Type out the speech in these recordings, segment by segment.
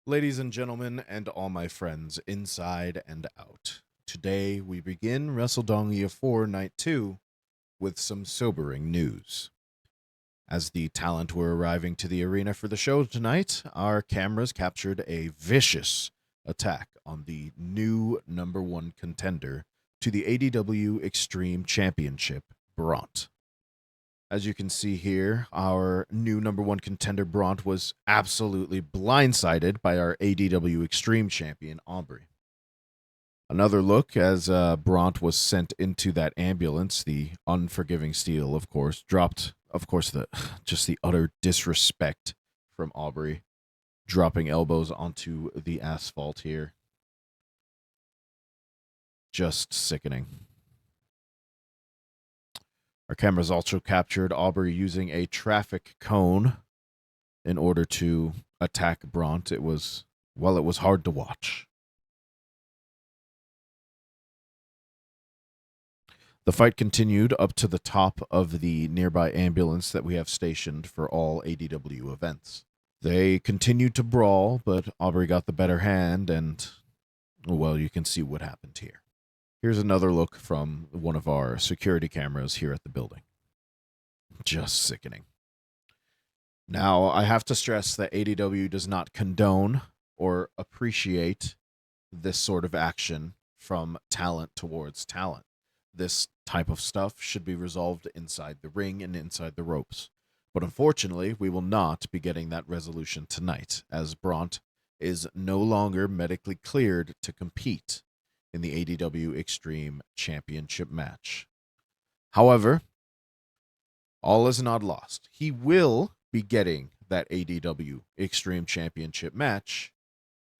Ladies and gentlemen, and all my friends inside and out, today we begin Wrestledongia 4 Night 2 with some sobering news. As the talent were arriving to the arena for the show tonight, our cameras captured a vicious attack on the new number one contender to the ADW Extreme Championship, Bront. As you can see here, our new number one contender, Bront, was absolutely blindsided by our ADW Extreme champion, Aubrey. Another look as Bront was sent into that ambulance, the unforgiving steel, of course, dropped, just the utter disrespect from Aubrey, dropping elbows onto the asphalt here. Just sickening. Our cameras also captured Aubrey using a traffic cone in order to attack Bront. It was hard to watch. The fight continued up to the top of the nearby ambulance that we have stationed for all ADW events. They continued to brawl, but Aubrey got the better hand, and, well, you can see what happened here. Here's another look from one of our security cameras here at the building. Just sickening. Now, I have to stress that ADW does not condone or appreciate this sort of action from talent towards talent. This type of stuff should be resolved inside the ring and inside the ropes. But unfortunately, we will not be getting that resolution tonight, as Bront is no longer medically cleared to compete in the ADW Extreme Championship match. However, all is not lost. He will be getting that ADW Extreme Championship match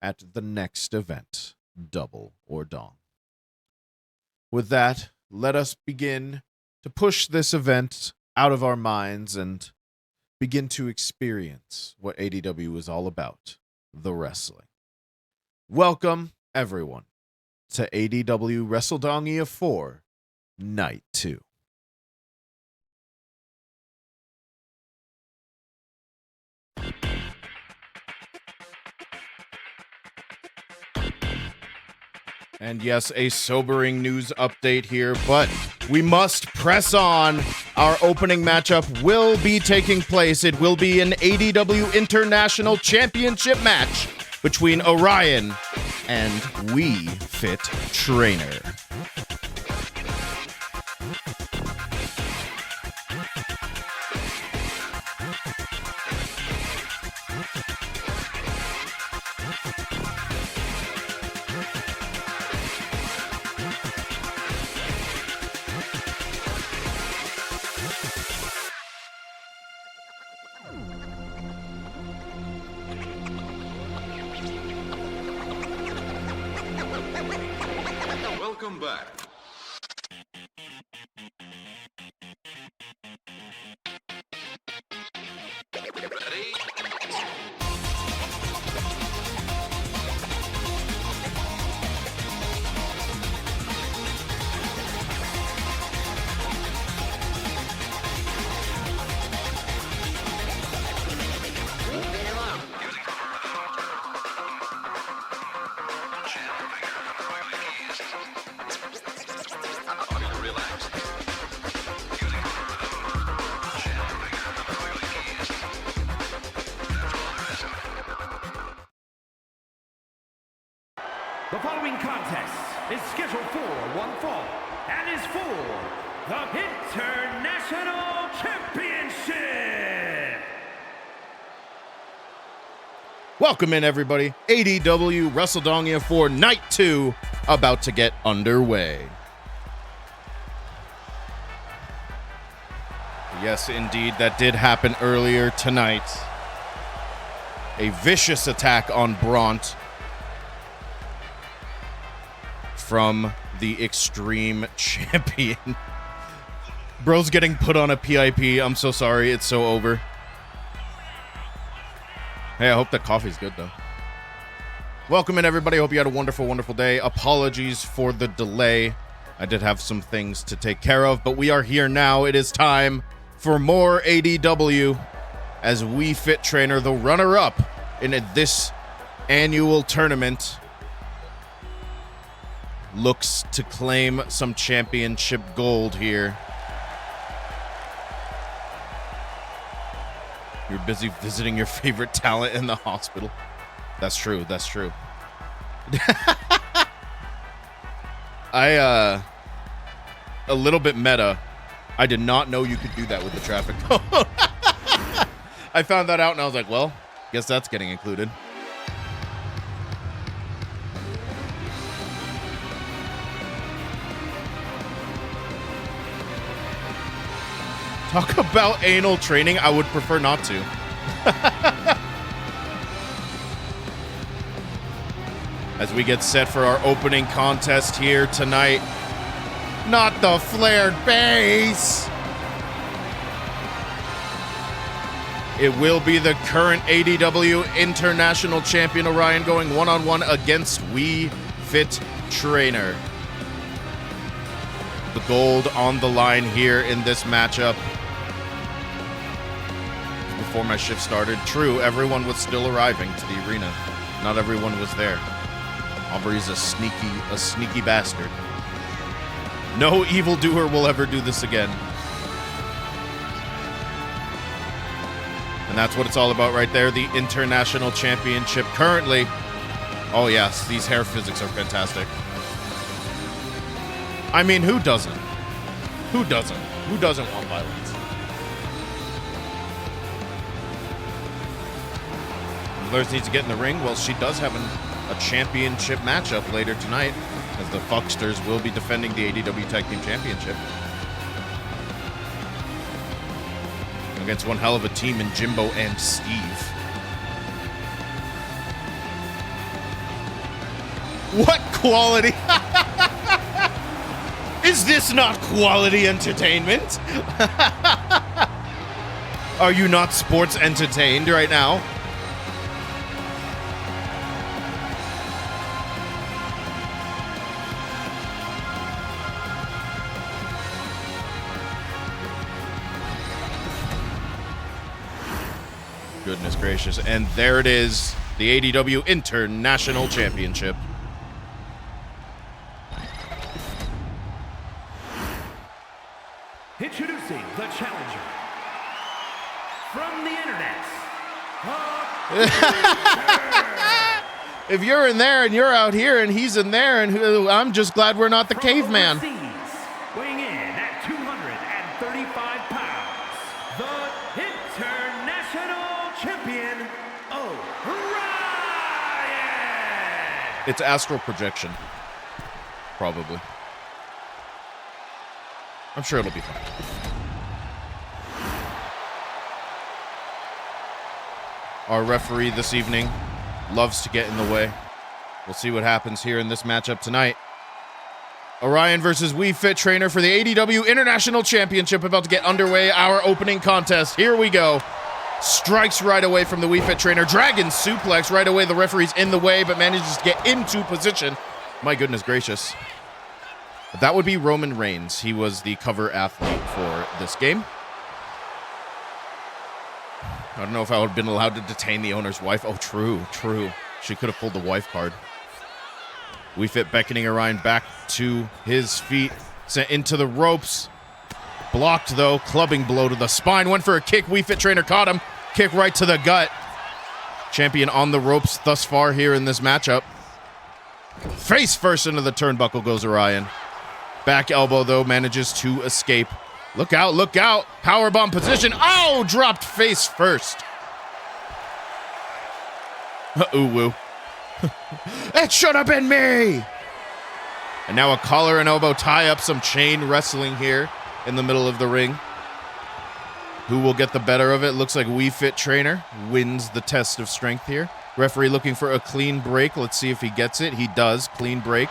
at the next event, Double or Dong. With that, let us begin to push this event out of our minds and begin to experience what ADW is all about, the wrestling. Welcome, everyone, to ADW Wrestledongia 4 Night 2. And yes, a sobering news update here, but we must press on. Our opening matchup will be taking place. It will be an ADW International Championship match between Orion and We Fit Trainer. Welcome back. Ready? The following contest is scheduled for one fall and is for the International Championship. Welcome in, everybody. ADW Wrestledongia 4 Night 2 about to get underway. Yes, indeed, that did happen earlier tonight. A vicious attack on Bront from the Extreme Champion. Bro's getting put on a PIP. I'm so sorry. It's so over. Hey, I hope that coffee's good, though. Welcome in, everybody. Hope you had a wonderful, wonderful day. Apologies for the delay. I did have some things to take care of, but we are here now. It is time for more ADW as We Fit Trainer, the runner-up in this annual tournament looks to claim some championship gold here. You're busy visiting your favorite talent in the hospital. That's true. That's true. A little bit meta. I did not know you could do that with the traffic cone. I found that out and I was like, well, guess that's getting included. Talk about anal training. I would prefer not to. As we get set for our opening contest here tonight. Not the flared base. It will be the current ADW International Champion Orion going one-on-one against Wii Fit Trainer. The gold on the line here in this matchup. Before my shift started, true, everyone was still arriving to the arena. Not everyone was there. Aubrey's a sneaky bastard. No evildoer will ever do this again. And that's what it's all about right there, the International Championship currently. Oh yes, these hair physics are fantastic. I mean, who doesn't? Who doesn't? Who doesn't want violence? Lurs needs to get in the ring. Well, she does have a championship matchup later tonight, as the Fucksters will be defending the ADW Tag Team Championship against one hell of a team in Jimbo and Steve. What quality? Is this not quality entertainment? Are you not sports entertained right now? Goodness gracious. And there it is, the ADW International Championship. Introducing the challenger from the internet. If you're in there and you're out here and he's in there, and I'm just glad we're not the caveman. Weighing in at 235 pounds, the international champion, Orion! It's astral projection. Probably. I'm sure it'll be fun. Our referee this evening loves to get in the way. We'll see what happens here in this matchup tonight. Orion versus Wii Fit Trainer for the ADW International Championship about to get underway. Our opening contest. Here we go. Strikes right away from the Wii Fit Trainer. Dragon suplex right away. The referee's in the way, but manages to get into position. My goodness gracious. That would be Roman Reigns. He was the cover athlete for this game. I don't know if I would have been allowed to detain the owner's wife. Oh, true. She could have pulled the wife card. Wii Fit beckoning Orion back to his feet. Sent into the ropes. Blocked, though. Clubbing blow to the spine. Went for a kick. Wii Fit Trainer caught him. Kick right to the gut. Champion on the ropes thus far here in this matchup. Face first into the turnbuckle goes Orion. Back elbow, though, manages to escape. Look out, look out. Powerbomb position. Oh, dropped face first. Ooh, woo. It should have been me. And now a collar and elbow tie up, some chain wrestling here in the middle of the ring. Who will get the better of it? Looks like Wii Fit Trainer wins the test of strength here. Referee looking for a clean break. Let's see if he gets it. He does. Clean break.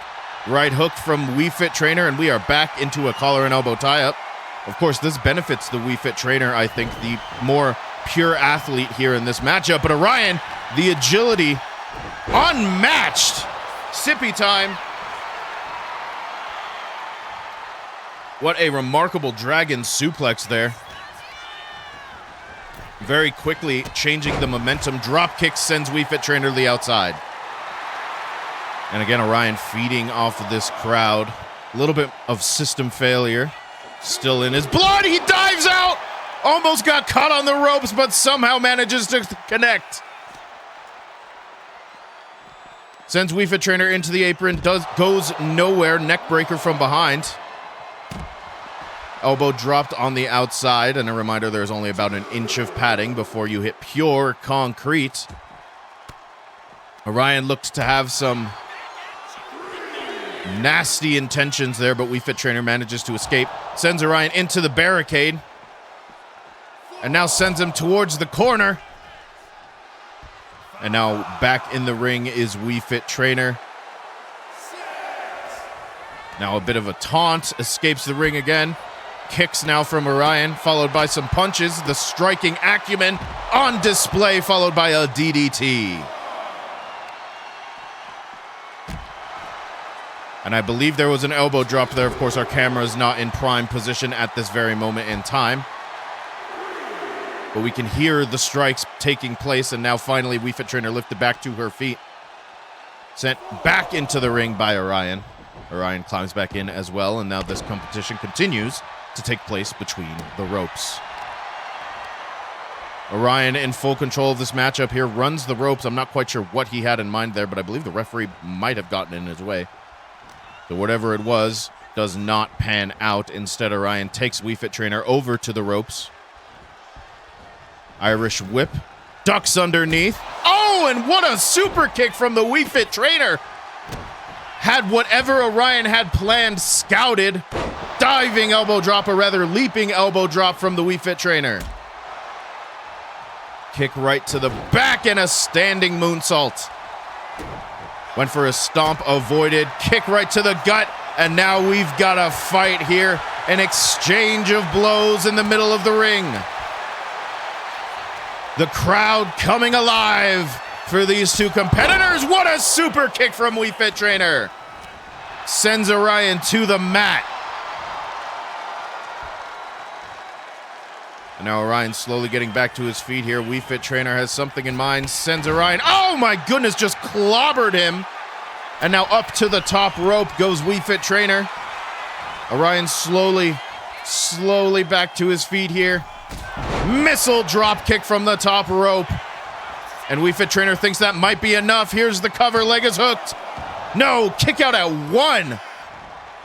Right hook from Wii Fit Trainer, and we are back into a collar and elbow tie-up. Of course, this benefits the Wii Fit Trainer, I think, the more pure athlete here in this matchup. But Orion, the agility, unmatched. Sippy time. What a remarkable dragon suplex there. very quickly changing the momentum. Drop kick sends Wii Fit Trainer to the outside. And again, Orion feeding off of this crowd. A little bit of system failure still in his blood. He dives out. Almost got caught on the ropes, but somehow manages to connect. Sends Wii Fit Trainer into the apron. Goes nowhere. Neck breaker from behind. Elbow dropped on the outside. And a reminder, there's only about an inch of padding before you hit pure concrete. Orion looked to have some nasty intentions there, but Wii Fit Trainer manages to escape. Sends Orion into the barricade. And now sends him towards the corner. And now back in the ring is Wii Fit Trainer. Now a bit of a taunt. Escapes the ring again. Kicks now from Orion, followed by some punches. The striking acumen on display, followed by a DDT. And I believe there was an elbow drop there. Of course, our camera is not in prime position at this very moment in time. But we can hear the strikes taking place, and now finally Wii Fit Trainer lifted back to her feet. Sent back into the ring by Orion. Orion climbs back in as well, and now this competition continues to take place between the ropes. Orion in full control of this matchup here, runs the ropes. I'm not quite sure what he had in mind there, but I believe the referee might have gotten in his way. So whatever it was does not pan out. Instead, Orion takes Wii Fit Trainer over to the ropes. Irish whip, ducks underneath. Oh, and what a super kick from the Wii Fit Trainer. Had whatever Orion had planned scouted. Diving elbow drop, or rather leaping elbow drop from the Wii Fit Trainer. Kick right to the back and a standing moonsault. Went for a stomp, avoided. Kick right to the gut, and now we've got a fight here. An exchange of blows in the middle of the ring. The crowd coming alive for these two competitors. What a super kick from Wii Fit Trainer. Sends Orion to the mat. And now Orion slowly getting back to his feet here. Wii Fit Trainer has something in mind. Sends Orion. Oh my goodness, just clobbered him. And now up to the top rope goes Wii Fit Trainer. Orion slowly back to his feet here. Missile drop kick from the top rope. And Wii Fit Trainer thinks that might be enough. Here's the cover, leg is hooked. No, kick out at 1.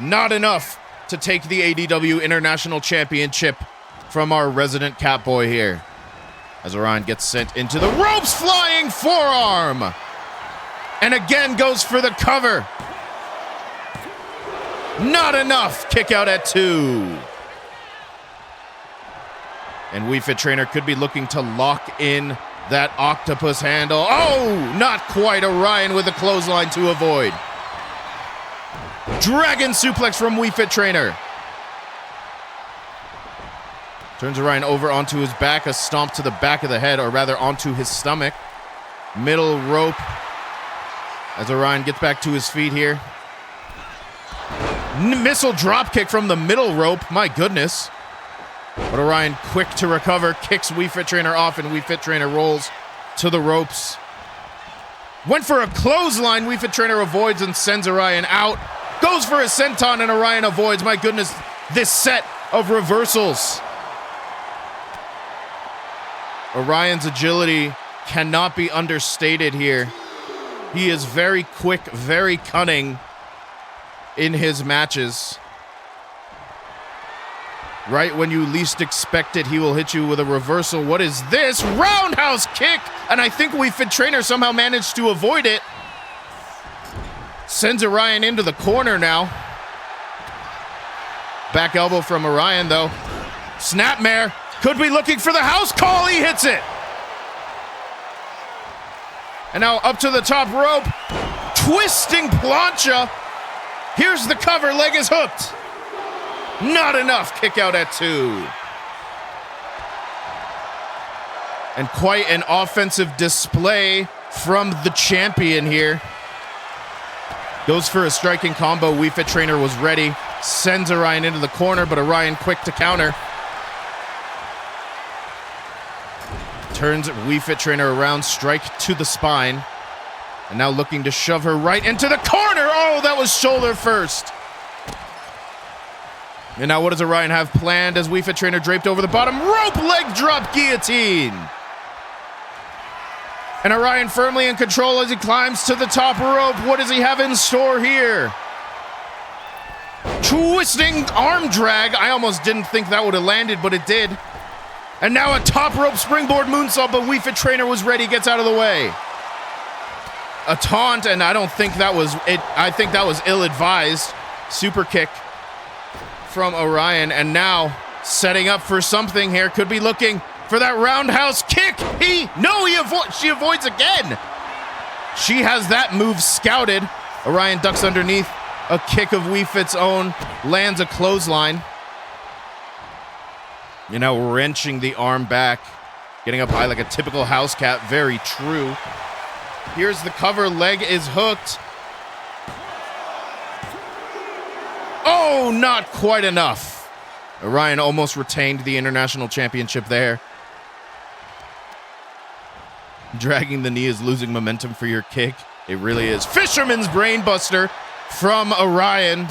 Not enough to take the ADW International Championship from our resident Catboy here. As Orion gets sent into the ropes, flying forearm. And again goes for the cover. Not enough, kick out at 2. And Wii Fit Trainer could be looking to lock in that octopus handle. Oh, not quite. Orion with a clothesline to avoid. Dragon suplex from Wii Fit Trainer. Turns Orion over onto his back, a stomp to the back of the head, or rather onto his stomach. Middle rope as Orion gets back to his feet here. Missile drop kick from the middle rope, my goodness. But Orion quick to recover, kicks Wii Fit Trainer off, and Wii Fit Trainer rolls to the ropes. Went for a clothesline, Wii Fit Trainer avoids and sends Orion out. Goes for a senton and Orion avoids. My goodness, this set of reversals. Orion's agility cannot be understated here. He is very quick, very cunning in his matches. Right when you least expect it, he will hit you with a reversal. What is this? Roundhouse kick! And I think Wii Fit Trainer somehow managed to avoid it. Sends Orion into the corner now. Back elbow from Orion, though. Snapmare. Could be looking for the house call. He hits it. And now up to the top rope. Twisting plancha. Here's the cover. Leg is hooked. Not enough. Kick out at 2. And quite an offensive display from the champion here. Goes for a striking combo. Wii Fit Trainer was ready. Sends Orion into the corner, but Orion quick to counter. Turns Wii Fit Trainer around, strike to the spine. And now looking to shove her right into the corner. Oh, that was shoulder first. And now what does Orion have planned as Wii Fit Trainer draped over the bottom rope? Leg drop guillotine. And Orion firmly in control as he climbs to the top rope. What does he have in store here? Twisting arm drag. I almost didn't think that would have landed, but it did. And now a top rope springboard moonsault, but Wii Fit Trainer was ready, gets out of the way. A taunt, and I don't think that was it. I think that was ill-advised. Super kick from Orion, and now setting up for something here. Could be looking for that roundhouse kick. She avoids again. She has that move scouted. Orion ducks underneath. A kick of Wii Fit's own, lands a clothesline. You're now wrenching the arm back, getting up high like a typical house cat. Very true. Here's the cover. Leg is hooked. Oh, not quite enough. Orion almost retained the International Championship there. Dragging the knee is losing momentum for your kick. It really is. Fisherman's Brainbuster from Orion.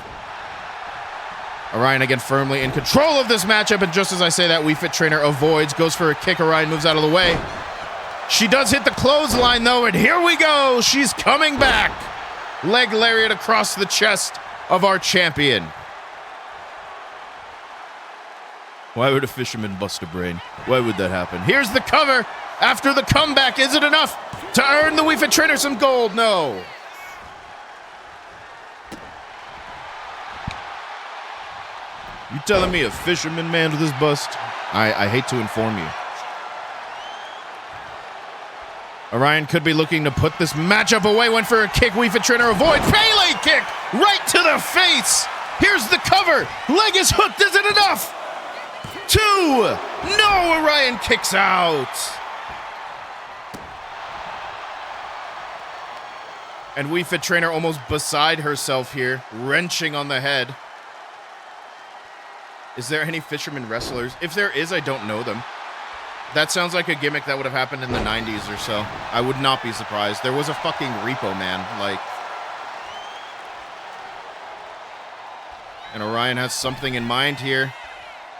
Orion again firmly in control of this matchup, and just as I say that, Wii Fit Trainer avoids, goes for a kick. Orion moves out of the way. She does hit the clothesline though, and here we go. She's coming back. Leg lariat across the chest of our champion. Why would a fisherman bust a brain? Why would that happen? Here's the cover after the comeback. Is it enough to earn the Wii Fit Trainer some gold? No. You telling me a fisherman man with this bust? I hate to inform you. Orion could be looking to put this matchup away. Went for a kick. Wii Fit Trainer avoids. Pele kick right to the face. Here's the cover. Leg is hooked. Is it enough? 2. No, Orion kicks out. And Wii Fit Trainer almost beside herself here, wrenching on the head. Is there any fisherman wrestlers? If there is, I don't know them. That sounds like a gimmick that would have happened in the 90s or so. I would not be surprised. There was a fucking Repo Man, like. And Orion has something in mind here.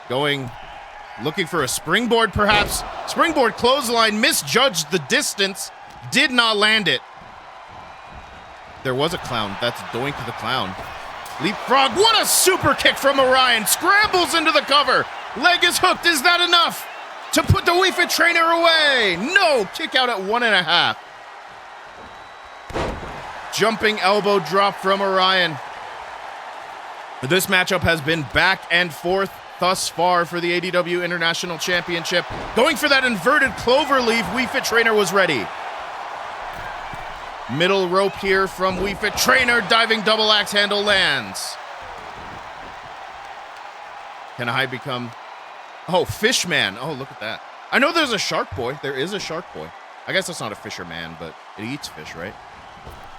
Looking for a springboard perhaps. Springboard clothesline, misjudged the distance. Did not land it. There was a clown. That's Doink the Clown. Leapfrog. What a super kick from Orion. Scrambles into the cover. Leg is hooked. Is that enough to put the Wii Fit Trainer away? No. Kick out at 1.5. Jumping elbow drop from Orion. This matchup has been back and forth thus far for the ADW International Championship. Going for that inverted cloverleaf. Wii Fit Trainer was ready. Middle rope here from Wii Fit Trainer. Diving double axe handle lands. Can I become... Oh, Fishman. Oh, look at that. I know there's a Shark Boy. There is a Shark Boy. I guess that's not a fisherman, but it eats fish, right?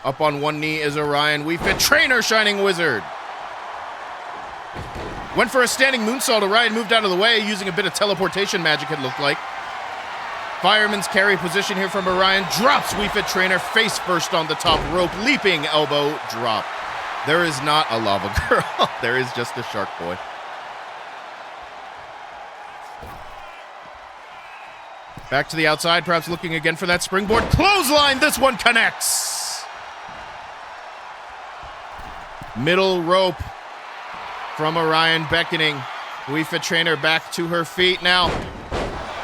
Up on one knee is Orion. Wii Fit Trainer, Shining Wizard. Went for a standing moonsault. Orion moved out of the way using a bit of teleportation magic, it looked like. Fireman's carry position here from Orion. Drops Wii Fit Trainer face first on the top rope. Leaping elbow drop. There is not a lava girl. There is just a Shark Boy. Back to the outside, perhaps looking again for that springboard clothesline. This one connects. Middle rope from Orion beckoning. Wii Fit Trainer back to her feet now.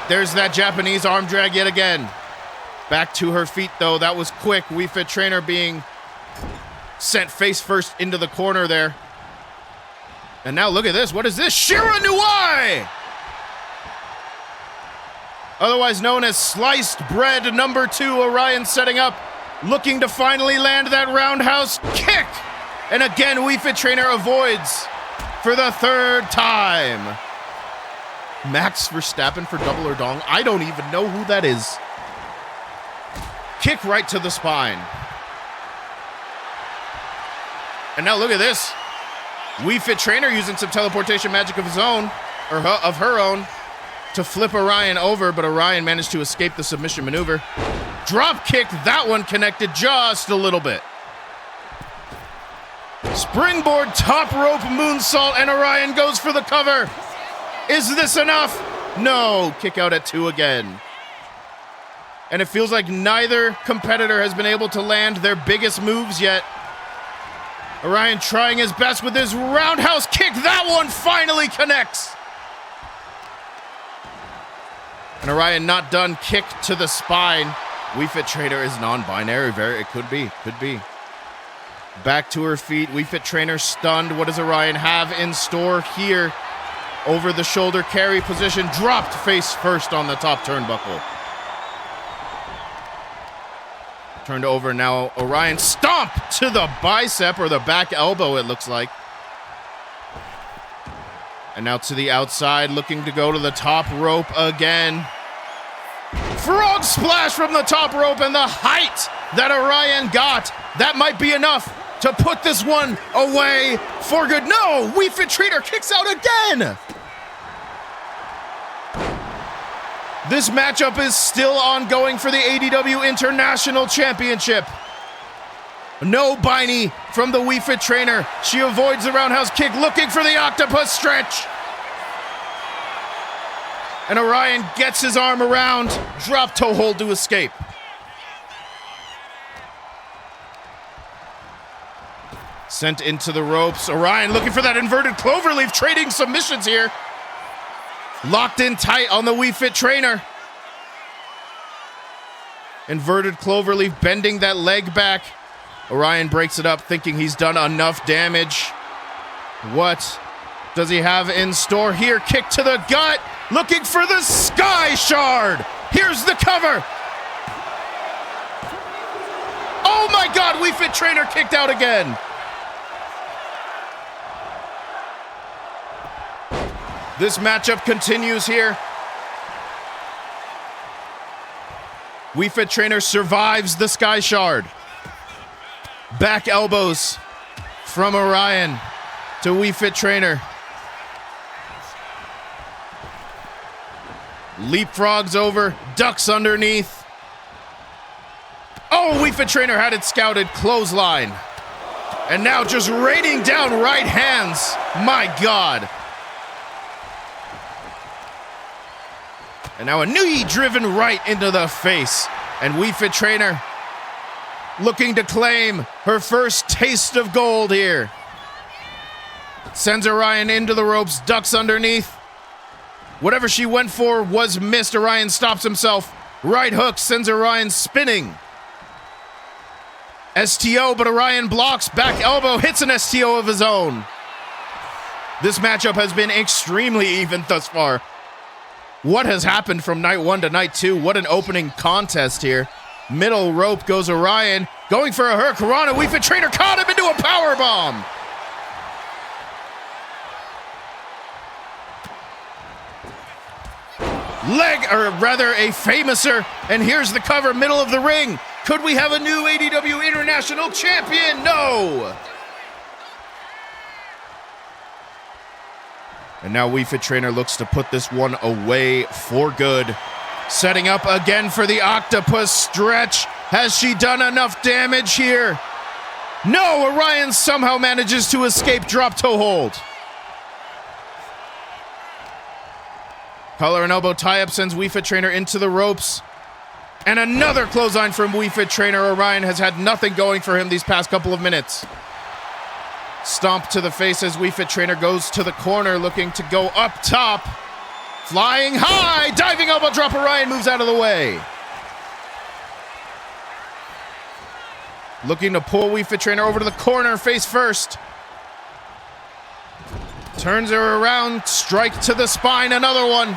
There's that Japanese arm drag yet again. Back to her feet, though. That was quick. Wii Fit Trainer being sent face first into the corner there. And now look at this. What is this? Shira Nuai! Otherwise known as Sliced Bread number 2. Orion setting up. Looking to finally land that roundhouse kick. And again, Wii Fit Trainer avoids for the 3rd time. Max Verstappen for double or dong. I don't even know who that is. Kick right to the spine. And now look at this. Wii Fit Trainer using some teleportation magic of his own, or of her own, to flip Orion over, but Orion managed to escape the submission maneuver. Drop kick, that one connected just a little bit. Springboard top rope moonsault, and Orion goes for the cover. Is this enough? No, kick out at 2 again. And it feels like neither competitor has been able to land their biggest moves yet. Orion trying his best with his roundhouse kick. That one finally connects. And Orion not done. Kick to the spine. Wii Fit Trainer is non-binary. It could be. Back to her feet. Wii Fit Trainer stunned. What does Orion have in store here? Over the shoulder carry position. Dropped face first on the top turnbuckle. Turned over now. Orion stomp to the bicep or the back elbow, it looks like. And now to the outside, looking to go to the top rope again. Frog splash from the top rope, and the height that Orion got, that might be enough to put this one away for good. No, Wii Fit Trainer kicks out again. This matchup is still ongoing for the ADW International Championship. No biney from the Wii Fit Trainer. She avoids the roundhouse kick, looking for the octopus stretch. And Orion gets his arm around, drop toe hold to escape. Sent into the ropes. Orion looking for that inverted cloverleaf, trading submissions here. Locked in tight on the Wii Fit Trainer. Inverted cloverleaf, bending that leg back. Orion breaks it up, thinking he's done enough damage. What does he have in store here? Kick to the gut, looking for the Sky Shard. Here's the cover. Oh my God, Wii Fit Trainer kicked out again. This matchup continues here. Wii Fit Trainer survives the Sky Shard. Back elbows from Orion to Wii Fit Trainer. Leapfrogs over, ducks underneath. Oh, Wii Fit Trainer had it scouted, clothesline. And now just raining down right hands. My God. And now a knee driven right into the face. And Wii Fit Trainer looking to claim her first taste of gold here. Sends Orion into the ropes, ducks underneath. Whatever she went for was missed. Orion stops himself. Right hook sends Orion spinning. STO, but Orion blocks. Back elbow hits an STO of his own. This matchup has been extremely even thus far. What has happened from night 1 to night 2? What an opening contest here. Middle rope goes Orion. Going for a Hurricanrana. Wii Fit Trainer caught him into a powerbomb. Leg, or rather a famouser. And here's the cover, middle of the ring. Could we have a new ADW International Champion? No. And now Wii Fit Trainer looks to put this one away for good. Setting up again for the octopus stretch. Has she done enough damage here? No, Orion somehow manages to escape drop toe hold. Collar and elbow tie-up sends Wii Fit Trainer into the ropes. And another clothesline from Wii Fit Trainer. Orion has had nothing going for him these past couple of minutes. Stomp to the face as Wii Fit Trainer goes to the corner, looking to go up top. Flying high, diving elbow drop. Orion moves out of the way. Looking to pull Wii Fit Trainer over to the corner, face first. Turns her around, strike to the spine, another one.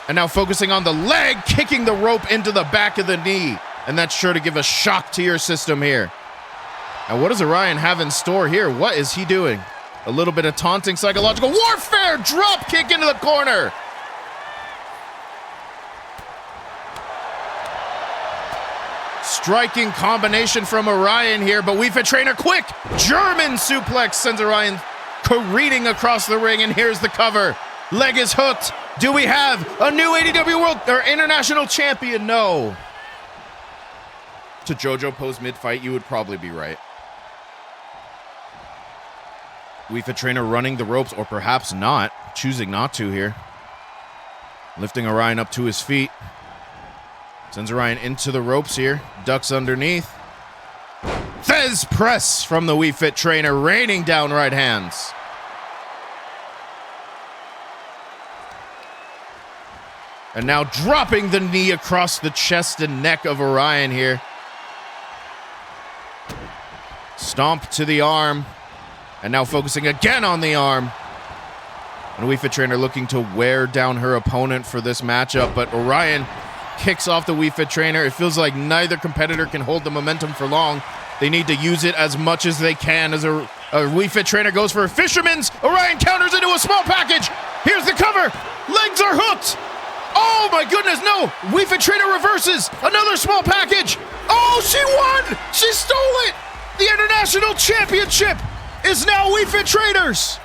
And now focusing on the leg, kicking the rope into the back of the knee. And that's sure to give a shock to your system here. And what does Orion have in store here? What is he doing? A little bit of taunting psychological warfare. Drop kick into the corner. Striking combination from Orion here, but Wii Fit Trainer quick. German suplex sends Orion careening across the ring, and here's the cover. Leg is hooked. Do we have a new ADW World or International Champion? No. To JoJo pose mid-fight, you would probably be right. Wii Fit Trainer running the ropes, or perhaps not. Choosing not to here. Lifting Orion up to his feet. Sends Orion into the ropes here. Ducks underneath. Fez press from the Wii Fit Trainer, raining down right hands. And now dropping the knee across the chest and neck of Orion here. Stomp to the arm. And now focusing again on the arm. And Wii Fit Trainer looking to wear down her opponent for this matchup. But Orion kicks off the Wii Fit Trainer. It feels like neither competitor can hold the momentum for long. They need to use it as much as they can as a Wii Fit Trainer goes for a fisherman's. Orion counters into a small package. Here's the cover. Legs are hooked. Oh my goodness, no! Wii Fit Trainer reverses. Another small package. Oh, she won! She stole it! The International Championship is now Wii Fit Trainers.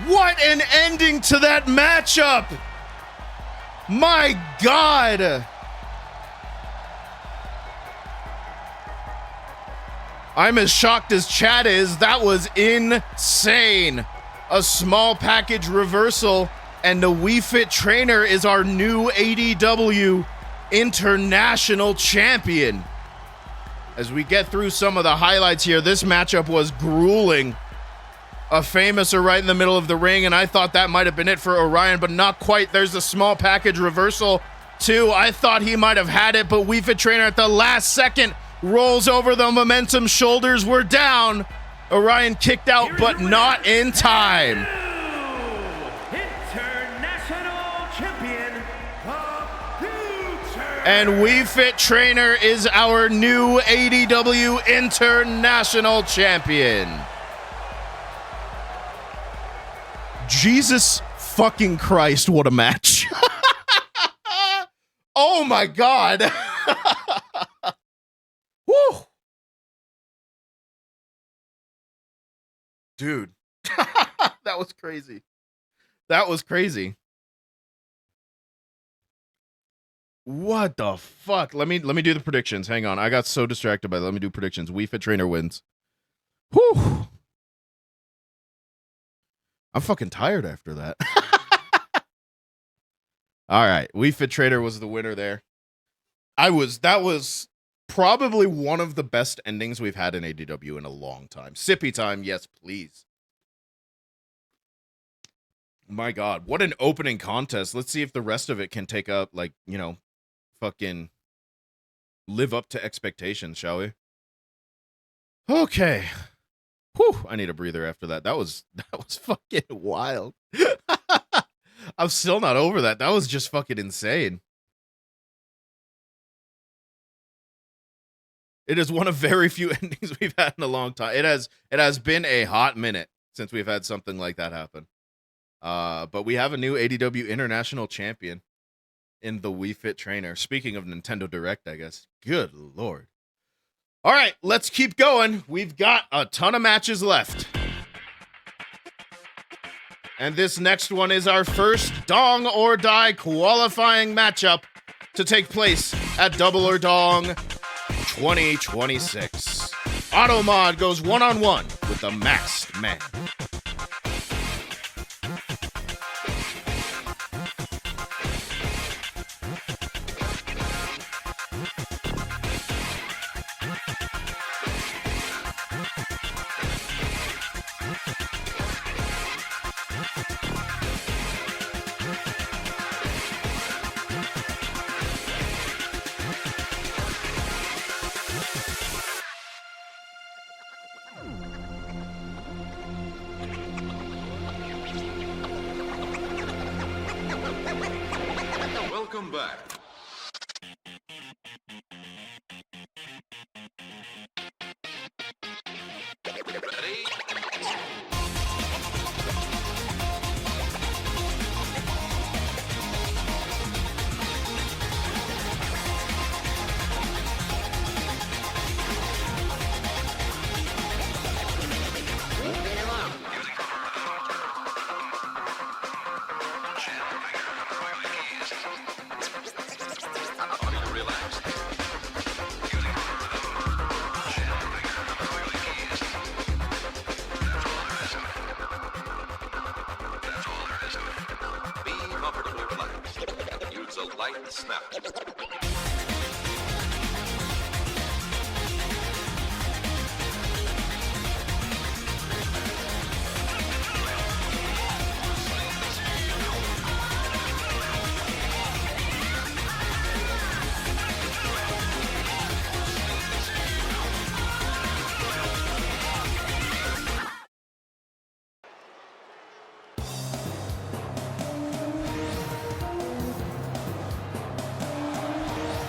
What an ending to that matchup! My God! I'm as shocked as Chad is. That was insane. A small package reversal, and the Wii Fit Trainer is our new ADW International Champion. As we get through some of the highlights here, this matchup was grueling. A Famouser right in the middle of the ring, and I thought that might have been it for Orion, but not quite. There's a small package reversal, too. I thought he might have had it, but Wii Fit Trainer at the last second rolls over the momentum. Shoulders were down. Orion kicked out, but not in time. International Champion of Future. And Wii Fit Trainer is our new ADW International Champion. Jesus fucking Christ, what a match. Oh my God. Woo. Dude. That was crazy. That was crazy. What the fuck? Let me do the predictions. Hang on. I got so distracted by that. Let me do predictions. Wii Fit Trainer wins. Whew. I'm fucking tired after that. All right. Wii Fit Trainer was the winner there. That was probably one of the best endings we've had in ADW in a long time. Sippy time, yes, please. My God, what an opening contest. Let's see if the rest of it can take up, like, you know, fucking live up to expectations, shall we? Okay. Whew, I need a breather after that. That was fucking wild. I'm still not over that. That was just fucking insane. It is one of very few endings we've had in a long time. It has been a hot minute since we've had something like that happen. But we have a new ADW International Champion in the Wii Fit Trainer. Speaking of Nintendo Direct, I guess. Good Lord. All right, let's keep going. We've got a ton of matches left. And this next one is our first Dong or Die qualifying matchup to take place at Double or Dong 2026. Automod goes one-on-one with the Masked Man. Welcome back. Ready? the light snapped.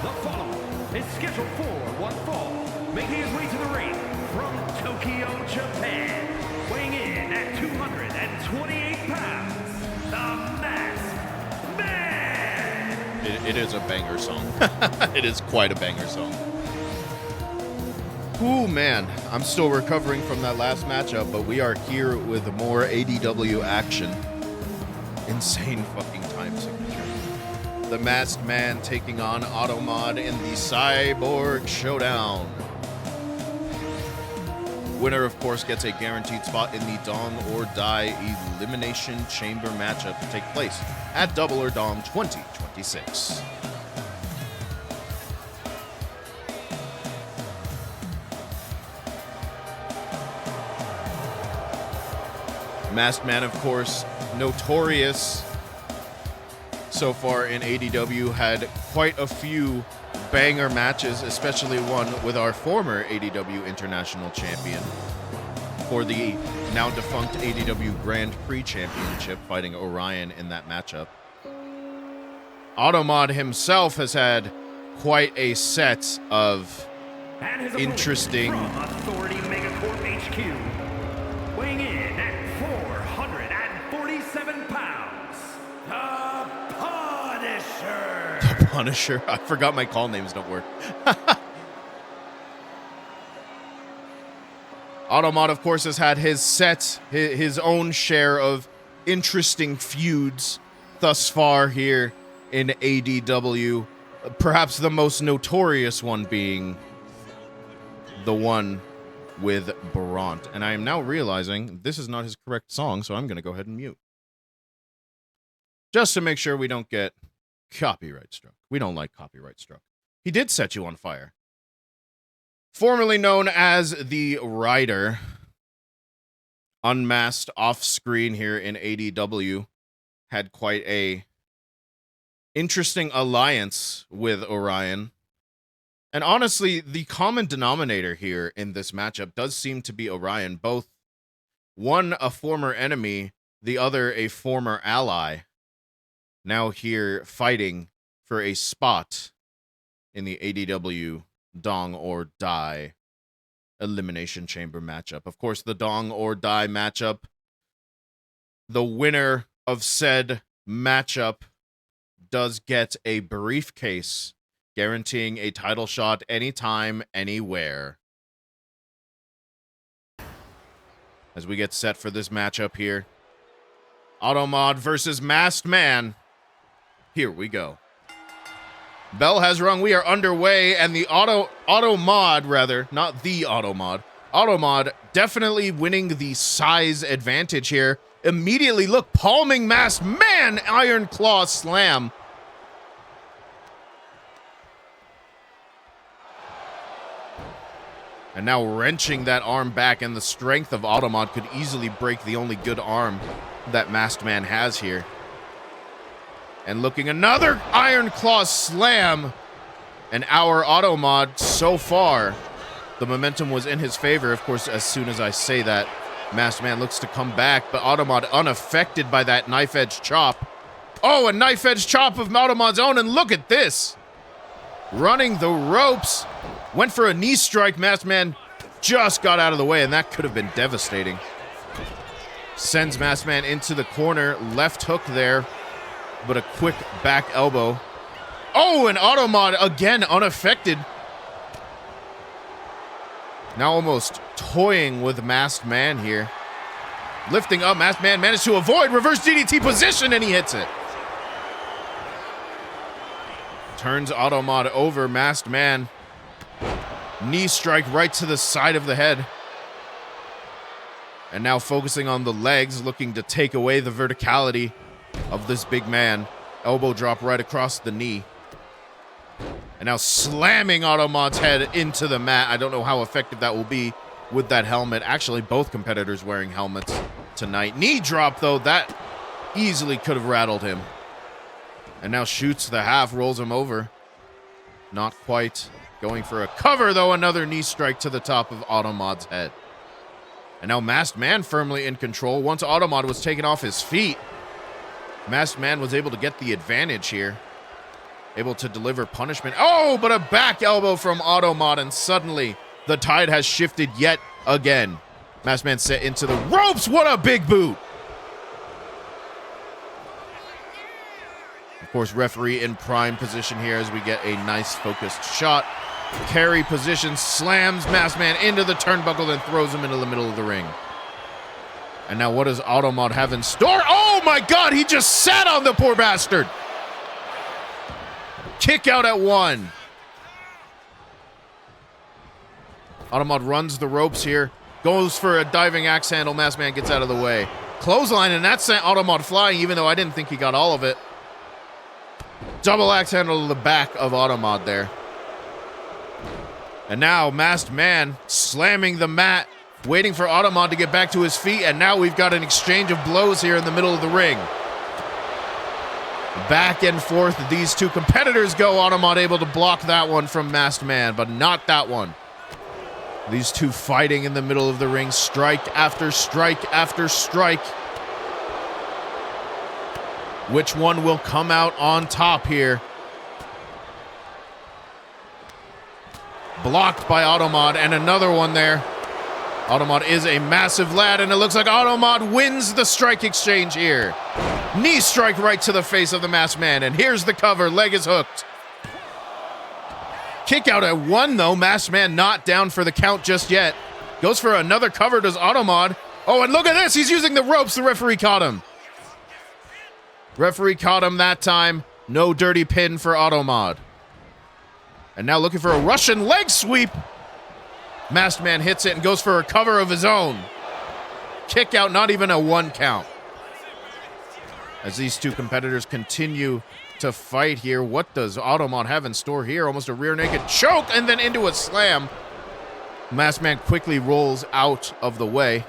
The following is scheduled for one fall, making his way to the ring from Tokyo, Japan, weighing in at 228 pounds, the Masked Man! It is a banger song. It is quite a banger song. Ooh, man. I'm still recovering from that last matchup, but we are here with more ADW action. Insane fucking time signature. The Masked Man taking on Automod in the Cyborg Showdown. Winner, of course, gets a guaranteed spot in the Dong or Die Elimination Chamber matchup to take place at Double or Dong 2026. Masked Man, of course, notorious so far in ADW, had quite a few banger matches, especially one with our former ADW International Champion for the now defunct ADW Grand Prix Championship, fighting Orion in that matchup. Automod himself has had quite a set of And his interesting... opponent from Authority Megacorp HQ, weighing in at 447 pounds, the Punisher! Punisher. I forgot my call names don't work. Automod, of course, has had his own share of interesting feuds thus far here in ADW. Perhaps the most notorious one being the one with Barant. And I am now realizing this is not his correct song, so I'm going to go ahead and mute. Just to make sure we don't get copyright struck. We don't like copyright struck. He did set you on fire. Formerly known as the Rider, unmasked off screen here in ADW, had quite a interesting alliance with Orion. And honestly, the common denominator here in this matchup does seem to be Orion, both one a former enemy, the other a former ally, now here fighting for a spot in the ADW Dong or Die Elimination Chamber matchup. Of course, the Dong or Die matchup, the winner of said matchup does get a briefcase guaranteeing a title shot anytime, anywhere. As we get set for this matchup here, Automod versus Masked Man. Here we go. Bell has rung. We are underway, and the Automod, definitely winning the size advantage here. Immediately, look, palming Masked Man, Iron Claw slam. And now wrenching that arm back, and the strength of Automod could easily break the only good arm that Masked Man has here. And looking, another Iron Claw slam. And our Automod, so far, the momentum was in his favor. Of course, as soon as I say that, Masked Man looks to come back, but Automod unaffected by that knife-edge chop. Oh, a knife-edge chop of Automod's own, and look at this. Running the ropes. Went for a knee strike. Masked Man just got out of the way, and that could have been devastating. Sends Masked Man into the corner. Left hook there, but a quick back elbow. Oh, and Automod again unaffected. Now almost toying with Masked Man here. Lifting up, Masked Man managed to avoid reverse DDT position, and he hits it. Turns Automod over. Masked Man, knee strike right to the side of the head. And now focusing on the legs, looking to take away the verticality of this big man. Elbow drop right across the knee. And now slamming Automod's head into the mat. I don't know how effective that will be with that helmet. Actually, both competitors wearing helmets tonight. Knee drop, though. That easily could have rattled him. And now shoots the half, rolls him over. Not quite. Going for a cover, though. Another knee strike to the top of Automod's head. And now Masked Man firmly in control. Once Automod was taken off his feet, Masked Man was able to get the advantage here. Able to deliver punishment. Oh, but a back elbow from Automod, and suddenly the tide has shifted yet again. Masked Man set into the ropes. What a big boot. Of course, referee in prime position here as we get a nice focused shot. Carry position, slams Masked Man into the turnbuckle, then throws him into the middle of the ring. And now what does Automod have in store? Oh my God, he just sat on the poor bastard. Kick out at 1. Automod runs the ropes here. Goes for a diving axe handle. Masked Man gets out of the way. Clothesline, and that sent Automod flying, even though I didn't think he got all of it. Double axe handle to the back of Automod there. And now Masked Man slamming the mat, waiting for Automod to get back to his feet, and now we've got an exchange of blows here in the middle of the ring. Back and forth these two competitors go. Automod able to block that one from Masked Man, but not that one. These two fighting in the middle of the ring, strike after strike after strike. Which one will come out on top here? Blocked by Automod, and another one there. Automod is a massive lad, and it looks like Automod wins the strike exchange here. Knee strike right to the face of the Masked Man, and here's the cover. Leg is hooked. Kick out at 1, though. Masked Man not down for the count just yet. Goes for another cover, does Automod. Oh, and look at this. He's using the ropes. The referee caught him. Referee caught him that time. No dirty pin for Automod. And now looking for a Russian leg sweep. Masked Man hits it and goes for a cover of his own. Kick out, not even a 1 count. As these two competitors continue to fight here, what does Automod have in store here? Almost a rear naked choke and then into a slam. Masked Man quickly rolls out of the way.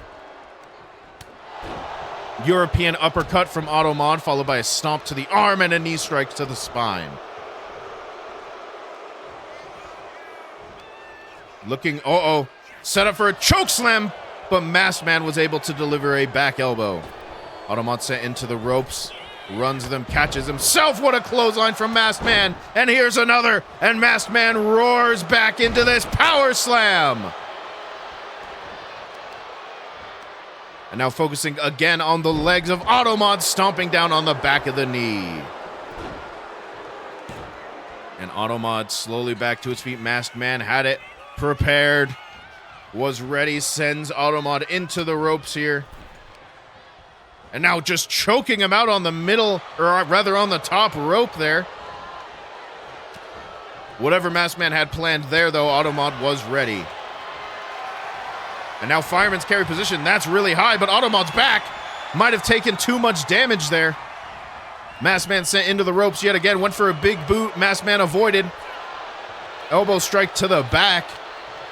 European uppercut from Automod, followed by a stomp to the arm and a knee strike to the spine. Looking, set up for a choke slam, but Masked Man was able to deliver a back elbow. Automod sent into the ropes, runs them, catches himself. What a clothesline from Masked Man. And here's another, and Masked Man roars back into this power slam. And now focusing again on the legs of Automod, stomping down on the back of the knee. And Automod slowly back to his feet. Masked Man had it prepared, was ready, sends Automod into the ropes here. And now just choking him out on the middle, or rather on the top rope there. Whatever Masked Man had planned there, though, Automod was ready. And now Fireman's carry position. That's really high, but Automod's back. Might have taken too much damage there. Masked Man sent into the ropes yet again. Went for a big boot. Masked Man avoided. Elbow strike to the back.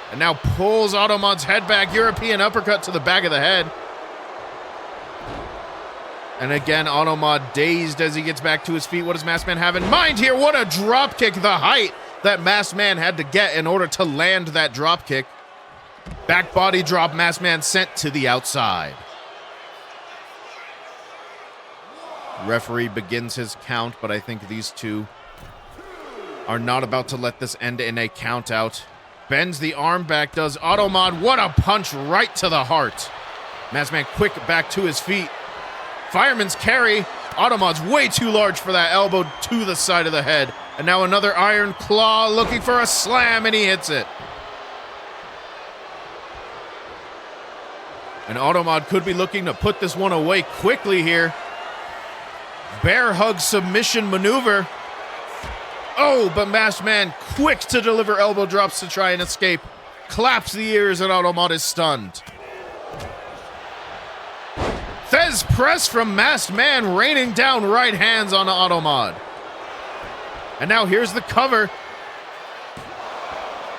And now pulls Automod's head back. European uppercut to the back of the head. And again, Automod dazed as he gets back to his feet. What does Masked Man have in mind here? What a drop kick. The height that Masked Man had to get in order to land that drop kick. Back body drop. Masked Man sent to the outside. Referee begins his count, but I think these two are not about to let this end in a count out. Bends the arm back, does Automod. What a punch right to the heart. Masked Man quick back to his feet. Fireman's carry. Automod's way too large for that elbow to the side of the head. And now another iron claw looking for a slam, and he hits it. And Automod could be looking to put this one away quickly here. Bear hug submission maneuver. Oh, but Masked Man quick to deliver elbow drops to try and escape. Claps the ears, and Automod is stunned. Thez press from Masked Man, raining down right hands on Automod. And now here's the cover.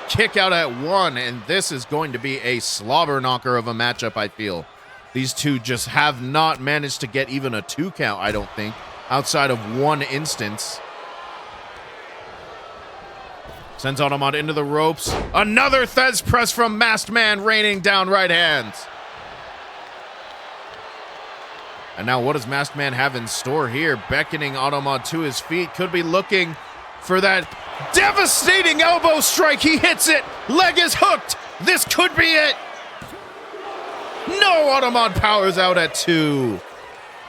Kick out at 1, and this is going to be a slobber knocker of a matchup, I feel. These two just have not managed to get even a 2 count, I don't think, outside of one instance. Sends Automod into the ropes. Another Thez press from Masked Man, raining down right hands. And now what does Masked Man have in store here? Beckoning Automod to his feet. Could be looking for that devastating elbow strike. He hits it. Leg is hooked. This could be it. No, Automod powers out at 2.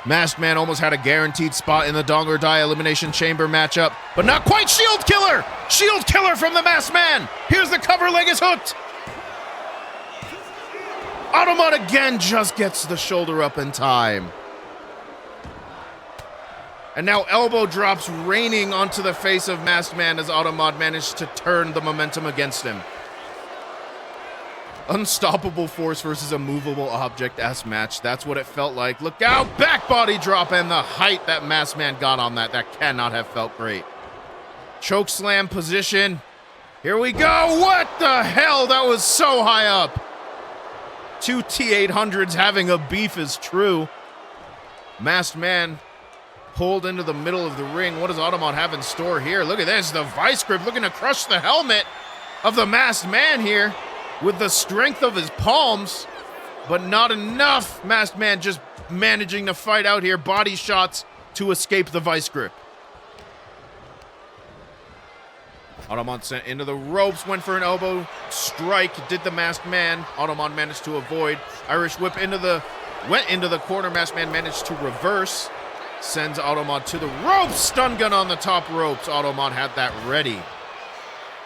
Masked Man almost had a guaranteed spot in the Dong or Die Elimination Chamber matchup, but not quite. Shield Killer! Shield Killer from the Masked Man. Here's the cover. Leg is hooked. Automod again just gets the shoulder up in time. And now elbow drops raining onto the face of Masked Man as Automod managed to turn the momentum against him. Unstoppable force versus a movable object-ass match. That's what it felt like. Look out! Back body drop, and the height that Masked Man got on that cannot have felt great. Choke slam position. Here we go. What the hell? That was so high up. 2 T-800s having a beef is true. Masked Man pulled into the middle of the ring. What does Automod have in store here? Look at this. The vice grip looking to crush the helmet of the Masked Man here with the strength of his palms, but not enough. Masked Man just managing to fight out here. Body shots to escape the vice grip. Automod sent into the ropes, went for an elbow strike, did the Masked Man. Automod managed to avoid. Irish whip went into the corner. Masked Man managed to reverse. Sends Automod to the ropes. Stun gun on the top ropes. Automod had that ready.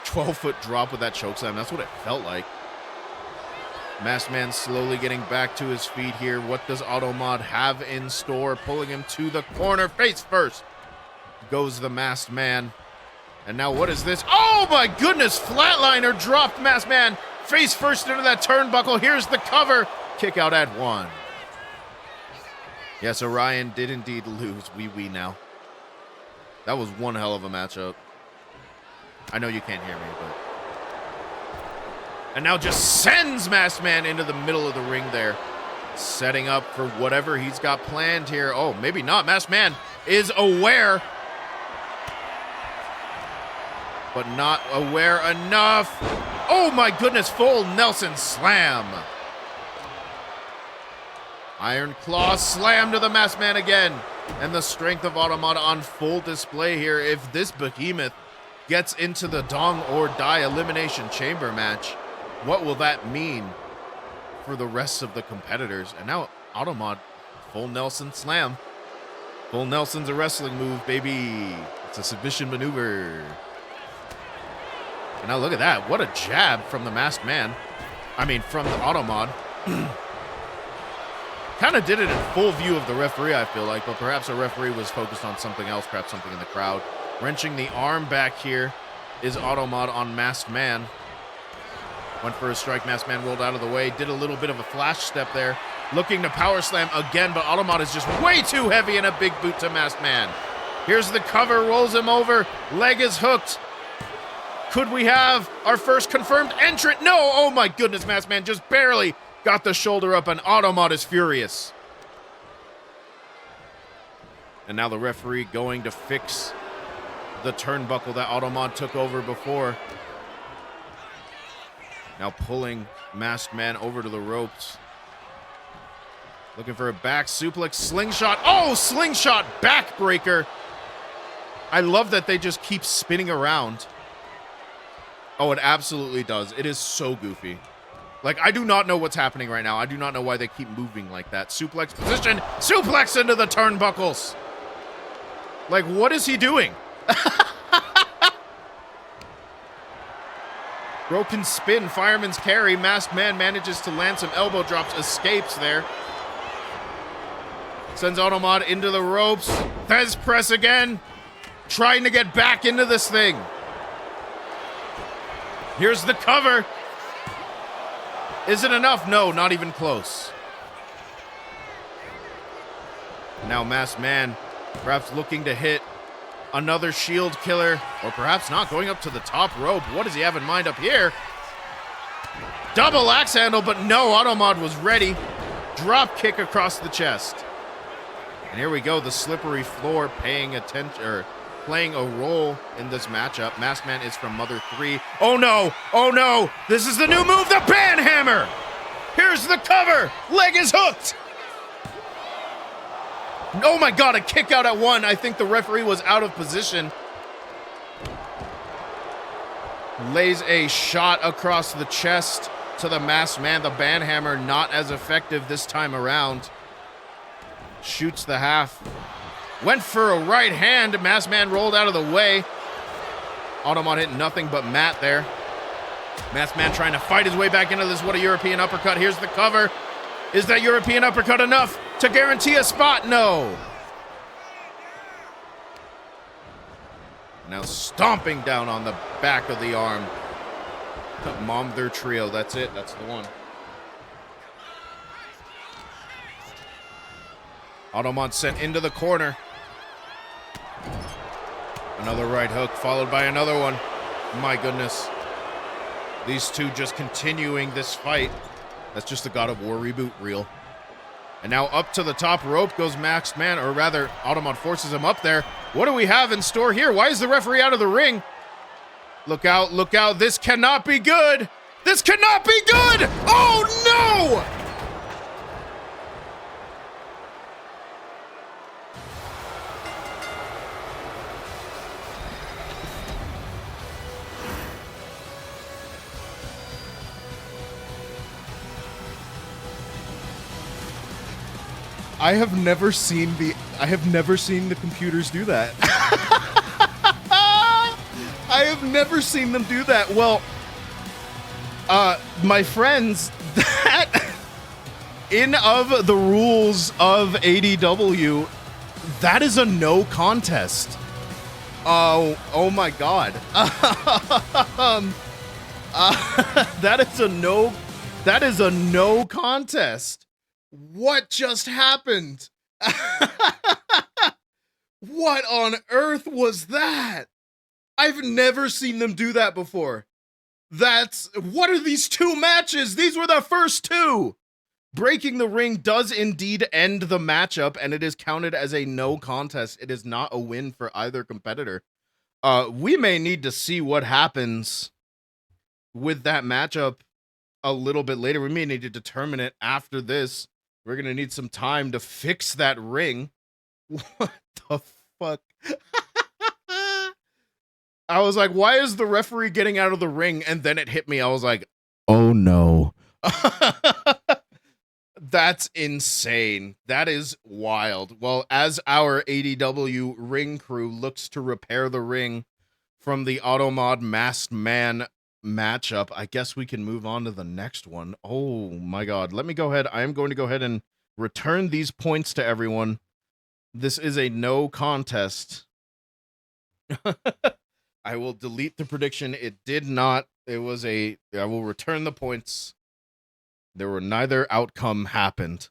12-foot drop with that chokeslam. That's what it felt like. Masked Man slowly getting back to his feet here. What does Automod have in store? Pulling him to the corner. Face first goes the Masked Man. And now what is this? Oh my goodness! Flatliner dropped Masked Man face first into that turnbuckle. Here's the cover. Kick out at 1. Yes, Orion did indeed lose. Wee now. That was one hell of a matchup. I know you can't hear me, but... And now just sends Masked Man into the middle of the ring there. Setting up for whatever he's got planned here. Oh, maybe not. Masked Man is aware. But not aware enough. Oh my goodness, full Nelson slam. Iron Claw slam to the Masked Man again. And the strength of Automod on full display here. If this behemoth gets into the Dong or Die Elimination Chamber match, what will that mean for the rest of the competitors? And now Automod, full Nelson slam. Full Nelson's a wrestling move, baby. It's a submission maneuver. And now look at that. What a jab from the Masked Man. I mean, from the Automod. Kind of did it in full view of the referee, I feel like, but perhaps a referee was focused on something else, perhaps something in the crowd. Wrenching the arm back here is Automod on Masked Man. Went for a strike. Masked Man rolled out of the way. Did a little bit of a flash step there. Looking to power slam again, but Automod is just way too heavy and a big boot to Masked Man. Here's the cover. Rolls him over. Leg is hooked. Could we have our first confirmed entrant? No! Oh my goodness, Masked Man just barely got the shoulder up, and Automod is furious. And now the referee going to fix the turnbuckle that Automod took over before. Now pulling Masked Man over to the ropes. Looking for a back suplex. Slingshot. Oh, slingshot backbreaker. I love that they just keep spinning around. Oh, it absolutely does. It is so goofy. Like, I do not know what's happening right now. I do not know why they keep moving like that. Suplex position. Suplex into the turnbuckles. Like, what is he doing? Broken spin. Fireman's carry. Masked Man manages to land some elbow drops. Escapes there. Sends Automod into the ropes. Thez press again. Trying to get back into this thing. Here's the cover. Is it enough? No, not even close. Now Masked Man perhaps looking to hit another shield killer, or perhaps not, going up to the top rope. What does he have in mind up here? Double axe handle, but no, Automod was ready. Drop kick across the chest. And here we go, the slippery floor paying attention, or playing a role in this matchup. Masked Man is from Mother 3. Oh no, oh no, this is the new move, the Banhammer! Here's the cover, leg is hooked! Oh my god, a kick out at 1. I think the referee was out of position. Lays a shot across the chest to the Masked Man. The Banhammer not as effective this time around. Shoots the half. Went for a right hand. Masked Man rolled out of the way. Automod hit nothing but mat there. Masked Man trying to fight his way back into this. What a European uppercut. Here's the cover. Is that European uppercut enough to guarantee a spot? No. Now stomping down on the back of the arm. Momther Trio, that's it. That's the one. Automod sent into the corner. Another right hook followed by another one. My goodness. These two just continuing this fight. That's just the God of War reboot reel. And now up to the top rope goes Masked Man, or rather, Automod forces him up there. What do we have in store here? Why is the referee out of the ring? Look out, look out. This cannot be good. This cannot be good. Oh, no! I have never seen the computers do that. I have never seen them do that. Well, my friends, that in of the rules of ADW, that is a no contest. Oh my god. That is a no contest. What just happened? What on earth was that? I've never seen them do that before. What are these two matches? These were the first two. Breaking the ring does indeed end the matchup, and it is counted as a no contest. It is not a win for either competitor. We may need to see what happens with that matchup a little bit later. We may need to determine it after this. We're going to need some time to fix that ring. What the fuck? I was like, why is the referee getting out of the ring? And then it hit me. I was like, oh no. That's insane. That is wild. Well, as our ADW ring crew looks to repair the ring from the Automod Masked Man matchup, I guess we can move on to the next one. Oh my god. Let me go ahead. I am going to go ahead and return these points to everyone. This is a no contest. I will delete the prediction. It did not. It was I will return the points. There were neither outcome happened.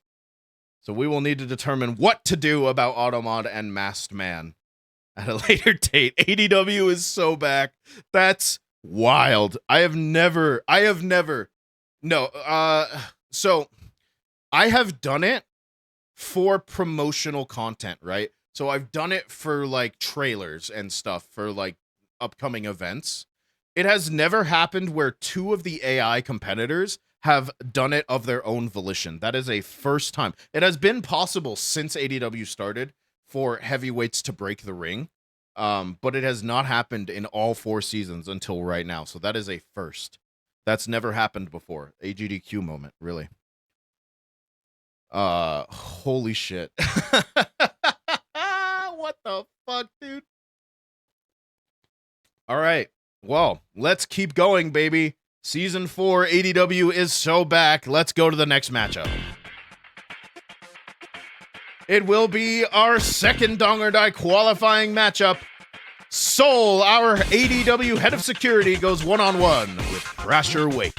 So we will need to determine what to do about Automod and Masked Man at a later date. ADW is so back. That's wild. So I have done it for promotional content, right? So I've done it for like trailers and stuff for like upcoming events. It has never happened where two of the AI competitors have done it of their own volition. That is a first time. It has been possible since ADW started for heavyweights to break the ring. But it has not happened in all 4 seasons until right now. So that is a first. That's never happened before. AGDQ moment, really. Holy shit. What the fuck, dude? All right. Well, let's keep going, baby. Season 4 ADW is so back. Let's go to the next matchup. It will be our second Dong or Die qualifying matchup. Soul, our ADW head of security, goes one-on-one with Crasher Wake.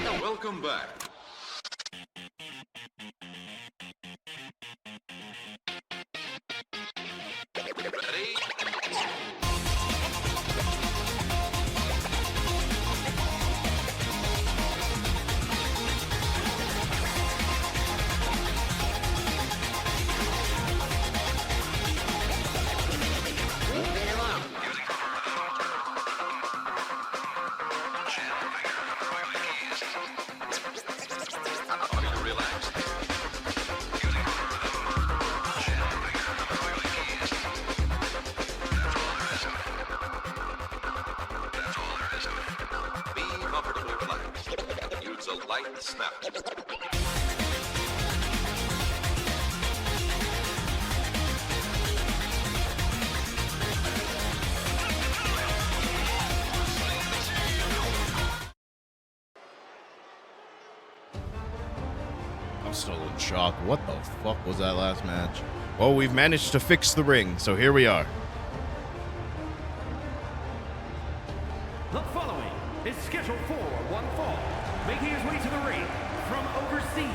Welcome back. Ready? Are you relaxed? Be comfortably relaxed. Use a light snap. I'm still in shock. What the fuck was that last match? Well, we've managed to fix the ring, so here we are. The following is scheduled for one fall, making his way to the ring from overseas,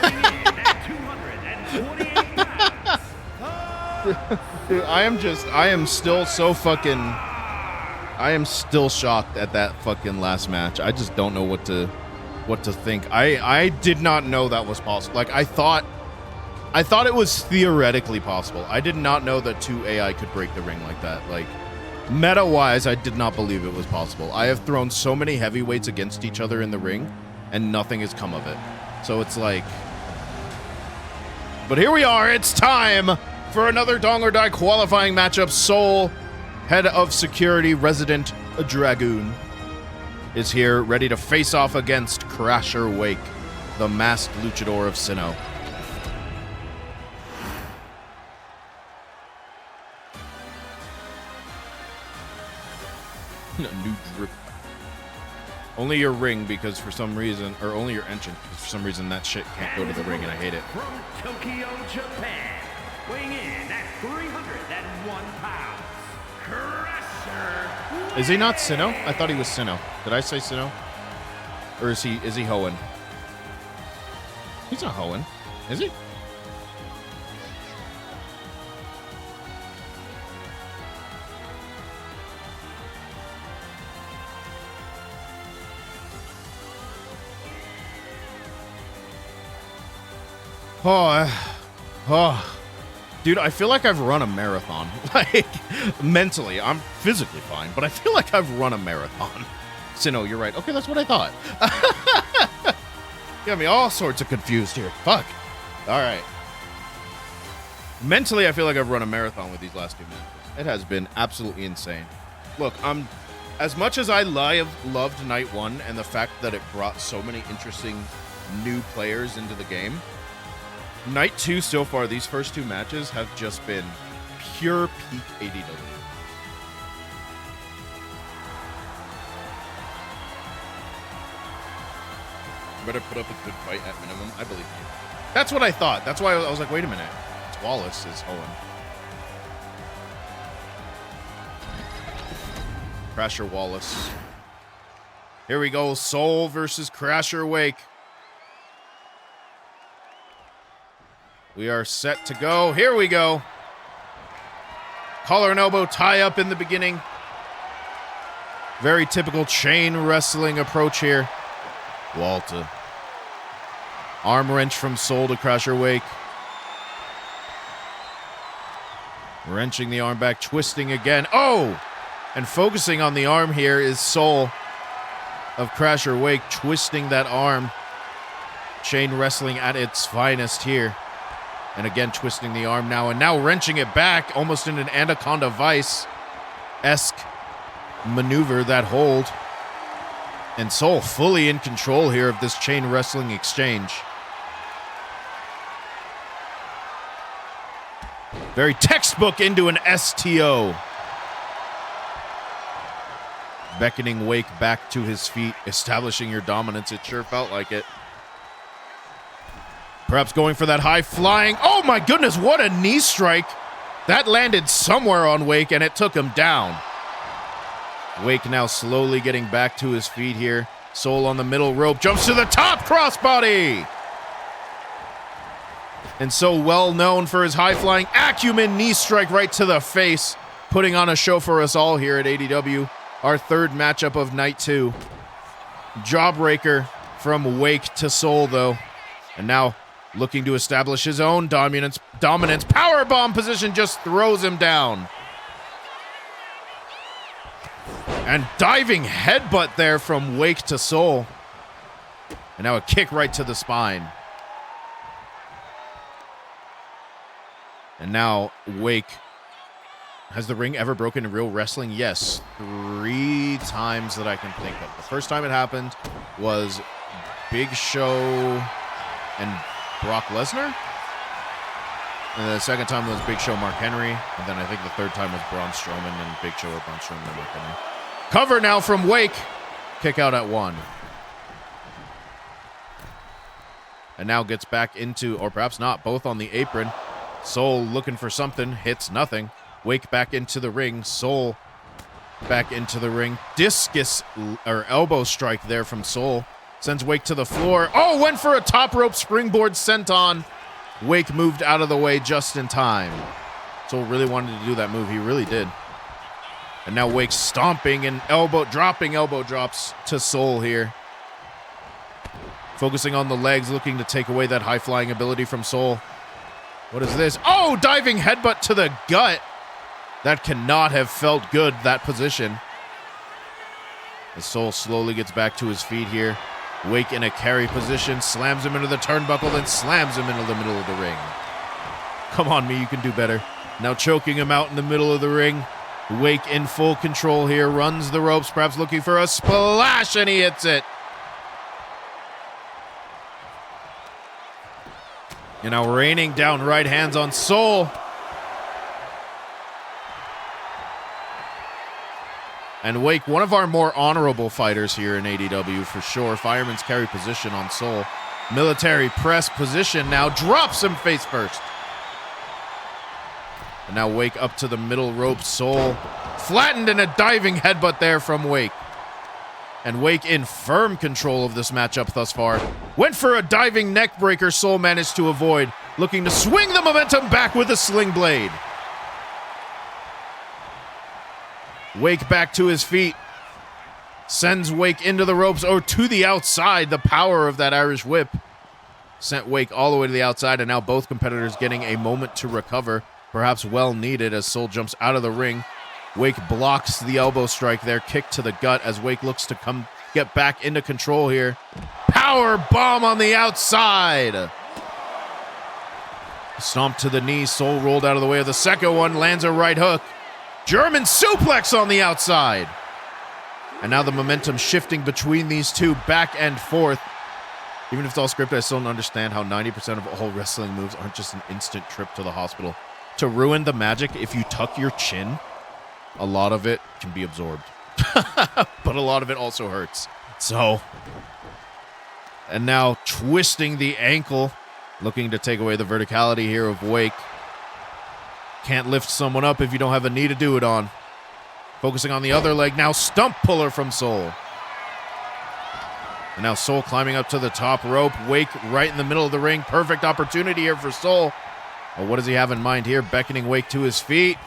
weighing in at 228 pounds. Dude, I am still so fucking... I am still shocked at that fucking last match. I just don't know what to think. I did not know that was possible. Like, I thought it was theoretically possible. I did not know that 2 AI could break the ring like that. Like, meta-wise, I did not believe it was possible. I have thrown so many heavyweights against each other in the ring, and nothing has come of it. So it's like... But here we are. It's time for another Dong or Die qualifying matchup. Soul, head of security, resident Dragoon, is here, ready to face off against Crasher Wake, the masked luchador of Sinnoh. A new drip. Only your ring, because for some reason, or only your entrance, because for some reason that shit can't go to the ring, and I hate it. From Tokyo, Japan, weighing in at 301 pounds, Crasher. Is he not Sinnoh? I thought he was Sinnoh. Did I say Sinnoh? Or is he Hoenn? He's not Hoenn, is he? Dude, I feel like I've run a marathon. Like, mentally, I'm physically fine, but I feel like I've run a marathon. Sinnoh, you're right. Okay, that's what I thought. Got me all sorts of confused here. Fuck. All right. Mentally, I feel like I've run a marathon with these last 2 matches. It has been absolutely insane. Look, as much as I loved Night 1 and the fact that it brought so many interesting new players into the game, Night 2 so far, these first 2 matches have just been pure peak ADW. You better put up a good fight at minimum. I believe you. That's what I thought. That's why I was like, wait a minute. It's Wallace is Hoenn. Crasher Wallace. Here we go. Soul versus Crasher Wake. We are set to go. Here we go. Collar and elbow tie up in the beginning. Very typical chain wrestling approach here. Walter. Arm wrench from Soul to Crasher Wake. Wrenching the arm back, twisting again. Oh! And focusing on the arm here is Soul of Crasher Wake, twisting that arm. Chain wrestling at its finest here. And again, twisting the arm now, and now wrenching it back, almost in an Anaconda Vice-esque maneuver, that hold. And Soul fully in control here of this chain wrestling exchange. Very textbook into an STO. Beckoning Wake back to his feet, establishing your dominance. It sure felt like it. Perhaps going for that high flying. Oh my goodness, what a knee strike. That landed somewhere on Wake and it took him down. Wake now slowly getting back to his feet here. Soul on the middle rope, jumps to the top, crossbody! And so well known for his high-flying acumen, knee strike right to the face, putting on a show for us all here at ADW. Our third matchup of night 2. Jawbreaker from Wake to Soul, though. And now looking to establish his own dominance. Powerbomb position just throws him down. And diving headbutt there from Wake to Soul. And now a kick right to the spine. And now Wake. Has the ring ever broken in real wrestling? Yes. 3 times that I can think of. The first time it happened was Big Show and Brock Lesnar. And the second time was Big Show, Mark Henry. And then I think the third time was Braun Strowman and Big Show or Braun Strowman and Mark Henry. Cover now from Wake. Kick out at 1. And now gets back into, or perhaps not, both on the apron. Soul looking for something. Hits nothing. Wake back into the ring. Soul back into the ring. Discus or elbow strike there from Soul. Sends Wake to the floor. Oh, went for a top rope springboard senton. Wake moved out of the way just in time. Soul really wanted to do that move. He really did. And now Wake stomping and dropping elbow drops to Soul here. Focusing on the legs, looking to take away that high-flying ability from Soul. What is this? Oh, diving headbutt to the gut. That cannot have felt good, that position. As Soul slowly gets back to his feet here. Wake in a carry position, slams him into the turnbuckle, then slams him into the middle of the ring. Come on, me, you can do better. Now choking him out in the middle of the ring. Wake in full control here, runs the ropes, perhaps looking for a splash, and he hits it. And now raining down right hands on Soul. And Wake, one of our more honorable fighters here in ADW for sure. Fireman's carry position on Soul. Military press position now. Drops him face first. And now Wake up to the middle rope. Soul flattened in a diving headbutt there from Wake. And Wake in firm control of this matchup thus far. Went for a diving neck breaker. Soul managed to avoid. Looking to swing the momentum back with a sling blade. Wake back to his feet. Sends Wake into the ropes or to the outside. The power of that Irish whip sent Wake all the way to the outside, and now both competitors getting a moment to recover. Perhaps well needed as Soul jumps out of the ring. Wake blocks the elbow strike there. Kick to the gut as Wake looks to get back into control here. Power bomb on the outside. Stomp to the knee. Soul rolled out of the way of the second one. Lands a right hook. German suplex on the outside. And now the momentum shifting between these two back and forth. Even if it's all scripted, I still don't understand how 90% of all wrestling moves aren't just an instant trip to the hospital. To ruin the magic, if you tuck your chin, a lot of it can be absorbed. But a lot of it also hurts. So, and now twisting the ankle, looking to take away the verticality here of Wake. Can't lift someone up if you don't have a knee to do it on. Focusing on the other leg. Now stump puller from Soul. And now Soul climbing up to the top rope. Wake right in the middle of the ring. Perfect opportunity here for Soul. Well, what does he have in mind here? Beckoning Wake to his feet.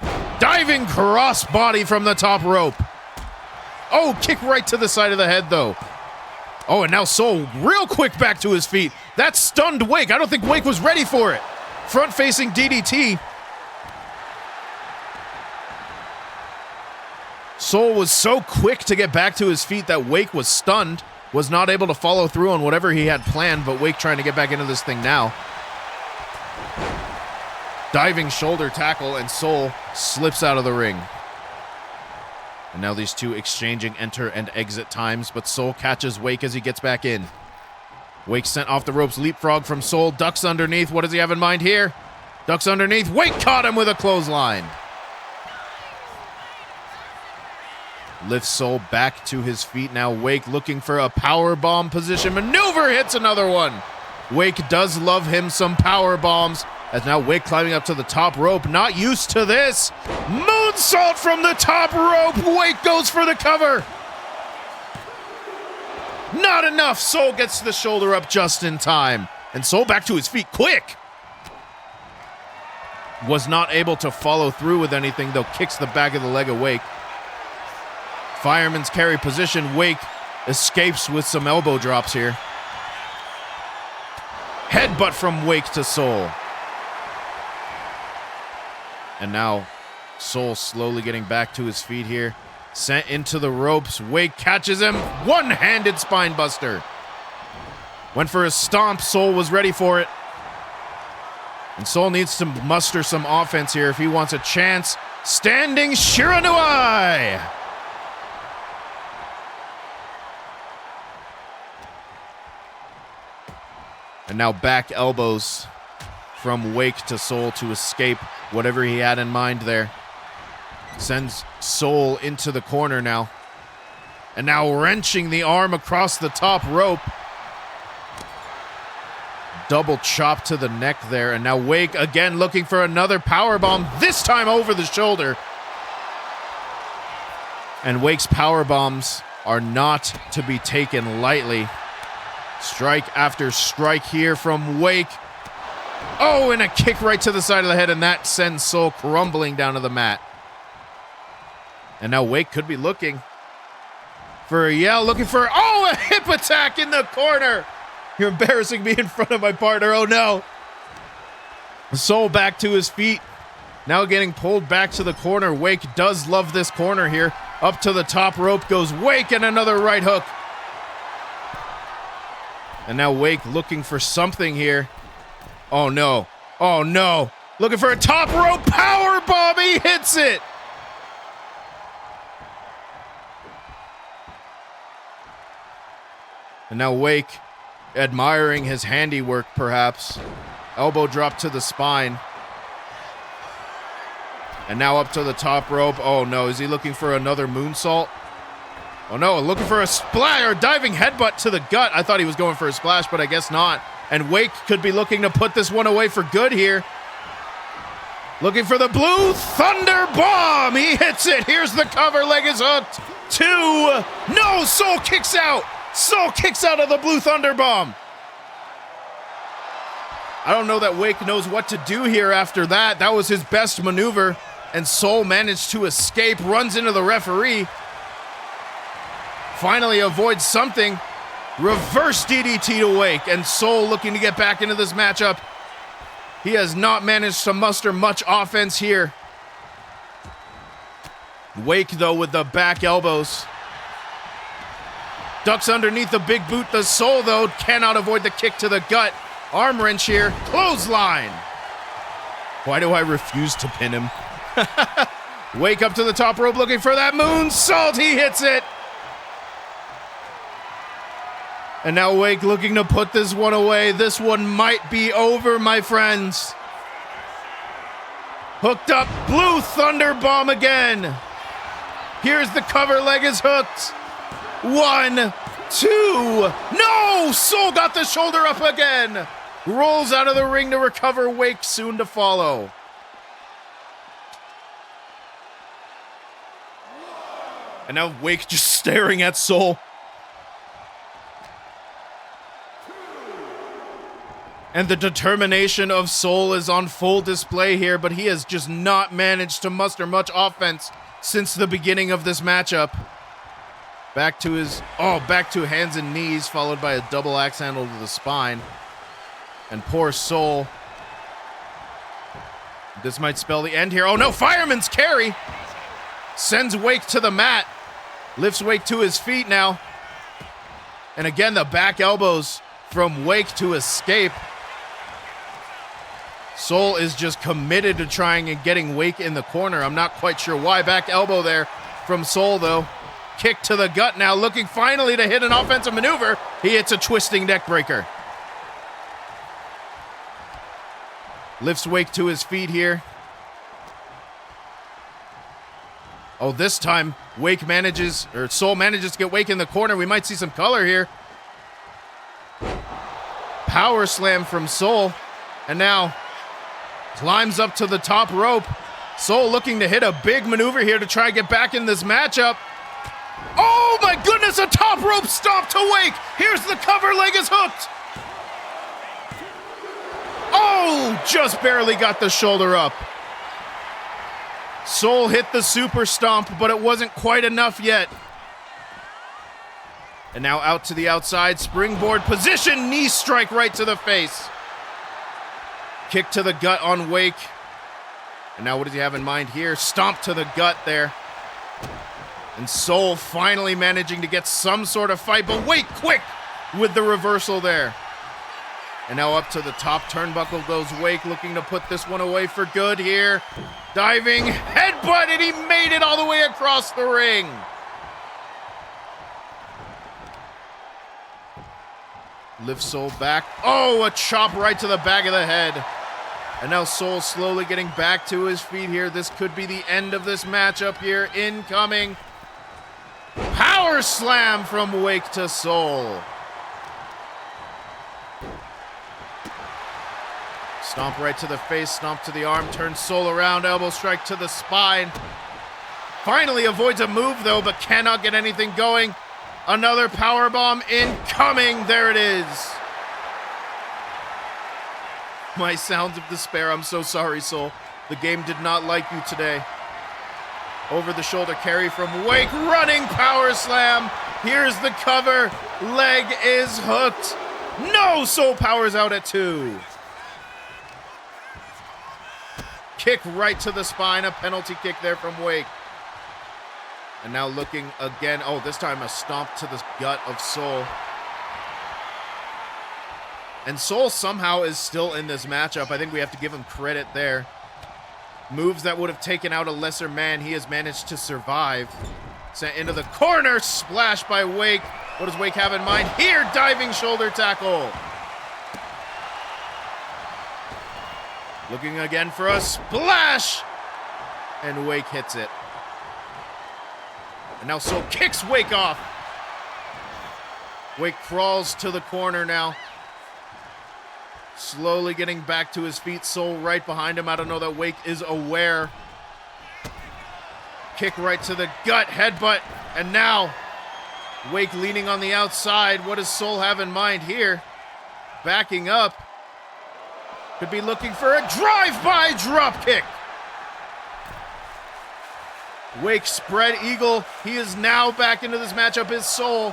Diving crossbody from the top rope. Oh, kick right to the side of the head, though. Oh, and now Soul real quick back to his feet. That stunned Wake. I don't think Wake was ready for it. Front-facing DDT. Soul was so quick to get back to his feet that Wake was stunned, was not able to follow through on whatever he had planned, but Wake trying to get back into this thing now. Diving shoulder tackle, and Soul slips out of the ring. And now these two exchanging enter and exit times, but Soul catches Wake as he gets back in. Wake sent off the ropes, leapfrog from Soul, ducks underneath. What does he have in mind here? Ducks underneath. Wake caught him with a clothesline. Lifts Soul back to his feet. Now Wake looking for a power bomb position maneuver. Hits another one. Wake does love him some power bombs. As now Wake climbing up to the top rope. Not used to this. Moonsault from the top rope. Wake goes for the cover. Not enough. Soul gets the shoulder up just in time. And Soul back to his feet quick. Was not able to follow through with anything, though. Kicks the back of the leg of Wake. Fireman's carry position. Wake escapes with some elbow drops here. Headbutt from Wake to Soul. And now Soul slowly getting back to his feet here. Sent into the ropes. Wake catches him. One-handed spine buster. Went for a stomp. Soul was ready for it. And Soul needs to muster some offense here if he wants a chance. Standing Shiranuai. And now back elbows from Wake to Soul to escape whatever he had in mind there. Sends Soul into the corner now. And now wrenching the arm across the top rope. Double chop to the neck there. And now Wake again looking for another powerbomb, this time over the shoulder. And Wake's powerbombs are not to be taken lightly. Strike after strike here from Wake. Oh, and a kick right to the side of the head, and that sends Soul crumbling down to the mat. And now Wake could be looking for a yell, looking for, oh, a hip attack in the corner. You're embarrassing me in front of my partner. Oh, no. Soul back to his feet. Now getting pulled back to the corner. Wake does love this corner here. Up to the top rope goes Wake, and another right hook. And now Wake looking for something here. Oh, no. Oh, no. Looking for a top rope power bomb. He hits it. And now Wake admiring his handiwork, perhaps. Elbow drop to the spine. And now up to the top rope. Oh, no. Is he looking for another moonsault? Oh, no. Looking for a splash or diving headbutt to the gut. I thought he was going for a splash, but I guess not. And Wake could be looking to put this one away for good here. Looking for the Blue Thunder Bomb. He hits it. Here's the cover. Leg is hooked. 2. No, Soul kicks out. Soul kicks out of the Blue Thunder Bomb. I don't know that Wake knows what to do here after that. That was his best maneuver. And Soul managed to escape. Runs into the referee. Finally avoids something. Reverse DDT to Wake, and Soul looking to get back into this matchup. He has not managed to muster much offense here. Wake, though, with the back elbows. Ducks underneath the big boot. The Soul, though, cannot avoid the kick to the gut. Arm wrench here. Clothesline. Why do I refuse to pin him? Wake up to the top rope looking for that moonsault. He hits it. And now Wake looking to put this one away. This one might be over, my friends. Hooked up. Blue Thunder Bomb again. Here's the cover. Leg is hooked. 1, 2. No! Soul got the shoulder up again. Rolls out of the ring to recover. Wake soon to follow. And now Wake just staring at Soul. And the determination of Soul is on full display here, but he has just not managed to muster much offense since the beginning of this matchup. Back to hands and knees, followed by a double axe handle to the spine. And poor Soul. This might spell the end here. Oh no, fireman's carry! Sends Wake to the mat. Lifts Wake to his feet now. And again, the back elbows from Wake to escape. Soul is just committed to trying and getting Wake in the corner. I'm not quite sure why. Back elbow there from Soul, though. Kick to the gut now, looking finally to hit an offensive maneuver. He hits a twisting neck breaker. Lifts Wake to his feet here. Oh, this time Soul manages to get Wake in the corner. We might see some color here. Power slam from Soul. And now climbs up to the top rope. Soul looking to hit a big maneuver here to try and get back in this matchup. Oh! Oh my goodness, a top rope stomp to Wake. Here's the cover, leg is hooked. Oh, just barely got the shoulder up. Soul hit the super stomp, but it wasn't quite enough yet. And now out to the outside, springboard position, knee strike right to the face. Kick to the gut on Wake. And now what does he have in mind here? Stomp to the gut there. And Soul finally managing to get some sort of fight, but Wake quick with the reversal there. And now up to the top turnbuckle goes Wake, looking to put this one away for good here. Diving headbutt, and he made it all the way across the ring. Lifts Soul back. Oh, a chop right to the back of the head. And now Soul slowly getting back to his feet here. This could be the end of this matchup here. Incoming. Power slam from Wake to Soul. Stomp right to the face, stomp to the arm, turns Soul around, elbow strike to the spine. Finally avoids a move though, but cannot get anything going. Another powerbomb incoming. There it is. My sounds of despair. I'm so sorry, Soul. The game did not like you today. Over the shoulder carry from Wake. Running power slam. Here's the cover. Leg is hooked. No, Soul powers out at 2. Kick right to the spine. A penalty kick there from Wake. And now looking again. Oh, this time a stomp to the gut of Soul. And Soul somehow is still in this matchup. I think we have to give him credit there. Moves that would have taken out a lesser man, he has managed to survive. Sent into the corner, splash by Wake. What does Wake have in mind here? Diving shoulder tackle. Looking again for a splash. And Wake hits it. And now Soul kicks Wake off. Wake crawls to the corner now. Slowly getting back to his feet. Soul right behind him. I don't know that Wake is aware. Kick right to the gut. Headbutt. And now Wake leaning on the outside. What does Soul have in mind here? Backing up. Could be looking for a drive-by drop kick. Wake spread eagle. He is now back into this matchup. Is Soul.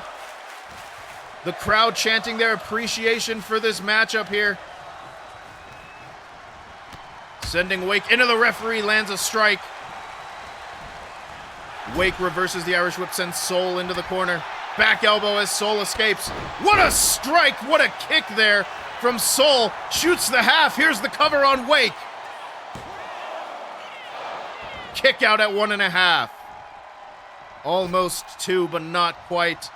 The crowd chanting their appreciation for this matchup here. Sending Wake into the referee, lands a strike. Wake reverses the Irish whip, sends Soul into the corner. Back elbow as Soul escapes. What a strike, what a kick there from Soul. Shoots the half, here's the cover on Wake. Kick out at 1.5. Almost 2, but not quite.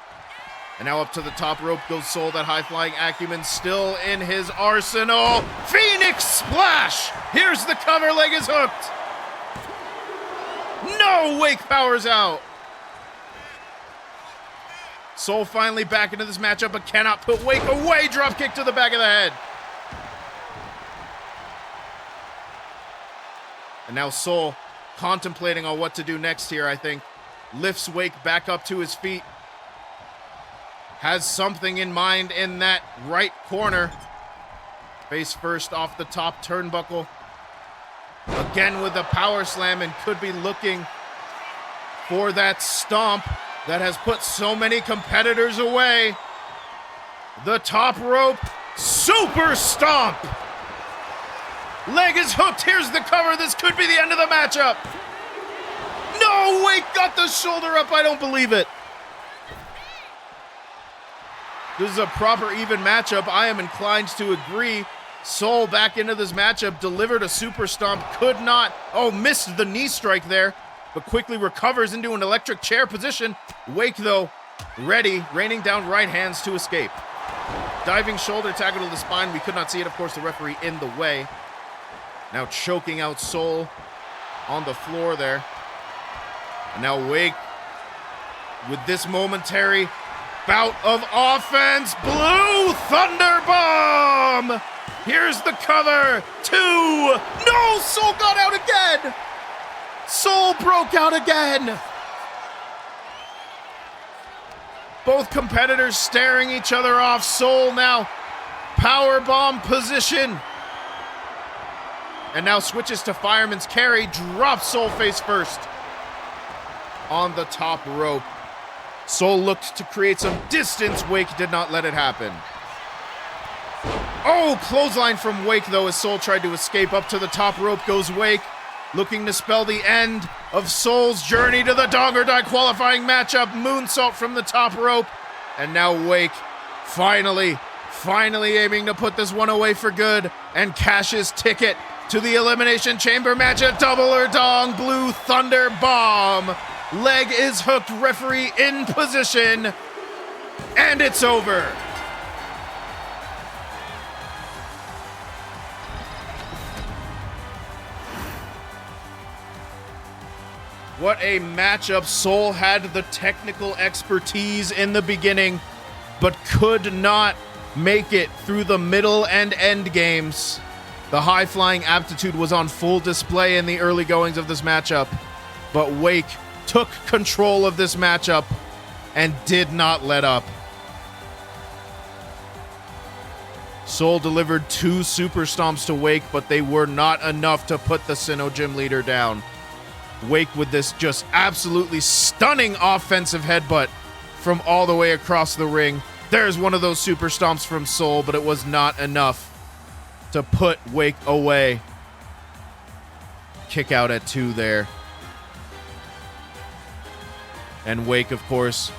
And now up to the top rope goes Soul. That high-flying acumen still in his arsenal. Phoenix splash! Here's the cover, leg is hooked. No, Wake powers out. Soul finally back into this matchup, but cannot put Wake away. Drop kick to the back of the head. And now Soul contemplating on what to do next here, I think. Lifts Wake back up to his feet. Has something in mind in that right corner. Face first off the top turnbuckle. Again with a power slam, and could be looking for that stomp that has put so many competitors away. The top rope, super stomp. Leg is hooked, here's the cover. This could be the end of the matchup. No, Wake got the shoulder up, I don't believe it. This is a proper even matchup. I am inclined to agree. Soul back into this matchup, delivered a super stomp, could not. Oh, missed the knee strike there, but quickly recovers into an electric chair position. Wake, though, ready, raining down right hands to escape. Diving shoulder tackle to the spine. We could not see it, of course, the referee in the way. Now choking out Soul on the floor there. And now Wake with this momentary bout of offense. Blue Thunder Bomb! Here's the cover. 2. No! Soul got out again! Soul broke out again! Both competitors staring each other off. Soul now powerbomb position. And now switches to fireman's carry. Drops Soul face first on the top rope. Soul looked to create some distance. Wake did not let it happen. Oh, clothesline from Wake, though, as Soul tried to escape. Up to the top rope goes Wake, looking to spell the end of Soul's journey to the Dong or Die qualifying matchup. Moonsault from the top rope. And now Wake finally aiming to put this one away for good and cash his ticket to the Elimination Chamber match at Double or Dong. Blue Thunder Bomb. Leg is hooked, referee in position, and it's over. What a matchup. Soul had the technical expertise in the beginning, but could not make it through the middle and end games. The high-flying aptitude was on full display in the early goings of this matchup, but Wake took control of this matchup and did not let up. Soul delivered 2 super stomps to Wake, but they were not enough to put the Sinnoh gym leader down. Wake with this just absolutely stunning offensive headbutt from all the way across the ring. There's one of those super stomps from Soul, but it was not enough to put Wake away. Kick out at 2 there. And Wake, of course,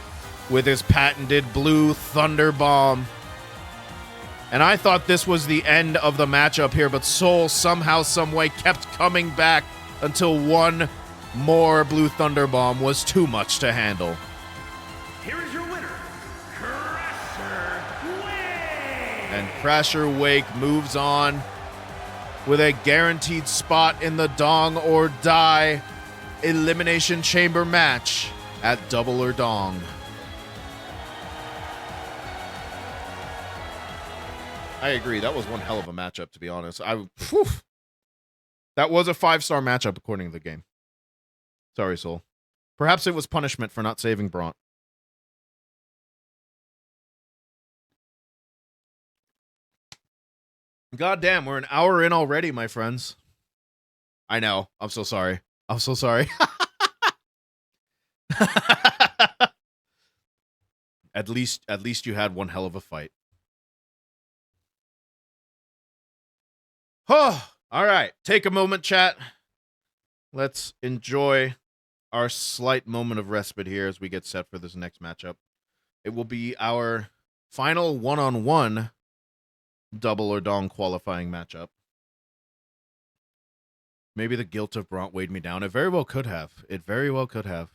with his patented Blue Thunder Bomb. And I thought this was the end of the matchup here, but Soul somehow, someway kept coming back until one more Blue Thunder Bomb was too much to handle. Here is your winner, Crasher Wake. And Crasher Wake moves on with a guaranteed spot in the Dong or Die Elimination Chamber match at Double or Dong. I agree. That was one hell of a matchup, to be honest. That was a 5-star matchup according to the game. Sorry, Soul. Perhaps it was punishment for not saving Bront. God damn, we're an hour in already, my friends. I know. I'm so sorry. I'm so sorry. At least you had one hell of a fight. Oh, all right. Take a moment, chat. Let's enjoy our slight moment of respite here as we get set for this next matchup. It will be our final one-on-one Double or Dong qualifying matchup. Maybe the guilt of Bront weighed me down. It very well could have. It very well could have.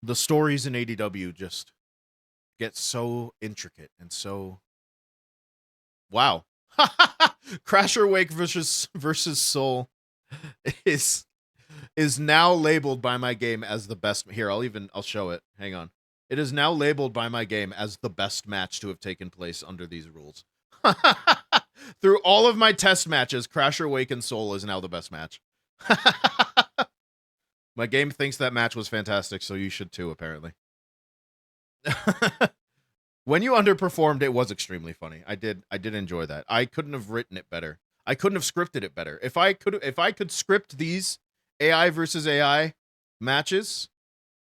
The stories in ADW just get so intricate and so... Wow. Crasher Wake versus Soul is now labeled by my game as the best. Here, I'll show it. Hang on. It is now labeled by my game as the best match to have taken place under these rules. Through all of my test matches, Crasher Wake and Soul is now the best match. My game thinks that match was fantastic, so you should too, apparently. When you underperformed, it was extremely funny. I did enjoy that. I couldn't have written it better. I couldn't have scripted it better. If I could script these AI versus AI matches,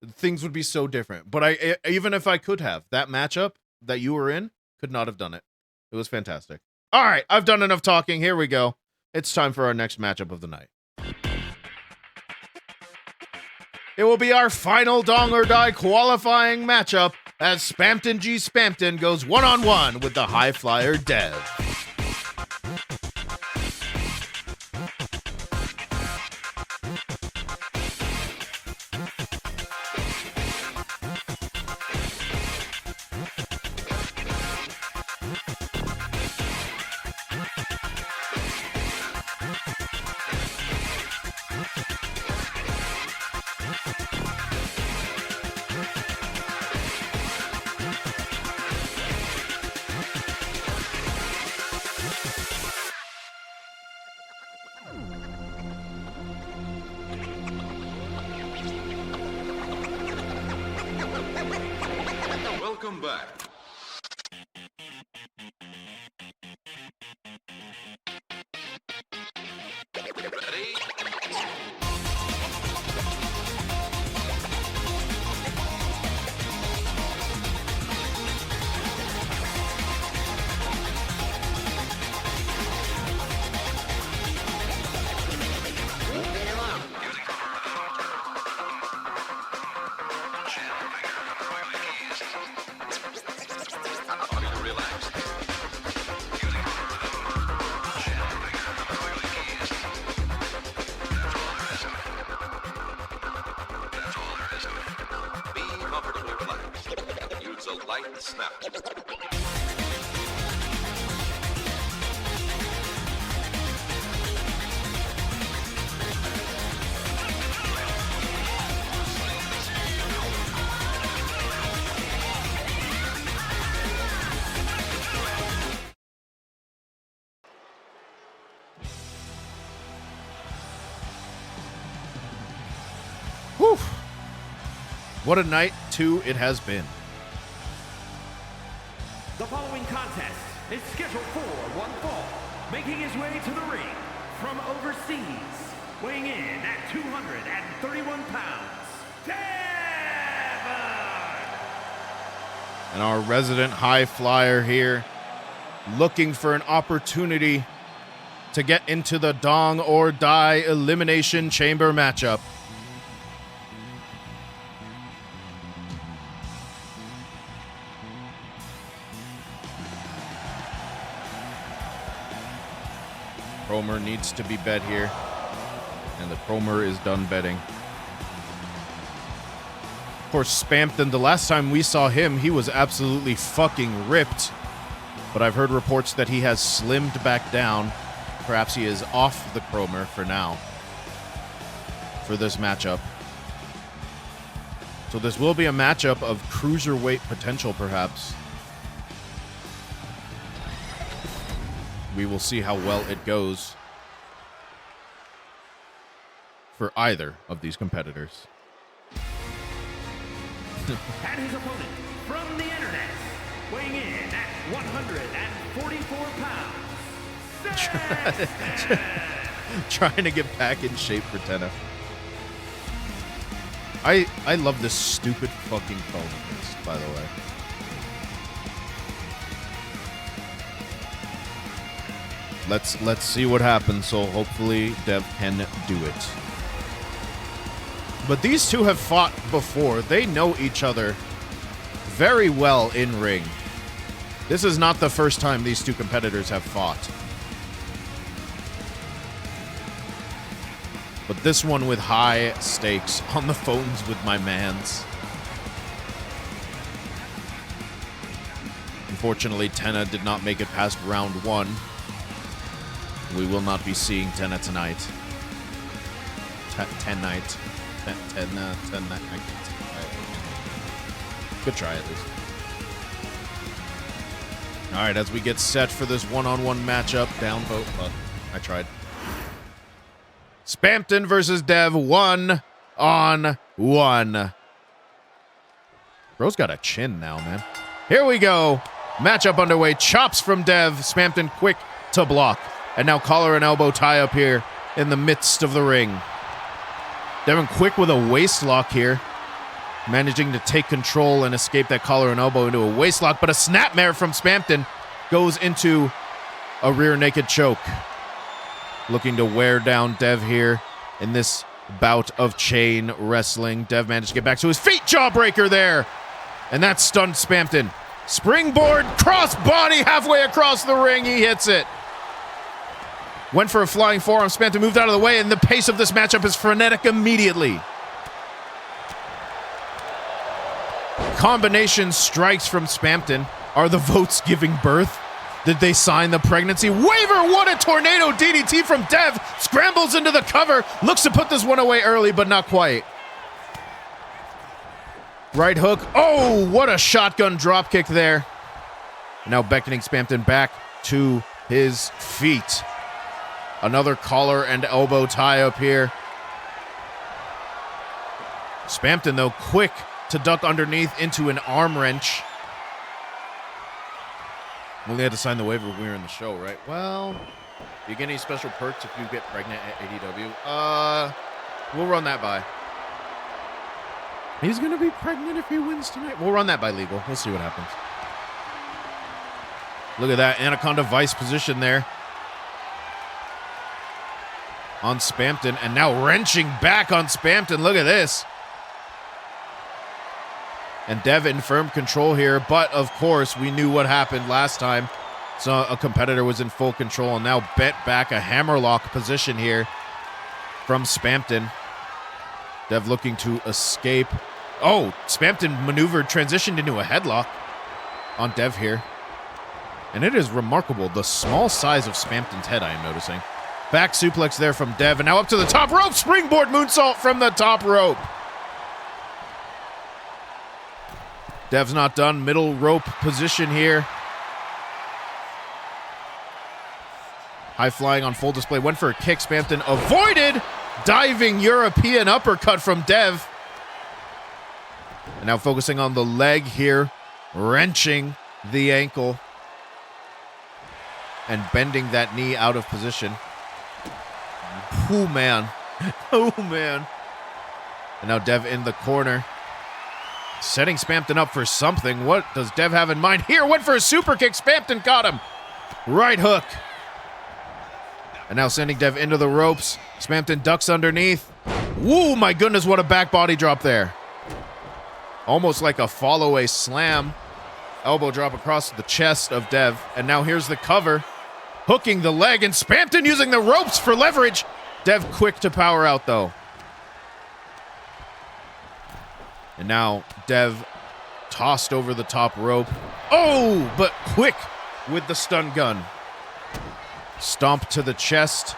things would be so different. But even if I could have, that matchup that you were in, could not have done it. It was fantastic. All right, I've done enough talking. Here we go. It's time for our next matchup of the night. It will be our final Dong or Die qualifying matchup as Spampton G. Spampton goes one-on-one with the High Flyer Dev. back. Ready? Light snap. Whew. What a night, too, it has been. The following contest is scheduled for one fall, making his way to the ring from overseas, weighing in at 231 pounds, Devon! And our resident high flyer here, looking for an opportunity to get into the Dong or Die Elimination Chamber matchup. Cromer needs to be bet here, and the Cromer is done betting. Of course, Spampton, the last time we saw him, he was absolutely fucking ripped. But I've heard reports that he has slimmed back down. Perhaps he is off the Cromer for now, for this matchup. So this will be a matchup of cruiserweight potential, perhaps. We will see how well it goes for either of these competitors. And his opponent from the internet, weighing in at 144 pounds, Trying to get back in shape for Tenna. I love this stupid fucking phone of this, by the way. Let's see what happens, so hopefully Dev can do it. But these two have fought before. They know each other very well in ring. This is not the first time these two competitors have fought. But this one with high stakes on the phones with my mans. Unfortunately, Tenna did not make it past round one. We will not be seeing Tenna tonight. Tonight. Good try, at least. All right, as we get set for this one-on-one matchup, downvote, but I tried. Spampton versus Dev, 1-on-1. Bro's got a chin now, man. Here we go. Matchup underway. Chops from Dev. Spampton quick to block. And now collar and elbow tie up here in the midst of the ring. Devin quick with a waist lock here. Managing to take control and escape that collar and elbow into a waist lock. But a snapmare from Spampton goes into a rear naked choke. Looking to wear down Dev here in this bout of chain wrestling. Dev managed to get back to his feet. Jawbreaker there. And that stunned Spampton. Springboard cross body halfway across the ring. He hits it. Went for a flying forearm. Spampton moved out of the way, and the pace of this matchup is frenetic immediately. Combination strikes from Spampton. Are the votes giving birth? Did they sign the pregnancy waiver? What a tornado DDT from Dev. Scrambles into the cover. Looks to put this one away early, but not quite. Right hook. Oh, what a shotgun dropkick there. Now beckoning Spampton back to his feet. Another collar and elbow tie up here. Spampton, though, quick to duck underneath into an arm wrench. We only had to sign the waiver when we were in the show, right? Well, do you get any special perks if you get pregnant at ADW? We'll run that by. He's going to be pregnant if he wins tonight. We'll run that by legal. We'll see what happens. Look at that Anaconda Vice position there. On Spampton, and now wrenching back on Spampton. Look at this. And Dev in firm control here, but of course we knew what happened last time. So a competitor was in full control and now bent back a hammerlock position here from Spampton. Dev looking to escape. Oh, Spampton maneuvered, transitioned into a headlock on Dev here. And it is remarkable, the small size of Spampton's head I am noticing. Back suplex there from Dev, and now up to the top rope. Springboard moonsault from the top rope. Dev's not done. Middle rope position here. High flying on full display. Went for a kick. Spampton avoided. Diving European uppercut from Dev. And now focusing on the leg here. Wrenching the ankle. And bending that knee out of position. Oh, man. Oh, man. And now Dev in the corner. Setting Spampton up for something. What does Dev have in mind here? Went for a super kick. Spampton caught him. Right hook. And now sending Dev into the ropes. Spampton ducks underneath. Woo, my goodness, what a back body drop there. Almost like a follow-away slam. Elbow drop across the chest of Dev. And now here's the cover. Hooking the leg, and Spampton using the ropes for leverage. Dev quick to power out, though. And now Dev tossed over the top rope. Oh, but quick with the stun gun. Stomp to the chest.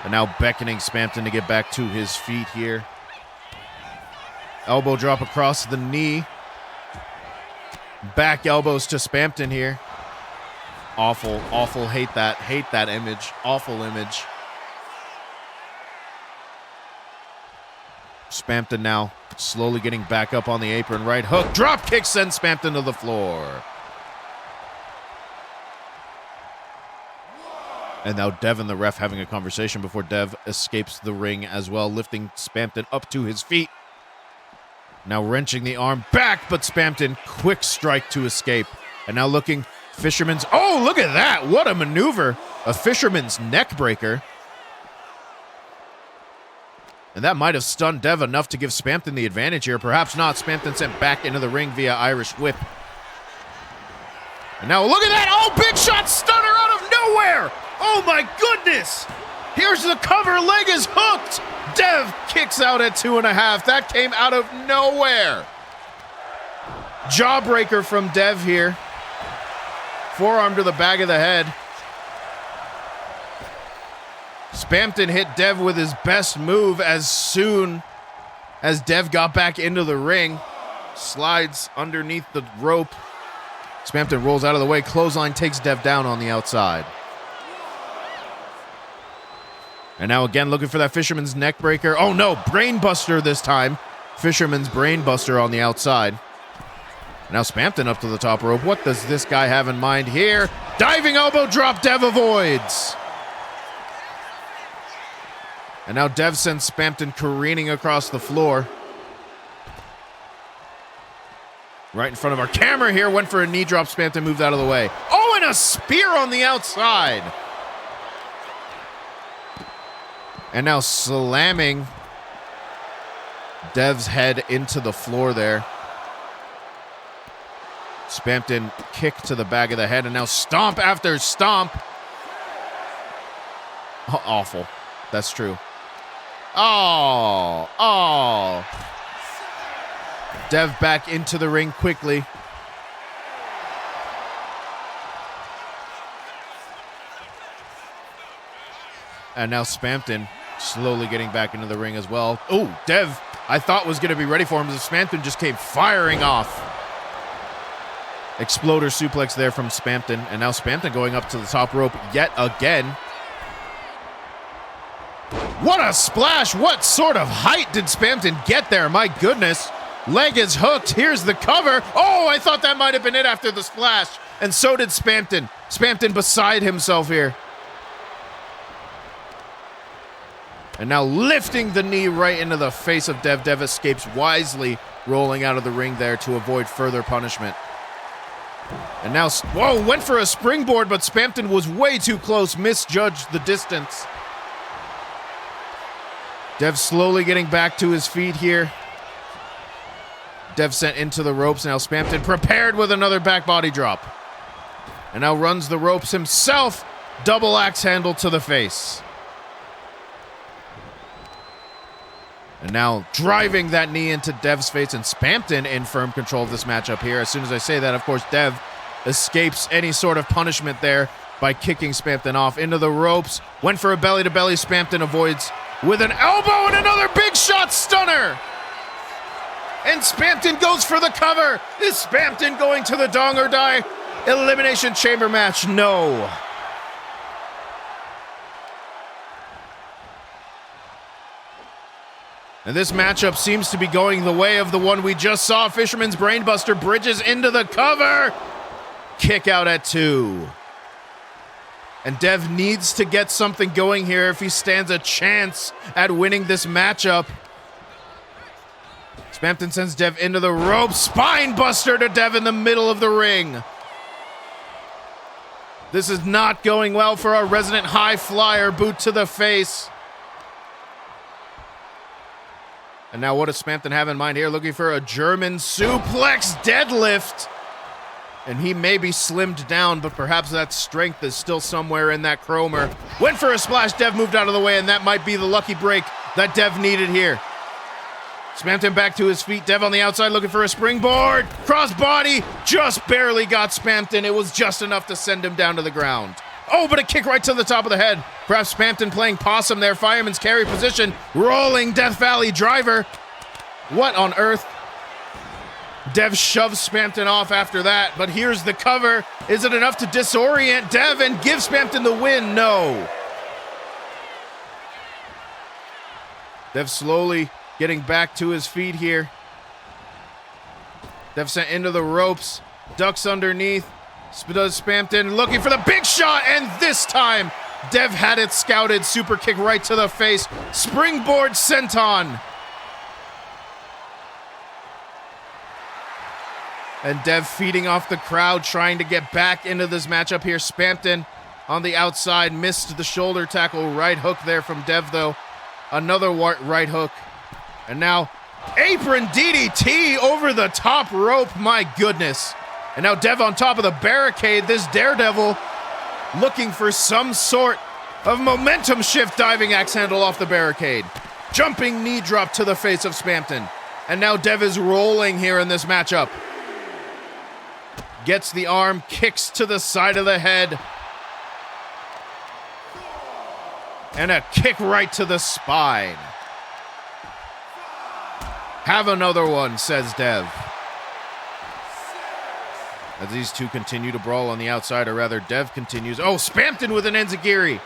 And now beckoning Spampton to get back to his feet here. Elbow drop across the knee. Back elbows to Spampton here. Awful, awful. Hate that image. Awful image. Spampton now slowly getting back up on the apron. Right hook. Drop kick sends Spampton to the floor. And now Dev and the ref having a conversation before Dev escapes the ring as well, lifting Spampton up to his feet. Now wrenching the arm back, but Spampton quick strike to escape. And now looking fisherman's... Oh, look at that. What a maneuver. A fisherman's neck breaker. And that might have stunned Dev enough to give Spampton the advantage here. Perhaps not. Spampton sent back into the ring via Irish whip. And now look at that. Oh, big shot stunner out of nowhere. Oh, my goodness. Here's the cover. Leg is hooked. Dev kicks out at 2.5. That came out of nowhere. Jawbreaker from Dev here. Forearm to the back of the head. Spampton hit Dev with his best move as soon as Dev got back into the ring. Slides underneath the rope. Spampton rolls out of the way. Clothesline takes Dev down on the outside. And now again looking for that fisherman's neck breaker. Oh no, brainbuster this time. Fisherman's brainbuster on the outside. Now Spampton up to the top rope. What does this guy have in mind here? Diving elbow drop. Dev avoids. And now Dev sends Spampton careening across the floor. Right in front of our camera here. Went for a knee drop. Spampton moved out of the way. Oh, and a spear on the outside. And now slamming Dev's head into the floor there. Spampton kick to the back of the head, and now stomp after stomp. Oh, awful. That's true. Oh. Dev back into the ring quickly. And now Spampton slowly getting back into the ring as well. Oh, Dev, I thought was going to be ready for him, as Spampton just came firing off. Exploder suplex there from Spampton. And now Spampton going up to the top rope yet again. What a splash. What sort of height did Spampton get there? My goodness. Leg is hooked. Here's the cover. Oh, I thought that might have been it after the splash. And so did Spampton. Spampton beside himself here. And now lifting the knee right into the face of Dev. Dev escapes wisely, rolling out of the ring there to avoid further punishment. And now, whoa, went for a springboard, but Spampton was way too close, misjudged the distance. Dev slowly getting back to his feet here. Dev sent into the ropes. Now Spampton prepared with another back body drop. And now runs the ropes himself. Double axe handle to the face. And now driving that knee into Dev's face, and Spampton in firm control of this matchup here. As soon as I say that, of course, Dev escapes any sort of punishment there by kicking Spampton off into the ropes. Went for a belly-to-belly. Spampton avoids with an elbow and another big shot stunner. And Spampton goes for the cover. Is Spampton going to the Dong or Die Elimination Chamber match? No. And this matchup seems to be going the way of the one we just saw. Fisherman's Brainbuster bridges into the cover. Kick out at 2. And Dev needs to get something going here if he stands a chance at winning this matchup. Spampton sends Dev into the ropes. Spine buster to Dev in the middle of the ring. This is not going well for our resident high flyer. Boot to the face. And now what does Spampton have in mind here? Looking for a German suplex deadlift. And he may be slimmed down, but perhaps that strength is still somewhere in that Cromer. Went for a splash. Dev moved out of the way, and that might be the lucky break that Dev needed here. Spampton back to his feet. Dev on the outside looking for a springboard. Crossbody just barely got Spampton. It was just enough to send him down to the ground. Oh, but a kick right to the top of the head. Perhaps Spampton playing possum there. Fireman's carry position. Rolling Death Valley driver. What on earth? Dev shoves Spampton off after that, but here's the cover. Is it enough to disorient Dev and give Spampton the win? No. Dev slowly getting back to his feet here. Dev sent into the ropes. Ducks underneath. Does Spampton looking for the big shot, and this time Dev had it scouted. Super kick right to the face. Springboard senton. And Dev feeding off the crowd, trying to get back into this matchup here. Spampton on the outside, missed the shoulder tackle. Right hook there from Dev, though. Another right hook. And now apron DDT over the top rope. My goodness. And now Dev on top of the barricade. This Daredevil looking for some sort of momentum shift. Diving axe handle off the barricade. Jumping knee drop to the face of Spampton. And now Dev is rolling here in this matchup. Gets the arm, kicks to the side of the head. And a kick right to the spine. Have another one, says Dev. As these two continue to brawl on the outside, or rather Dev continues. Oh, Spampton with an enziguri.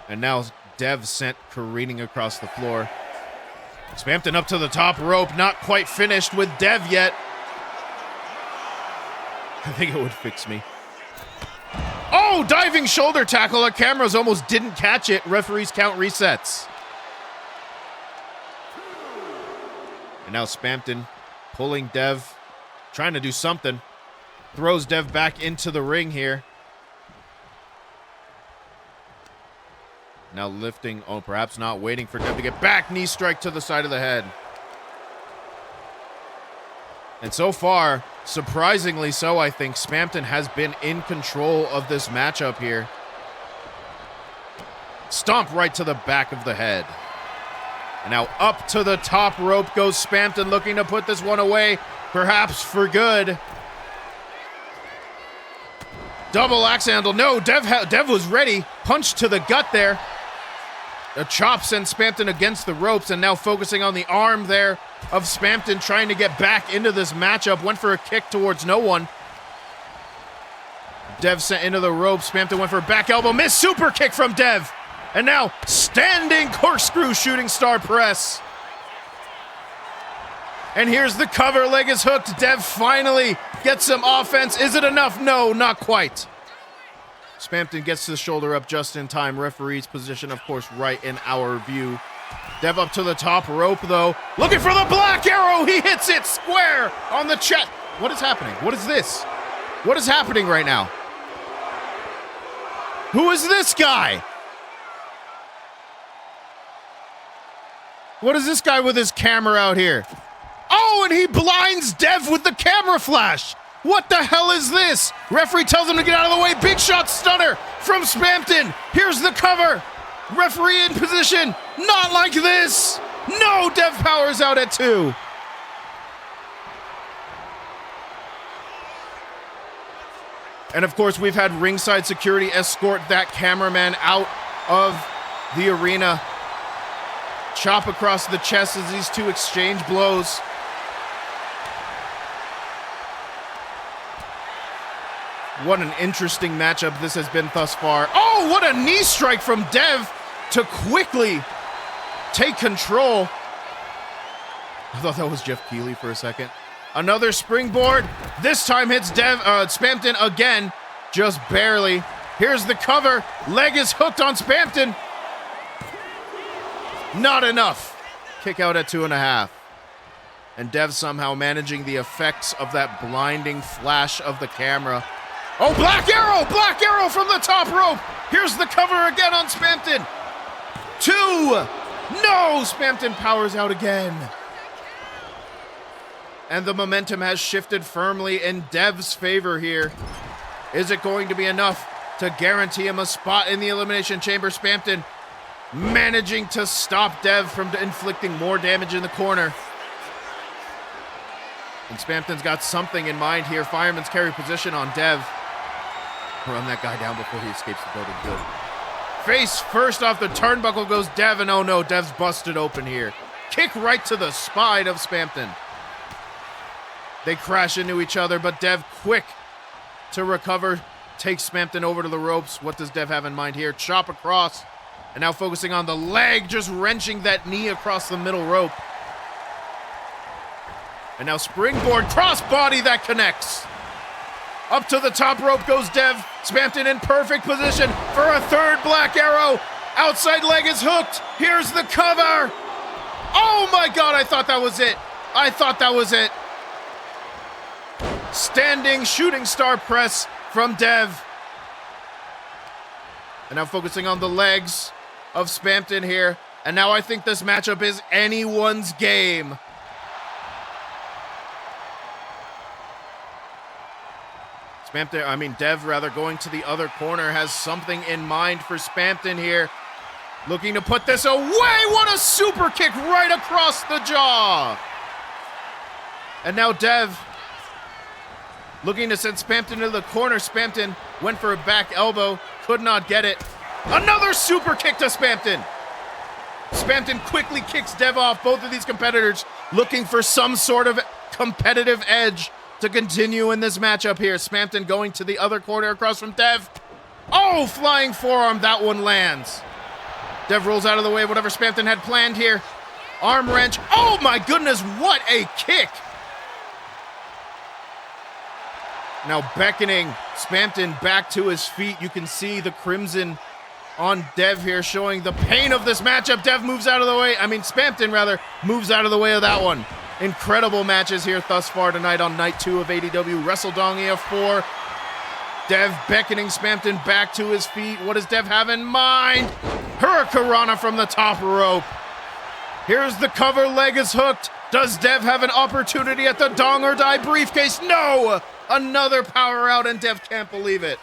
And now Dev sent careening across the floor. Spampton up to the top rope, not quite finished with Dev yet. I think it would fix me. Oh, diving shoulder tackle. Our cameras almost didn't catch it. Referee's count resets. And now Spampton pulling Dev, trying to do something. Throws Dev back into the ring here. Now lifting, oh, perhaps not waiting for Dev to get back. Knee strike to the side of the head. And so far, surprisingly so, I think, Spampton has been in control of this matchup here. Stomp right to the back of the head. And now up to the top rope goes Spampton, looking to put this one away, perhaps for good. Double axe handle. No, Dev was ready. Punch to the gut there. A chop sends Spampton against the ropes, and now focusing on the arm there of Spampton, trying to get back into this matchup. Went for a kick towards no one. Dev sent into the ropes. Spampton went for a back elbow. Missed super kick from Dev. And now, standing corkscrew shooting star press. And here's the cover, leg is hooked. Dev finally gets some offense. Is it enough? No, not quite. Spampton gets the shoulder up just in time. Referee's position, of course, right in our view. Dev up to the top rope, though. Looking for the black arrow. He hits it square on the chest. What is happening? What is this? What is happening right now? Who is this guy? What is this guy with his camera out here? Oh, and he blinds Dev with the camera flash. What the hell is this? Referee tells him to get out of the way. Big shot stunner from Spampton. Here's the cover. Referee in position. Not like this. No, Dev powers out at 2. And of course, we've had ringside security escort that cameraman out of the arena. Chop across the chest as these two exchange blows. What an interesting matchup this has been thus far. Oh, what a knee strike from Dev to quickly take control. I thought that was Jeff Keighley for a second. Another springboard. This time hits Spampton again, just barely. Here's the cover. Leg is hooked on Spampton. Not enough. Kick out at 2.5. And Dev somehow managing the effects of that blinding flash of the camera. Oh, black arrow from the top rope. Here's the cover again on Spampton. 2. No, Spampton powers out again. And the momentum has shifted firmly in Dev's favor here. Is it going to be enough to guarantee him a spot in the Elimination Chamber? Spampton managing to stop Dev from inflicting more damage in the corner. And Spampton's got something in mind here. Fireman's carry position on Dev. Run that guy down before he escapes the building. Good. Face first off the turnbuckle goes Dev, and oh no, Dev's busted open here. Kick right to the spine of Spampton. They crash into each other, but Dev quick to recover. Takes Spampton over to the ropes. What does Dev have in mind here? Chop across. And now focusing on the leg, just wrenching that knee across the middle rope. And now springboard crossbody that connects. Up to the top rope goes Dev. Spampton in perfect position for a third black arrow. Outside leg is hooked. Here's the cover. Oh my God, I thought that was it. Standing shooting star press from Dev. And now focusing on the legs of Spampton here. And now I think this matchup is anyone's game. Dev going to the other corner, has something in mind for Spampton here. Looking to put this away. What a super kick right across the jaw. And now Dev looking to send Spampton to the corner. Spampton went for a back elbow, could not get it. Another super kick to Spampton. Spampton quickly kicks Dev off. Both of these competitors looking for some sort of competitive edge to continue in this matchup here. Spampton going to the other corner across from Dev. Oh, flying forearm, that one lands. Dev rolls out of the way, whatever Spampton had planned here. Arm wrench. Oh my goodness, what a kick. Now beckoning Spampton back to his feet. You can see the crimson on Dev here, showing the pain of this matchup. Spampton moves out of the way of that one. Incredible matches here thus far tonight on night 2 of ADW Wrestledongia Iv. Dev beckoning Spampton back to his feet. What does Dev have in mind? Hurricanrana from the top rope. Here's the cover, leg is hooked. Does Dev have an opportunity at the Dong or Die briefcase? No! Another power out, and Dev can't believe it.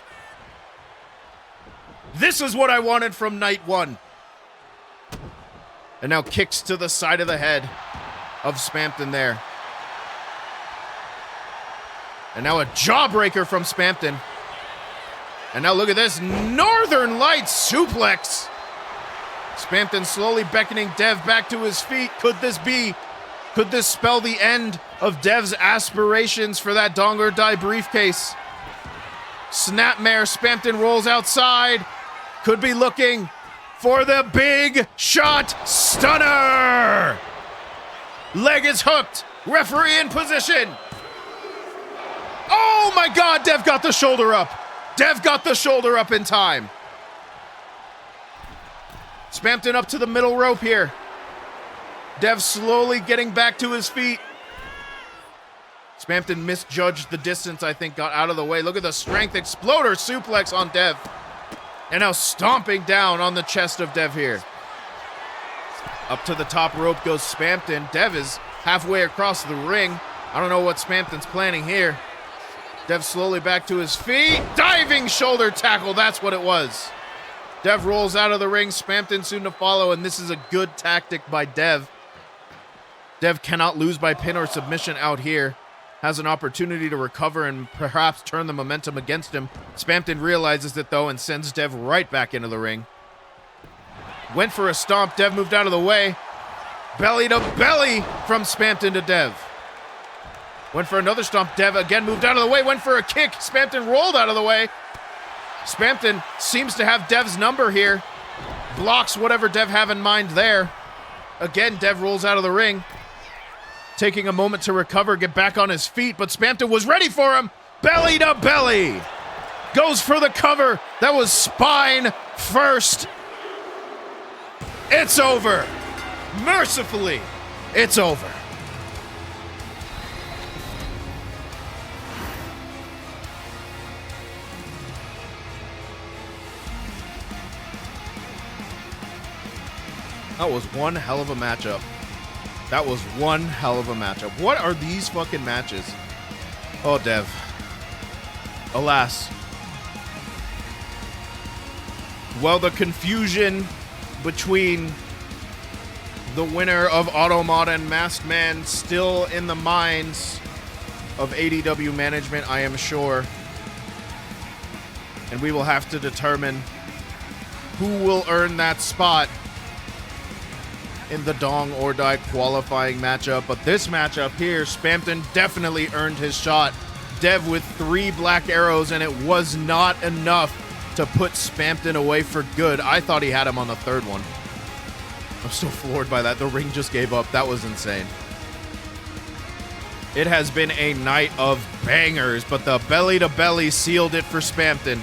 This is what I wanted from night 1. And now kicks to the side of the head of Spampton there. And now a jawbreaker from Spampton. And now look at this, Northern Lights suplex. Spampton slowly beckoning Dev back to his feet. Could this spell the end of Dev's aspirations for that Dong or Die briefcase? Snapmare, Spampton rolls outside. Could be looking for the big shot stunner. Leg is hooked. Referee in position. Oh my God, Dev got the shoulder up. Dev got the shoulder up in time. Spampton up to the middle rope here. Dev slowly getting back to his feet. Spampton misjudged the distance, I think, got out of the way. Look at the strength exploder suplex on Dev. And now stomping down on the chest of Dev here. Up to the top rope goes Spampton. Dev is halfway across the ring. I don't know what Spampton's planning here. Dev slowly back to his feet. Diving shoulder tackle, that's what it was. Dev rolls out of the ring. Spampton soon to follow, and this is a good tactic by Dev. Dev cannot lose by pin or submission out here. Has an opportunity to recover and perhaps turn the momentum against him. Spampton realizes it, though, and sends Dev right back into the ring. Went for a stomp. Dev moved out of the way. Belly to belly from Spampton to Dev. Went for another stomp. Dev again moved out of the way. Went for a kick. Spampton rolled out of the way. Spampton seems to have Dev's number here. Blocks whatever Dev have in mind there. Again, Dev rolls out of the ring. Taking a moment to recover, get back on his feet, but Spampton was ready for him. Belly to belly. Goes for the cover. That was spine first. It's over. Mercifully, it's over. That was one hell of a matchup. That was one hell of a matchup. What are these fucking matches? Oh, Dev. Alas. Well, the confusion between the winner of Automod and Masked Man still in the minds of ADW management, I am sure. And we will have to determine who will earn that spot in the Dong or Die qualifying matchup. But this matchup here, Spampton definitely earned his shot. Dev with 3 black arrows, and it was not enough to put Spampton away for good. I thought he had him on the 3rd one. I'm still floored by that. The ring just gave up. That was insane. It has been a night of bangers, but the belly to belly sealed it for Spampton.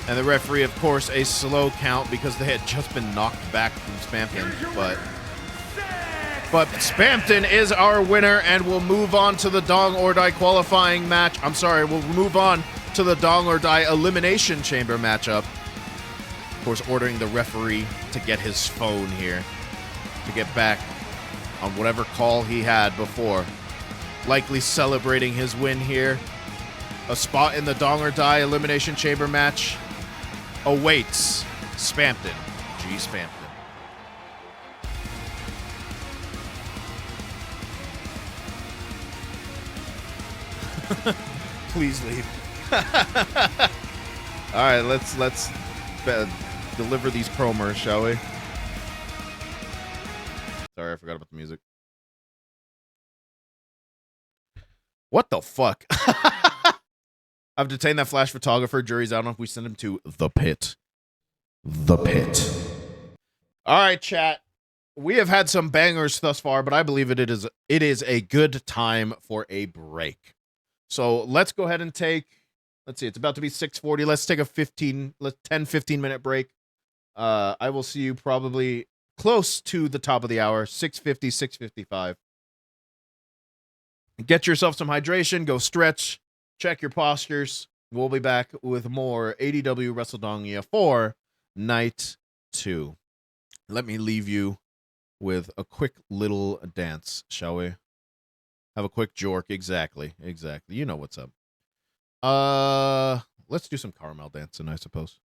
And the referee, of course, a slow count because they had just been knocked back from Spampton. But Spampton is our winner, and we'll move on to the Dong or Die qualifying match. I'm sorry, we'll move on to the Dong or Die Elimination Chamber matchup. Of course, ordering the referee to get his phone here to get back on whatever call he had before. Likely celebrating his win here. A spot in the Dong or Die Elimination Chamber match awaits Spampton. G. Spampton. Please leave. All right, let's deliver these promos, shall we? Sorry, I forgot about the music. What the fuck? I've detained that flash photographer. Jury's out on if we send him to the pit. The pit. All right, chat. We have had some bangers thus far, but I believe it is a good time for a break. So let's go ahead and take, let's see, it's about to be 6:40. Let's take a 10-15 minute break. I will see you probably close to the top of the hour, 6:50, 6:55. Get yourself some hydration, go stretch, check your postures. We'll be back with more ADW Wrestledongia for Night 2. Let me leave you with a quick little dance, shall we? Have a quick jork. Exactly. You know what's up. Let's do some caramel dancing, I suppose.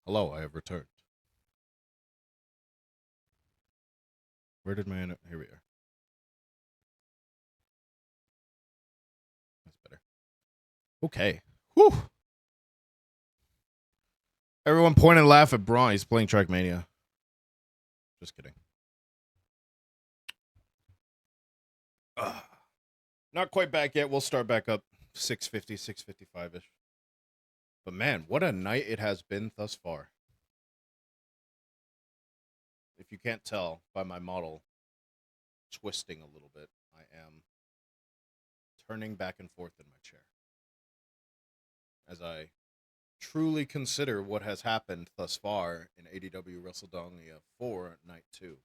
Hello, I have returned. Where did my... Here we are. That's better. Okay. Whew. Everyone point and laugh at Braun. He's playing Trackmania. Just kidding. Not quite back yet. We'll start back up 6:50, 6:55-ish. But man, what a night it has been thus far. If you can't tell by my model twisting a little bit, I am turning back and forth in my chair as I truly consider what has happened thus far in Adw Wrestledongia Iv Night 2.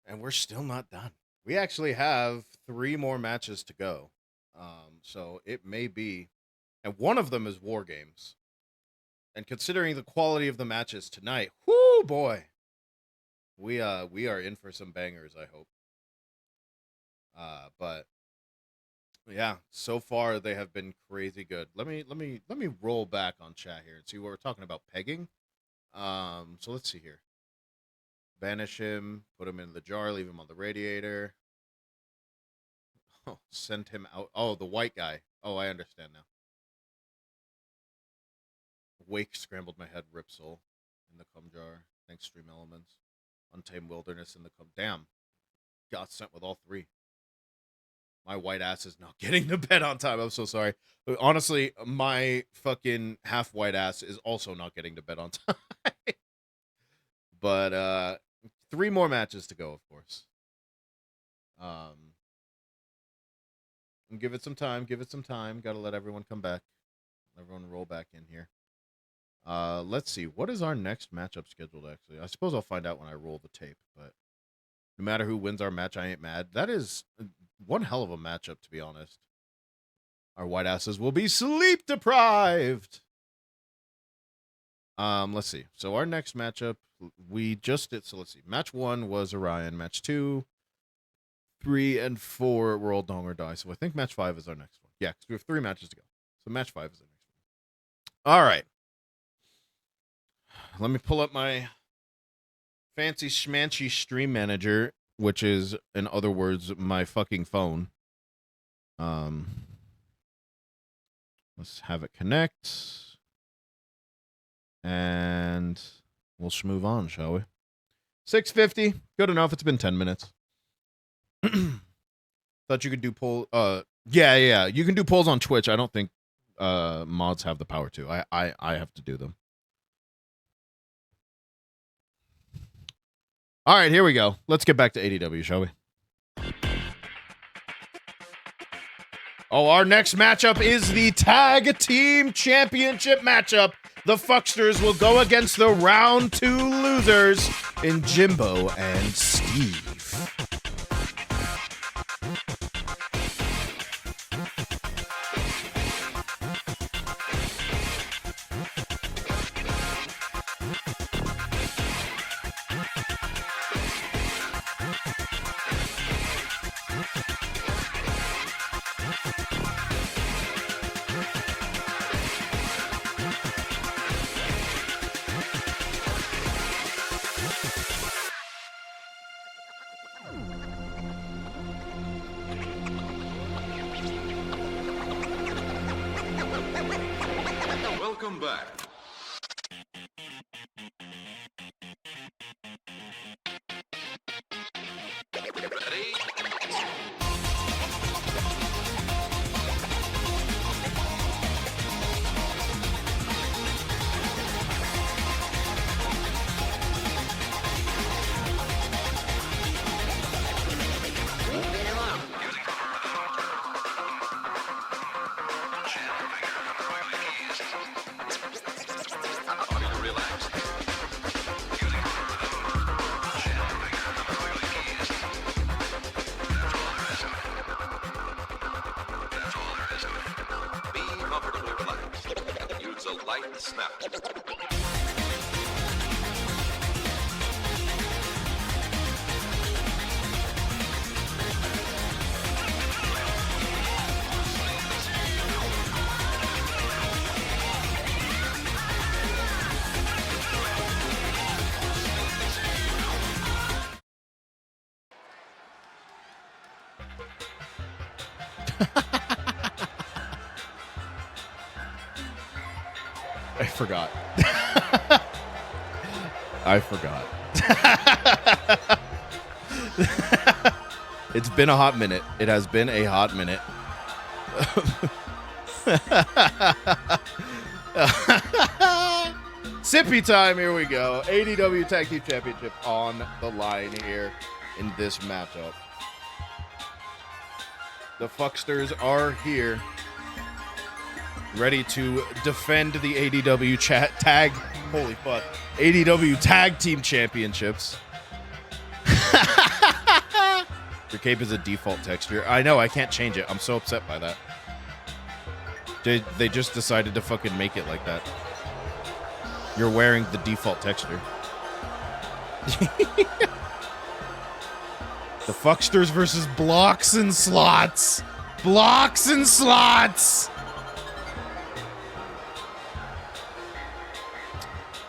And we're still not done. We actually have 3 more matches to go. So it may be, and one of them is War Games. And considering the quality of the matches tonight, whoo boy, we are in for some bangers, I hope. But yeah, so far they have been crazy good. Let me roll back on chat here and see what we're talking about. Pegging. So let's see here. Banish him, put him in the jar, leave him on the radiator. Oh, send him out. Oh, the white guy. Oh, I understand now. Wake scrambled my head, Ripsol in the cum jar. Thanks, Stream Elements. Untamed Wilderness in the cum. Damn. Got sent with all 3. My white ass is not getting to bed on time. I'm so sorry. But honestly, my fucking half white ass is also not getting to bed on time. But 3 more matches to go, of course. Give it some time. Give it some time. Got to let everyone come back. Everyone roll back in here. Let's see. What is our next matchup scheduled, actually? I suppose I'll find out when I roll the tape, but no matter who wins our match, I ain't mad. That is one hell of a matchup, to be honest. Our white asses will be sleep deprived. Let's see. So our next matchup, we just did. So let's see. Match 1 was Orion. Match 2, 3, and 4 were all Dong or Die. So I think match 5 is our next one. Yeah, because we have 3 matches to go. So match 5 is our next one. All right. Let me pull up my fancy schmancy stream manager, which is, in other words, my fucking phone. Let's have it connect. And we'll move on, shall we? 6:50. Good enough. It's been 10 minutes. Thought you could do poll. Yeah. You can do polls on Twitch. I don't think mods have the power to. I have to do them. All right, here we go. Let's get back to ADW, shall we? Oh, our next matchup is the Tag Team Championship matchup. The Fucksters will go against the round 2 losers in Jimbo and Steve. Welcome back. Ready? Relax. forgot. I forgot. It's been a hot minute. It has been a hot minute. Sippy time, here we go. ADW Tag Team Championship on the line here in this matchup. The Fucksters are here, ready to defend the ADW ADW Tag Team Championships. Your cape is a default texture. I know, I can't change it. I'm so upset by that. They just decided to fucking make it like that. You're wearing the default texture. The Fucksters versus Blocks and Slots. Blocks and Slots.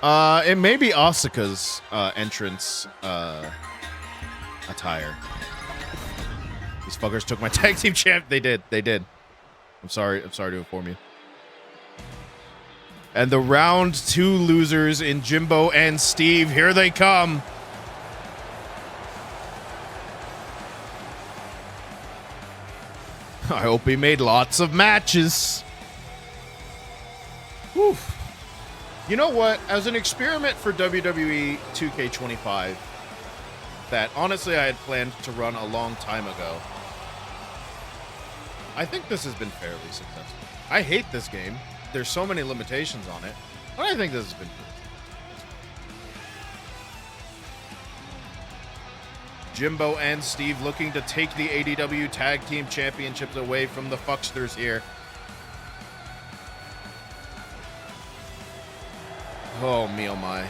It may be Asuka's entrance attire. These fuckers took my tag team champ. They did. I'm sorry to inform you. And the round 2 losers in Jimbo and Steve, here they come. I hope he made lots of matches. Whew. You know what? As an experiment for WWE 2K25, that honestly I had planned to run a long time ago, I think this has been fairly successful. I hate this game. There's so many limitations on it, but I think this has been good. Jimbo and Steve looking to take the ADW Tag Team Championships away from the Fucksters here. Oh, me oh my.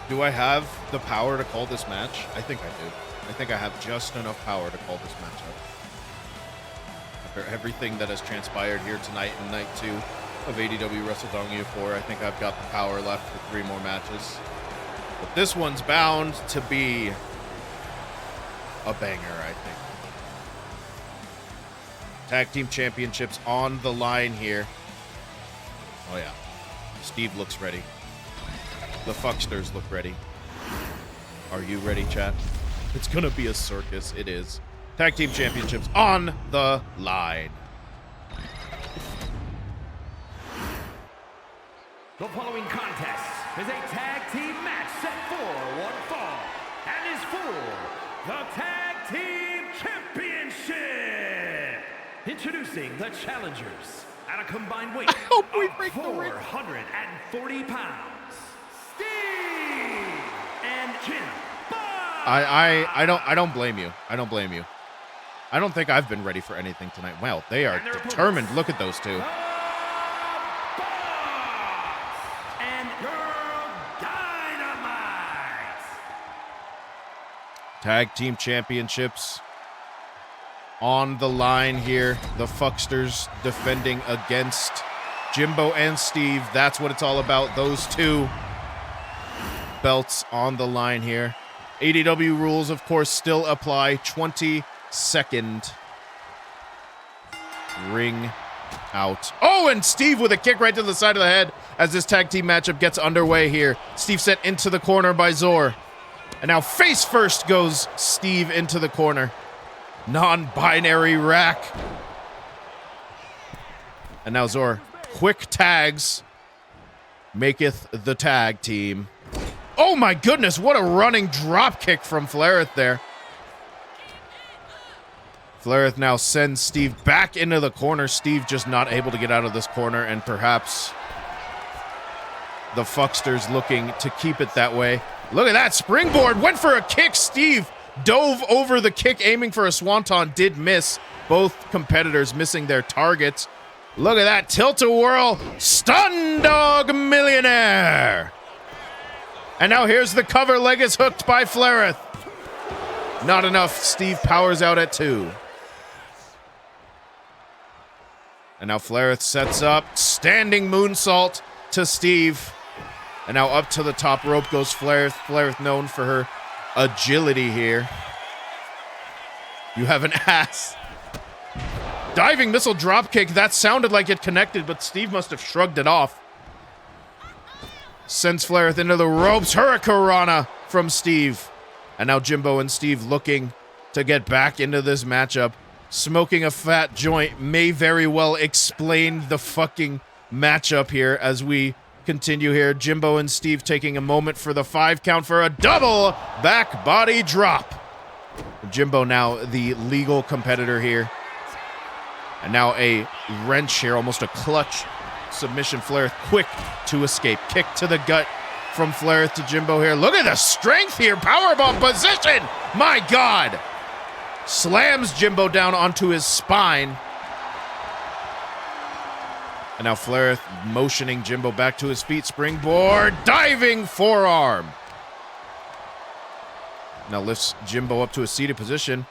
Do I have the power to call this match? I think I do. I think I have just enough power to call this matchup. After everything that has transpired here tonight in night 2 of ADW Wrestledongia Iv, I think I've got the power left for 3 more matches. But this one's bound to be a banger, I think. Tag Team Championships on the line here. Oh yeah. Steve looks ready. The Fucksters look ready. Are you ready, chat? It's gonna be a circus. It is. Tag Team Championships on the line. The following contest is a tag team match set for one fall and is for the Tag Team Championship. Introducing the challengers at a combined weight of 440 pounds, Steve and Jimbo. I don't blame you. I don't blame you. I don't think I've been ready for anything tonight. Well, they are determined. Look at those two. Tag Team Championships on the line here. The Fucksters defending against Jimbo and Steve. That's what it's all about. Those two belts on the line here. ADW rules, of course, still apply. 20-second ring out. Oh, and Steve with a kick right to the side of the head as this tag team matchup gets underway here. Steve sent into the corner by Zor. And now face first goes Steve into the corner. Non-binary rack. And now Zor quick tags. Maketh the tag team. Oh my goodness, what a running drop kick from Flareth there. Flareth now sends Steve back into the corner. Steve just not able to get out of this corner, and perhaps the Fucksters looking to keep it that way. Look at that springboard, went for a kick. Steve dove over the kick, aiming for a swanton, did miss. Both competitors missing their targets. Look at that tilt-a-whirl, stun dog millionaire. And now here's the cover, leg is hooked by Flareth. Not enough, Steve powers out at 2. And now Flareth sets up, standing moonsault to Steve. And now up to the top rope goes Flareth. Flareth known for her agility here. You have an ass. Diving missile drop kick. That sounded like it connected, but Steve must have shrugged it off. Sends Flaireth into the ropes. Hurricanrana from Steve. And now Jimbo and Steve looking to get back into this matchup. Smoking a fat joint may very well explain the fucking matchup here as we continue here. Jimbo and Steve taking a moment for the 5 count for a double back body drop. Jimbo now the legal competitor here. And now a wrench here, almost a clutch submission. Flaireth quick to escape. Kick to the gut from Flaireth to Jimbo here. Look at the strength here. Powerbomb position. My God. Slams Jimbo down onto his spine. And now Flaireth motioning Jimbo back to his feet. Springboard. Diving forearm. Now lifts Jimbo up to a seated position.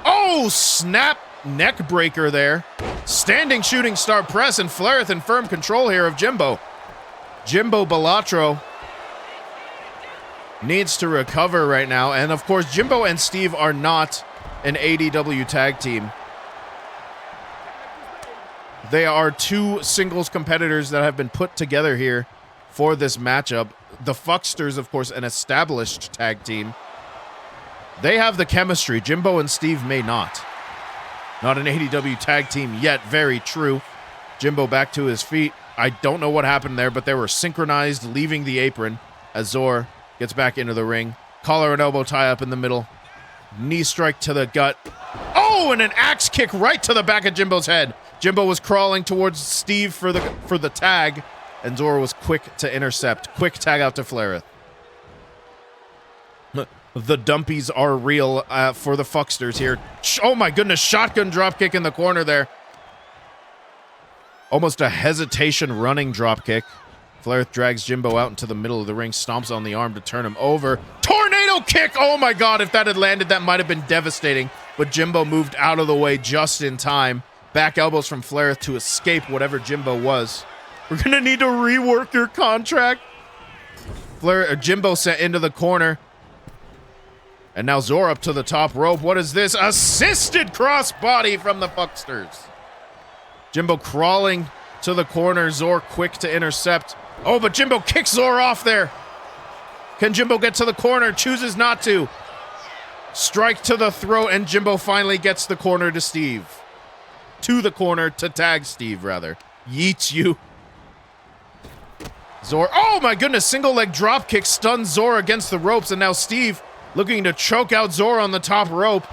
Oh, snap. Neck breaker there. Standing shooting star press, and Flaireth in firm control here of Jimbo. Jimbo Bellatro needs to recover right now. And of course, Jimbo and Steve are not an ADW tag team. They are 2 singles competitors that have been put together here for this matchup. The Fucksters, of course, an established tag team. They have the chemistry. Jimbo and Steve may not. Not an ADW tag team yet. Very true. Jimbo back to his feet. I don't know what happened there, but they were synchronized leaving the apron as Zor gets back into the ring. Collar and elbow tie up in the middle. Knee strike to the gut. Oh, and an axe kick right to the back of Jimbo's head. Jimbo was crawling towards Steve for the tag, and Zor was quick to intercept. Quick tag out to Flaireth. The dumpies are real for the Fucksters here. Oh my goodness, shotgun drop kick in the corner there. Almost a hesitation running drop kick. Flaireth drags Jimbo out into the middle of the ring, stomps on the arm to turn him over. Tornado kick! Oh my God, if that had landed, that might have been devastating. But Jimbo moved out of the way just in time. Back elbows from Flaireth to escape whatever Jimbo was. We're gonna need to rework your contract. Jimbo sent into the corner. And now Zor up to the top rope. What is this? Assisted crossbody from the Fucksters. Jimbo crawling to the corner. Zor quick to intercept. Oh, but Jimbo kicks Zor off there. Can Jimbo get to the corner? Chooses not to. Strike to the throat, and Jimbo finally gets the corner to Steve. To the corner to tag Steve, rather. Yeets you. Zor. Oh, my goodness. Single leg drop kick stuns Zor against the ropes, and now Steve looking to choke out Zor on the top rope.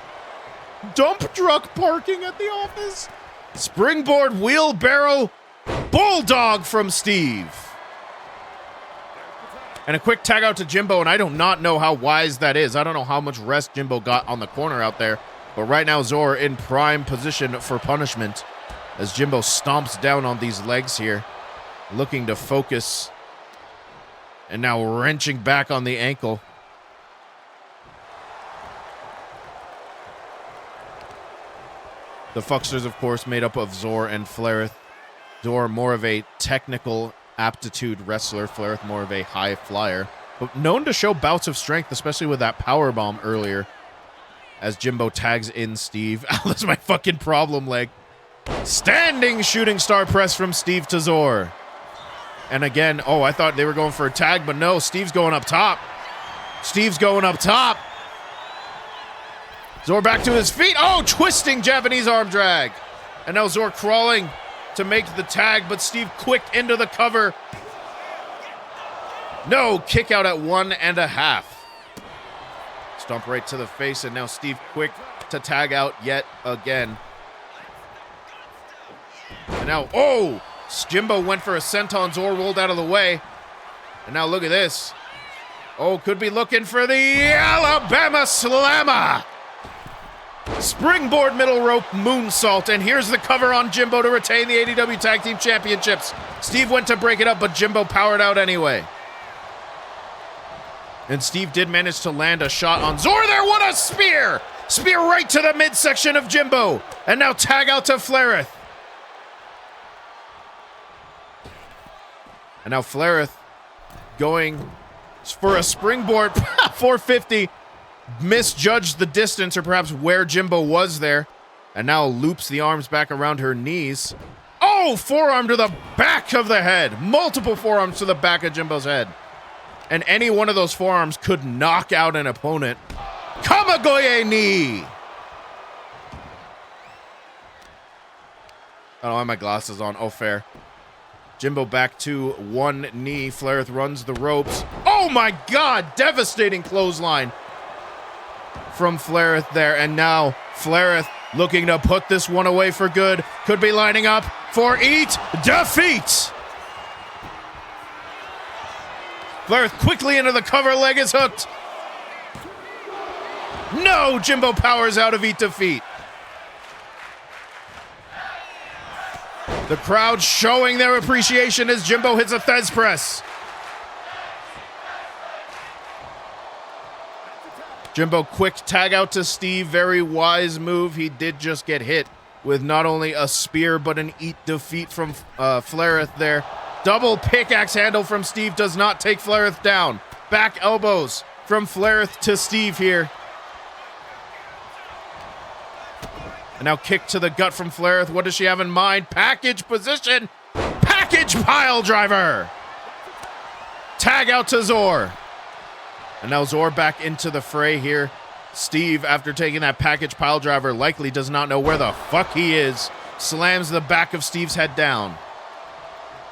Dump truck parking at the office. Springboard wheelbarrow bulldog from Steve. And a quick tag out to Jimbo, and I do not know how wise that is. I don't know how much rest Jimbo got on the corner out there. But right now, Zor in prime position for punishment as Jimbo stomps down on these legs here, looking to focus. And now wrenching back on the ankle. The Fucksters, of course, made up of Zor and Flaireth. Zor more of a technical aptitude wrestler. Flaireth more of a high flyer. But known to show bouts of strength, especially with that powerbomb earlier. As Jimbo tags in Steve. Oh, that's my fucking problem leg. Standing shooting star press from Steve to Zor. And again, oh, I thought they were going for a tag, but no, Steve's going up top. Steve's going up top. Zor back to his feet. Oh, twisting Japanese arm drag. And now Zor crawling to make the tag, but Steve quick into the cover. No, kick out at 1.5. Stomp right to the face, and now Steve quick to tag out yet again. And now, oh, Jimbo went for a senton. Zor rolled out of the way. And now look at this. Oh, could be looking for the Alabama Slammer. Springboard middle rope moonsault, and here's the cover on Jimbo to retain the ADW Tag Team Championships. Steve went to break it up, but Jimbo powered out anyway. And Steve did manage to land a shot on Zor there. What a spear! Spear right to the midsection of Jimbo. And now tag out to Flaireth. And now Flaireth going for a springboard 450. Misjudged the distance, or perhaps where Jimbo was there. And now loops the arms back around her knees. Oh, forearm to the back of the head. Multiple forearms to the back of Jimbo's head. And any one of those forearms could knock out an opponent. Kamigoye knee. I don't have my glasses on. Oh, fair. Jimbo back to one knee. Flareth runs the ropes. Oh my God! Devastating clothesline from Flareth there. And now Flareth looking to put this one away for good. Could be lining up for Eat Defeat. Flareth quickly into the cover. Leg is hooked. No! Jimbo powers out of Eat Defeat. The crowd showing their appreciation as Jimbo hits a Thez press. Jimbo quick tag out to Steve. Very wise move. He did just get hit with not only a spear, but an Eat Defeat from Flareth there. Double pickaxe handle from Steve does not take Flareth down. Back elbows from Flareth to Steve here. And now kick to the gut from Flareth. What does she have in mind? Package position. Package pile driver. Tag out to Zor. And now Zor back into the fray here. Steve, after taking that package pile driver, likely does not know where the fuck he is. Slams the back of Steve's head down.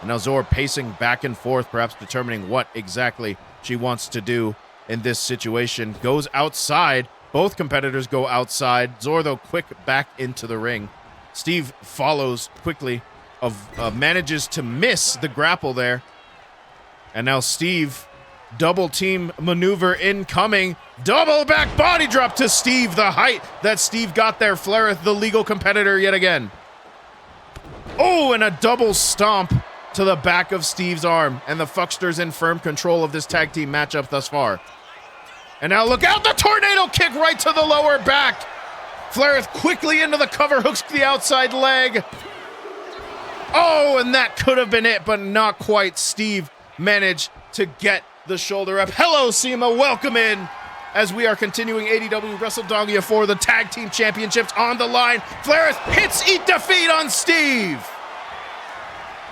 And now Zor pacing back and forth, perhaps determining what exactly she wants to do in this situation. Goes outside. Both competitors go outside. Zor, though, quick back into the ring. Steve follows quickly, manages to miss the grapple there. And now Steve, double team maneuver incoming. Double back body drop to Steve. The height that Steve got there. Flareth, the legal competitor, yet again. Oh, and a double stomp to the back of Steve's arm. And the Fucksters in firm control of this tag team matchup thus far. And now look out, the tornado kick right to the lower back. Flareth quickly into the cover, hooks the outside leg. Oh, and that could have been it, but not quite. Steve managed to get the shoulder up. Hello, Seema, welcome in as we are continuing ADW Wrestledongia for the Tag Team Championships on the line. Flareth hits Eat Defeat on Steve.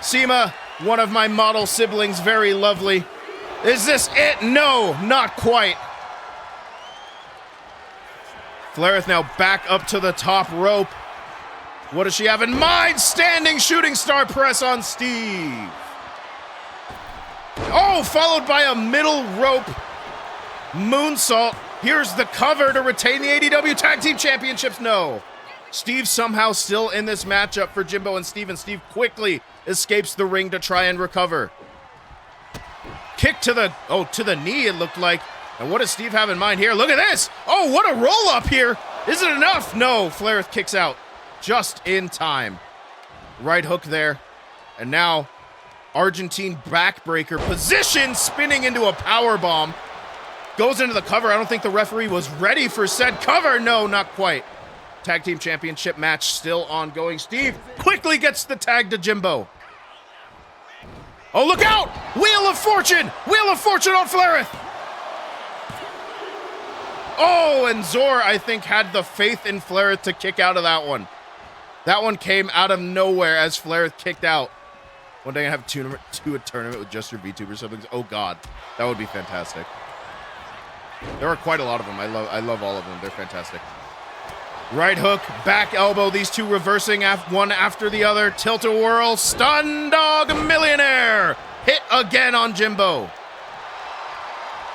Seema, one of my model siblings, very lovely. Is this it? No, not quite. Flareth now back up to the top rope. What does she have in mind? Standing shooting star press on Steve. Oh, followed by a middle rope moonsault. Here's the cover to retain the ADW Tag Team Championships. No. Steve somehow still in this matchup for Jimbo and Steve quickly escapes the ring to try and recover. Kick to the knee, it looked like. And what does Steve have in mind here? Look at this! Oh, what a roll up here! Is it enough? No, Flareth kicks out just in time. Right hook there. And now, Argentine backbreaker position, spinning into a power bomb. Goes into the cover. I don't think the referee was ready for said cover. No, not quite. Tag Team Championship match still ongoing. Steve quickly gets the tag to Jimbo. Oh, look out! Wheel of Fortune! Wheel of Fortune on Flareth! Oh, and Zor, I think, had the faith in Flareth to kick out of that one. That one came out of nowhere as Flareth kicked out. One day I have a tournament with just your VTuber siblings. Oh, God. That would be fantastic. There are quite a lot of them. I love all of them. They're fantastic. Right hook, back elbow. These two reversing one after the other. Tilt-a-whirl, stun dog millionaire. Hit again on Jimbo.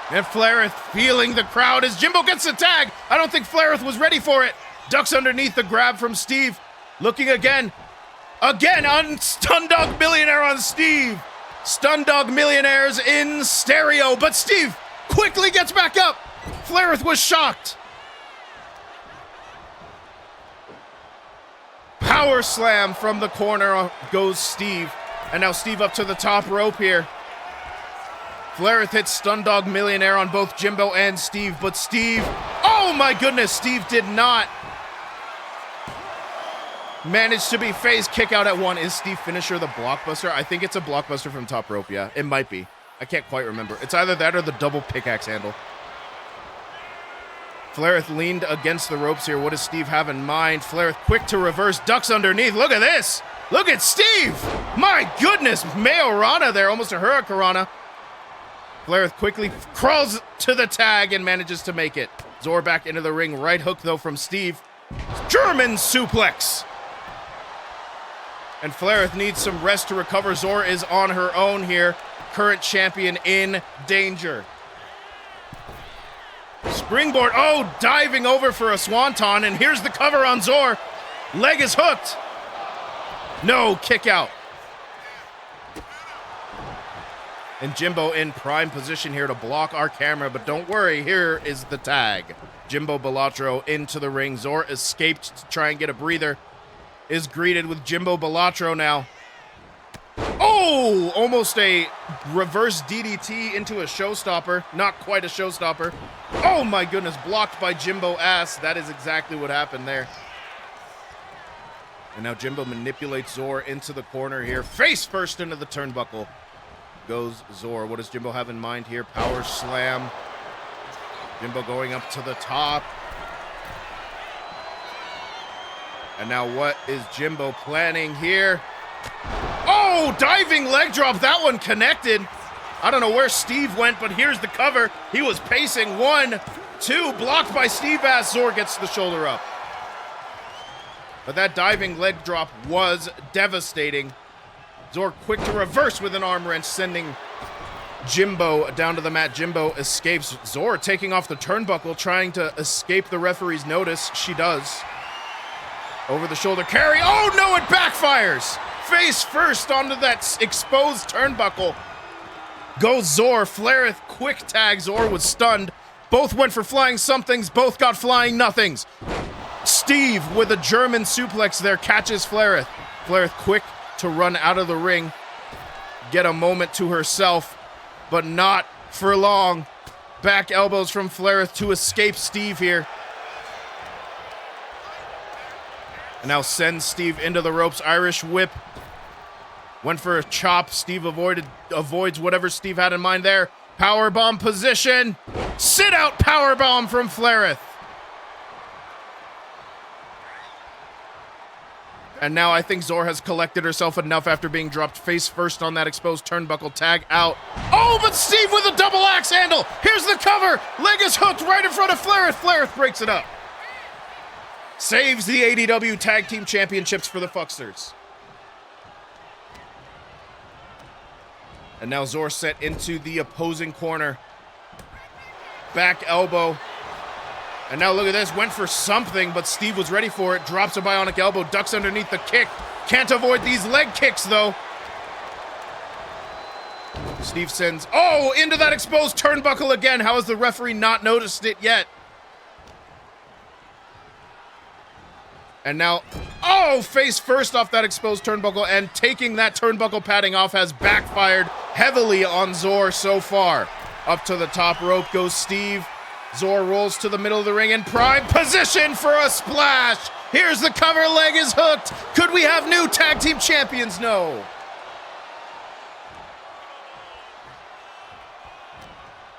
And Flareth feeling the crowd as Jimbo gets the tag. I don't think Flareth was ready for it. Ducks underneath the grab from Steve. Looking again. Again on Stun Dog Millionaire on Steve. Stun Dog Millionaires in stereo. But Steve quickly gets back up. Flareth was shocked. Power slam from the corner goes Steve. And now Steve up to the top rope here. Flareth hits Stun Dog Millionaire on both Jimbo and Steve, but Steve, oh my goodness, Steve did not manage to be phased. Kick out at one. Is Steve finisher the blockbuster? I think it's a blockbuster from top rope, yeah. It might be. I can't quite remember. It's either that or the double pickaxe handle. Flareth leaned against the ropes here. What does Steve have in mind? Flareth quick to reverse, ducks underneath. Look at this. Look at Steve. My goodness. Mayo Rana there, almost a Hurricanrana. Flareth quickly crawls to the tag and manages to make it. Zor back into the ring. Right hook, though, from Steve. German suplex. And Flareth needs some rest to recover. Zor is on her own here. Current champion in danger. Springboard. Oh, diving over for a swanton. And here's the cover on Zor. Leg is hooked. No, kick out. And Jimbo in prime position here to block our camera. But don't worry, here is the tag. Jimbo Bellatro into the ring. Zor escaped to try and get a breather. Is greeted with Jimbo Bellatro now. Oh, almost a reverse DDT into a showstopper. Not quite a showstopper. Oh my goodness, blocked by Jimbo Ass. That is exactly what happened there. And now Jimbo manipulates Zor into the corner here. Face first into the turnbuckle goes Zor. What does Jimbo have in mind here? Power slam. Jimbo going up to the top. And now what is Jimbo planning here? Oh, diving leg drop. That one connected. I don't know where Steve went, but here's the cover. He was pacing. 1, 2, blocked by Steve Ass. Zor gets the shoulder up. But that diving leg drop was devastating. Zor quick to reverse with an arm wrench, sending Jimbo down to the mat. Jimbo escapes. Zor taking off the turnbuckle, trying to escape the referee's notice. She does. Over the shoulder carry. Oh no, it backfires. Face first onto that exposed turnbuckle. Goes Zor. Flareth quick tag. Zor was stunned. Both went for flying somethings. Both got flying nothings. Steve with a German suplex there catches Flareth. Flareth quick to run out of the ring. Get a moment to herself, but not for long. Back elbows from Flareth to escape Steve here. And now sends Steve into the ropes. Irish whip. Went for a chop. Steve avoids whatever Steve had in mind there. Powerbomb position. Sit out powerbomb from Flareth. And now I think Zor has collected herself enough after being dropped face first on that exposed turnbuckle. Tag out. Oh, but Steve with a double axe handle. Here's the cover. Leg is hooked right in front of Flareth. Flareth breaks it up. Saves the ADW Tag Team Championships for the Fucksters. And now Zor set into the opposing corner. Back elbow. And now look at this. Went for something, but Steve was ready for it. Drops a bionic elbow. Ducks underneath the kick. Can't avoid these leg kicks, though. Steve sends... Oh, into that exposed turnbuckle again. How has the referee not noticed it yet? And now, oh, face first off that exposed turnbuckle, and taking that turnbuckle padding off has backfired heavily on Zor so far. Up to the top rope goes Steve. Zor rolls to the middle of the ring in prime position for a splash. Here's the cover, leg is hooked. Could we have new tag team champions? No.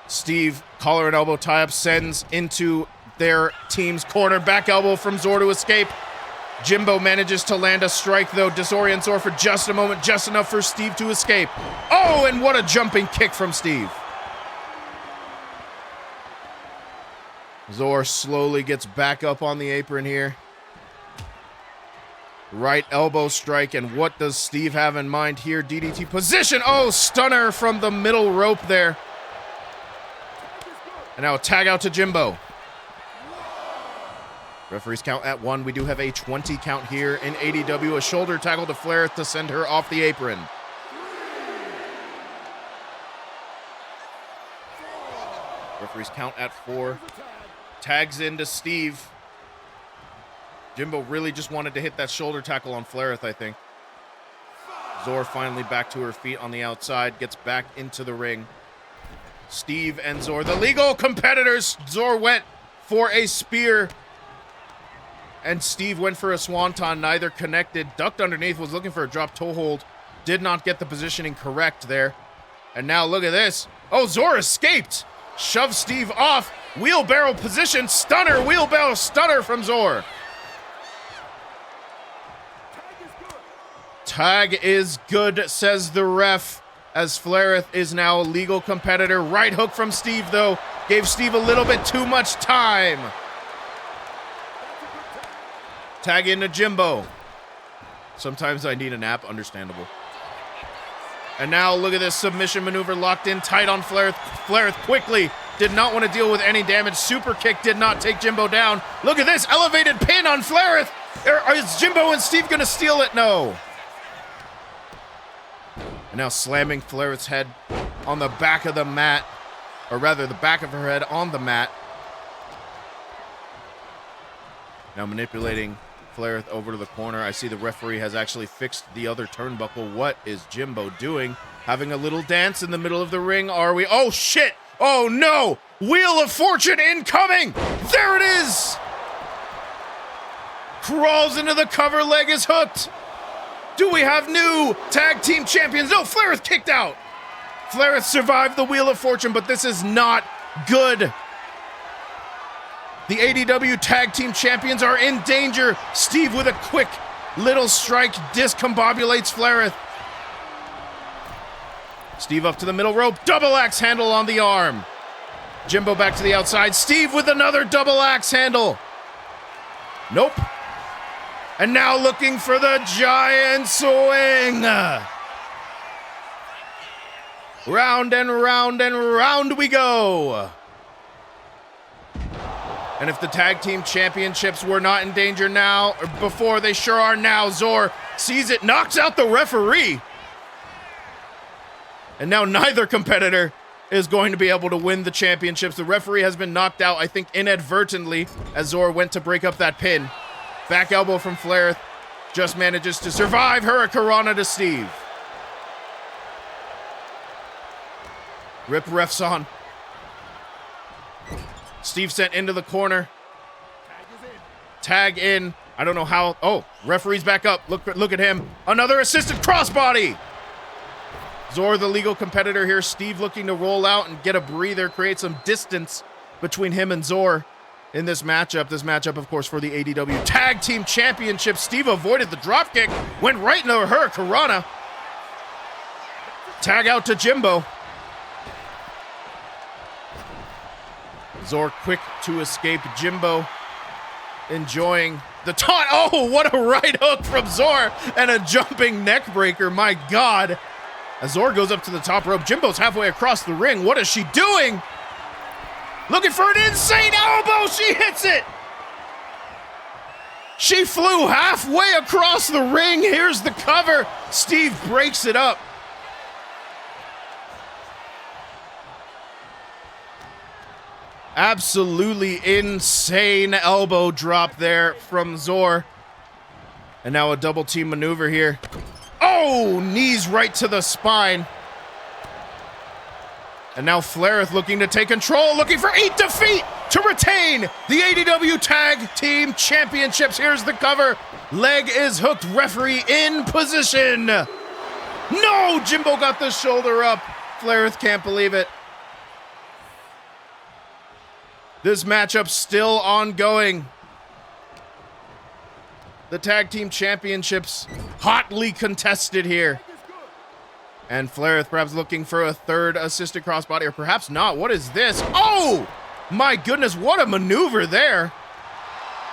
Steve, collar and elbow tie-up, sends into their team's corner. Back elbow from Zor to escape. Jimbo manages to land a strike, though. Disorients Zor for just a moment, just enough for Steve to escape. Oh, and what a jumping kick from Steve. Zor slowly gets back up on the apron here. Right elbow strike, and what does Steve have in mind here? DDT position. Oh, stunner from the middle rope there. And now a tag out to Jimbo. Referees count at 1. We do have a 20 count here in ADW. A shoulder tackle to Flareth to send her off the apron. Referees count at 4. Tags into Steve. Jimbo really just wanted to hit that shoulder tackle on Flareth, I think. Zor finally back to her feet on the outside. Gets back into the ring. Steve and Zor, the legal competitors. Zor went for a spear. And Steve went for a swanton, neither connected. Ducked underneath, was looking for a drop toe hold. Did not get the positioning correct there. And now look at this. Oh, Zor escaped. Shoved Steve off. Wheelbarrow position, stunner, wheelbarrow stunner from Zor. Tag is good, says the ref, as Flareth is now a legal competitor. Right hook from Steve, though, gave Steve a little bit too much time. Tag into Jimbo. Sometimes I need a nap, understandable. And now look at this submission maneuver locked in tight on Flareth. Flareth quickly did not want to deal with any damage. Super kick did not take Jimbo down. Look at this elevated pin on Flareth. Is Jimbo and Steve going to steal it? No. And now slamming Flareth's head on the back of the mat, or rather the back of her head on the mat. Now manipulating Flareth over to the corner. I see the referee has actually fixed the other turnbuckle. What is Jimbo doing? Having a little dance in the middle of the ring, are we? Oh, shit! Oh, no! Wheel of Fortune incoming! There it is! Crawls into the cover, leg is hooked. Do we have new tag team champions? No, Flareth kicked out. Flareth survived the Wheel of Fortune, but this is not good. The ADW Tag Team Champions are in danger. Steve with a quick little strike discombobulates Flareth. Steve up to the middle rope. Double axe handle on the arm. Jimbo back to the outside. Steve with another double axe handle. Nope. And now looking for the giant swing. Round and round and round we go. And if the tag team championships were not in danger now, or before, they sure are now. Zor sees it, knocks out the referee. And now neither competitor is going to be able to win the championships. The referee has been knocked out, I think inadvertently, as Zor went to break up that pin. Back elbow from Flareth, just manages to survive. Hurricanrana to Steve. Rip refs on. Steve sent into the corner. Tag in. I don't know how. Oh, referee's back up. Look at him. Another assisted crossbody. Zor, the legal competitor here. Steve looking to roll out and get a breather, create some distance between him and Zor in this matchup. This matchup, of course, for the ADW Tag Team Championship. Steve avoided the dropkick, went right into a Hurricanrana. Tag out to Jimbo. Zor quick to escape. Jimbo enjoying the taunt. Oh, what a right hook from Zor and a jumping neck breaker. My God. As Zor goes up to the top rope, Jimbo's halfway across the ring. What is she doing? Looking for an insane elbow. She hits it. She flew halfway across the ring. Here's the cover. Steve breaks it up. Absolutely insane elbow drop there from Zor. And now a double team maneuver here. Oh, knees right to the spine. And now Flareth looking to take control, looking for 8 defeat to retain the ADW Tag Team Championships. Here's the cover. Leg is hooked. Referee in position. No, Jimbo got the shoulder up. Flareth can't believe it. This matchup still ongoing. The Tag Team Championships hotly contested here. And Flareth perhaps looking for a third assisted crossbody, or perhaps not. What is this? Oh, my goodness, what a maneuver there.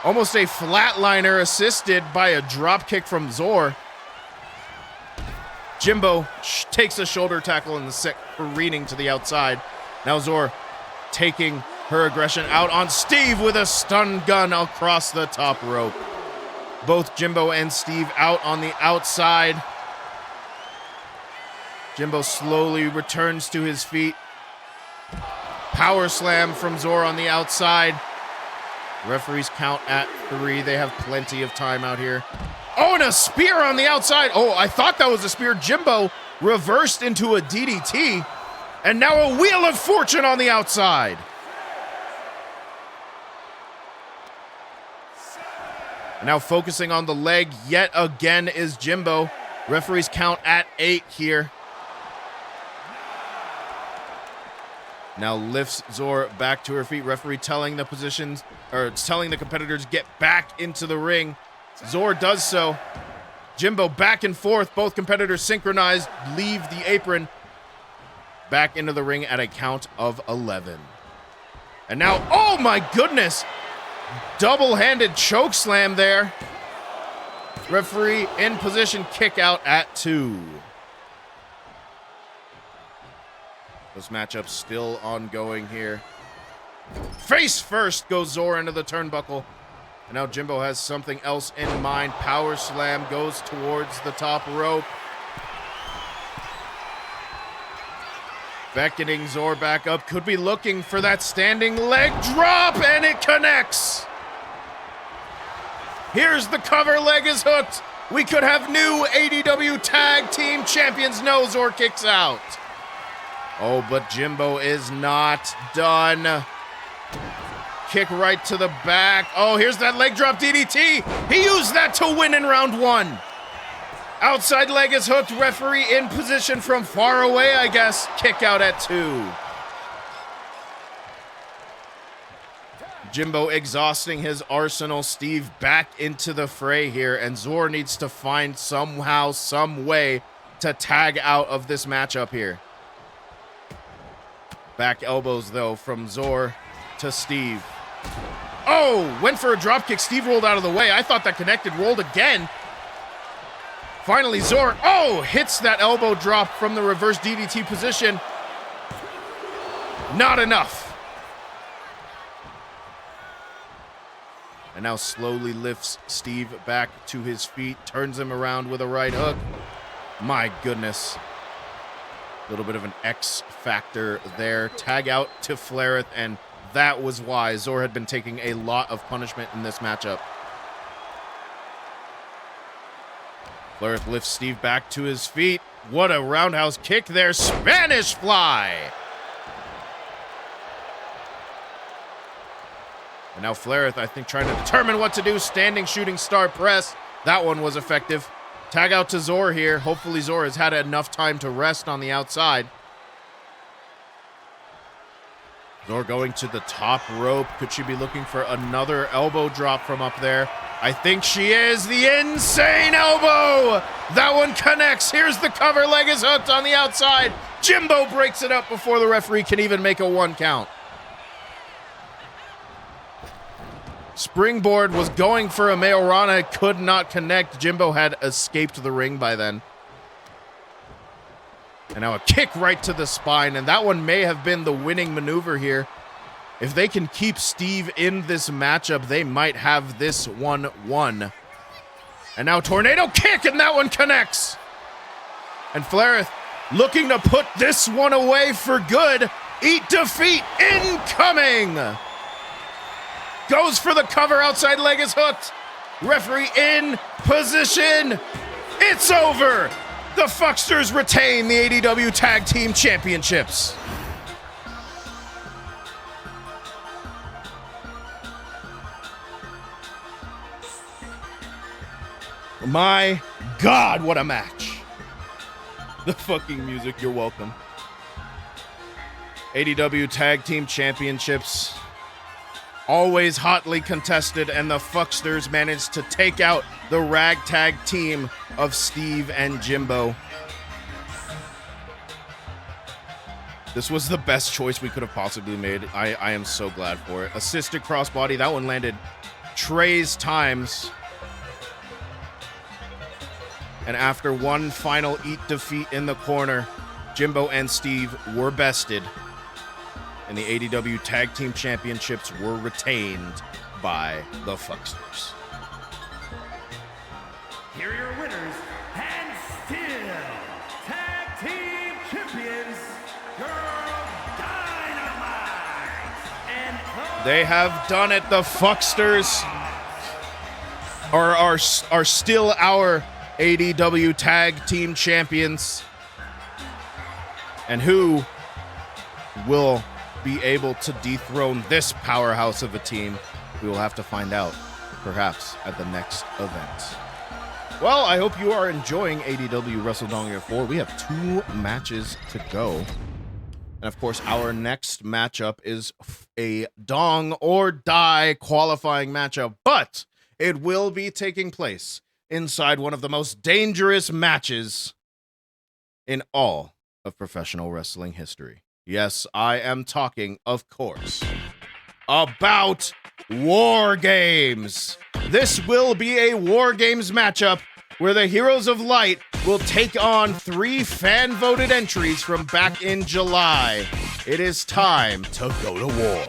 Almost a flatliner assisted by a drop kick from Zor. Jimbo takes a shoulder tackle in the sick, careening to the outside. Now Zor taking her aggression out on Steve with a stun gun across the top rope. Both Jimbo and Steve out on the outside. Jimbo slowly returns to his feet. Power slam from Zor on the outside. Referees count at 3. They have plenty of time out here. Oh, and a spear on the outside. Oh, I thought that was a spear. Jimbo reversed into a DDT. And now a Wheel of Fortune on the outside. Now focusing on the leg yet again is Jimbo. Referees count at 8 here. Now lifts Zor back to her feet. Referee telling the positions, or telling the competitors get back into the ring. Zor does so. Jimbo back and forth. Both competitors synchronized, leave the apron. Back into the ring at a count of 11. And now, oh my goodness! Double-handed choke slam there. Referee in position, kick out at 2. This matchup still ongoing here. Face first goes Zor into the turnbuckle. And now Jimbo has something else in mind. Power slam goes towards the top rope. Beckoning Zor back up. Could be looking for that standing leg drop, and it connects. Here's the cover, leg is hooked. We could have new ADW Tag Team Champions. No, Zor kicks out. Oh, but Jimbo is not done. Kick right to the back. Oh, here's that leg drop DDT. He used that to win in round 1. Outside leg is hooked. Referee in position from far away, I guess. Kick out at 2. Jimbo exhausting his arsenal. Steve back into the fray here, and Zor needs to find somehow, some way to tag out of this matchup here. Back elbows, though, from Zor to Steve. Oh, went for a drop kick. Steve rolled out of the way. I thought that connected, rolled again. Finally, Zor, hits that elbow drop from the reverse DDT position. Not enough. And now slowly lifts Steve back to his feet, turns him around with a right hook. My goodness. A little bit of an X factor there. Tag out to Flareth, and that was why Zor had been taking a lot of punishment in this matchup. Flareth lifts Steve back to his feet. What a roundhouse kick there. Spanish fly. And now Flareth, I think, trying to determine what to do. Standing shooting star press. That one was effective. Tag out to Zor here. Hopefully Zor has had enough time to rest on the outside. Zor going to the top rope. Could she be looking for another elbow drop from up there? I think she is. The insane elbow. That one connects. Here's the cover. Leg is hooked on the outside. Jimbo breaks it up before the referee can even make a 1 count. Springboard was going for a Mayorana. Could not connect. Jimbo had escaped the ring by then. And now a kick right to the spine. And that one may have been the winning maneuver here. If they can keep Steve in this matchup, they might have this one won. And now tornado kick, and that one connects. And Flareth looking to put this one away for good. Eat defeat incoming. Goes for the cover, outside leg is hooked. Referee in position. It's over. The Fucksters retain the ADW Tag Team Championships. My God, what a match. The fucking music, you're welcome. ADW Tag Team Championships, always hotly contested, and the Fucksters managed to take out the ragtag team of Steve and Jimbo. This was the best choice we could have possibly made. I am so glad for it. Assisted crossbody, that one landed Trey's times. And after one final eat defeat in the corner, Jimbo and Steve were bested. And the ADW Tag Team Championships were retained by the Fucksters. Here are your winners, and still Tag Team Champions, Girl Dynamite. And they have done it. The Fucksters are still our ADW Tag Team Champions. And who will be able to dethrone this powerhouse of a team? We will have to find out, perhaps, at the next event. Well, I hope you are enjoying ADW Wrestledongia 4. We have 2 matches to go. And of course, our next matchup is a dong or die qualifying matchup, but it will be taking place inside one of the most dangerous matches in all of professional wrestling history. Yes, I am talking, of course, about War Games. This will be a War Games matchup where the Heroes of Light will take on 3 fan-voted entries from back in July. It is time to go to war.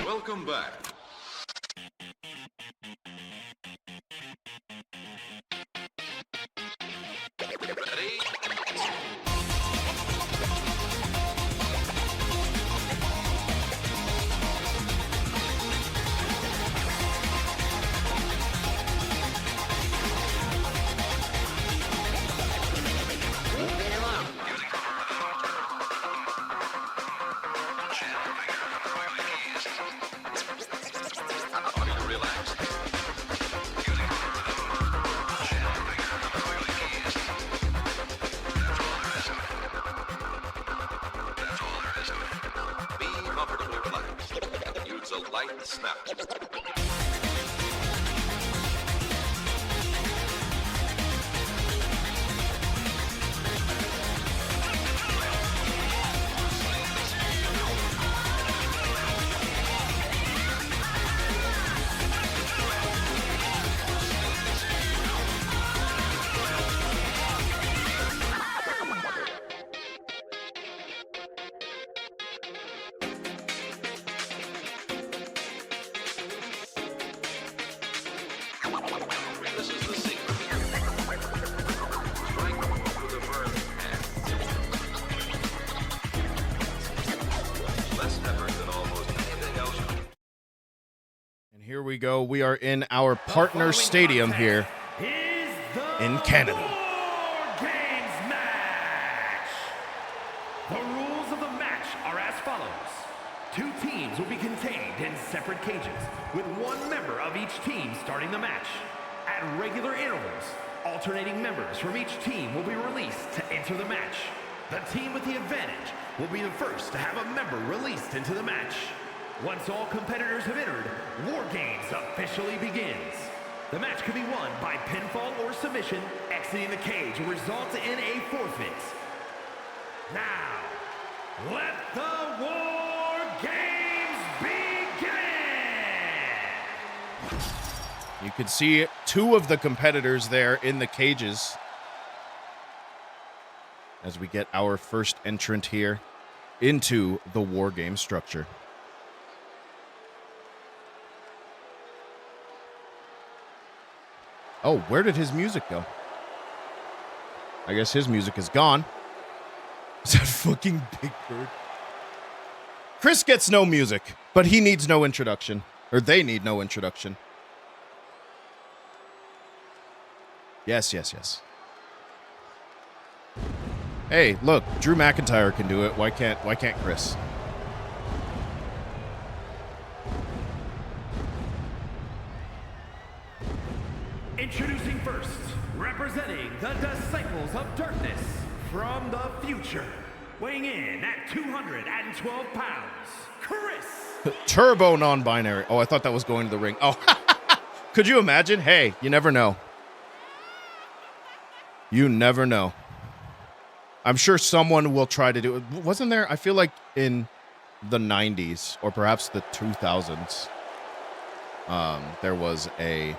Welcome back. Ready? Be comfortably relaxed. Use a light snap. This is the secret. Strike with a firm hand. Less effort than almost anything else. And here we go. We are in our partner stadium here Is the in Canada. War Games match. The rules of the match are as follows. 2 teams will be contained in separate cages, with 1 member of each team starting the match. At regular intervals, alternating members from each team will be released to enter the match. The team with the advantage will be the first to have a member released into the match. Once all competitors have entered, War Games officially begins. The match can be won by pinfall or submission. Exiting the cage will result in a forfeit. Now, let the War Games begin! You can see 2 of the competitors there in the cages as we get our first entrant here into the War Game structure. Oh, where did his music go? I guess his music is gone. Is that fucking Big Bird? Chris gets no music, but he needs no introduction. Or they need no introduction. Yes, yes, yes. Hey, look, Drew McIntyre can do it. Why can't Chris? Introducing first, representing the Disciples of Darkness from the future, weighing in at 212 pounds, Chris. Turbo non-binary. Oh, I thought that was going to the ring. Oh, could you imagine? Hey, you never know. You never know. I'm sure someone will try to do it. Wasn't there, I feel like in the 90s or perhaps the 2000s, there was a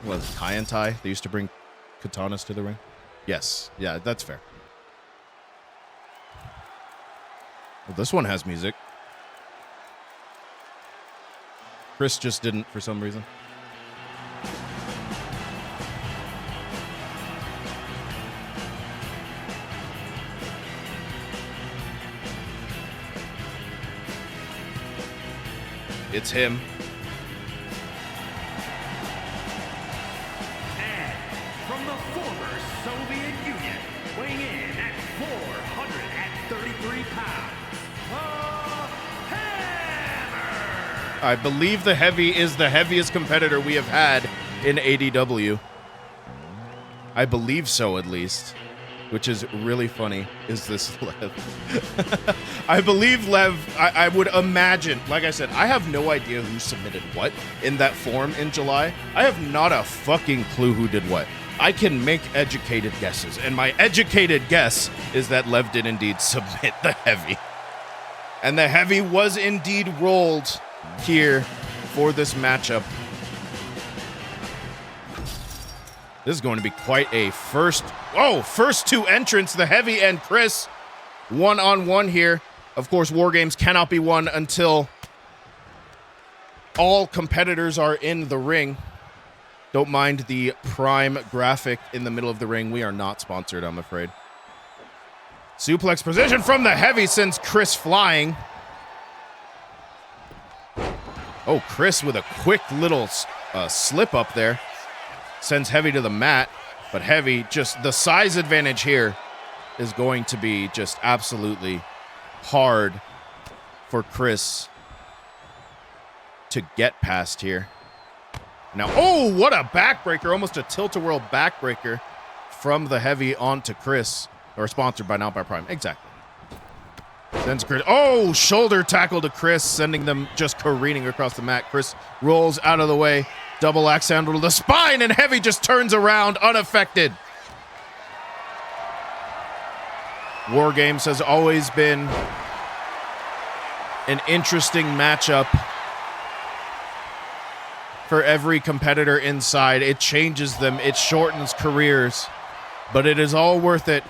was it Kai and Tai? They used to bring katanas to the ring. Yes. Yeah, that's fair. Well, this one has music. Chris just didn't for some reason. It's him. And from the former Soviet Union, weighing in at 433 pounds, the Hammer! I believe the Heavy is the heaviest competitor we have had in ADW. I believe so, at least. Which is really funny, is this Lev. I believe Lev, I would imagine, like I said, I have no idea who submitted what in that form in July. I have not a fucking clue who did what. I can make educated guesses, and my educated guess is that Lev did indeed submit the Heavy. And the Heavy was indeed rolled here for this matchup. This is going to be quite a first two entrants, the Heavy and Chris, one-on-one here. Of course, War Games cannot be won until all competitors are in the ring. Don't mind the prime graphic in the middle of the ring. We are not sponsored, I'm afraid. Suplex position from the Heavy sends Chris flying. Oh, Chris with a quick little slip up there. Sends Heavy to the mat, but Heavy, just the size advantage here is going to be just absolutely hard for Chris to get past here. Now, oh, what a backbreaker, almost a tilt-a-whirl backbreaker from the Heavy onto Chris, or sponsored by Not by Prime, exactly. Sends Chris, oh, shoulder tackle to Chris, sending them just careening across the mat. Chris rolls out of the way. Double axe handle to the spine, and Heavy just turns around unaffected. War Games has always been an interesting matchup for every competitor inside. It changes them, it shortens careers, but it is all worth it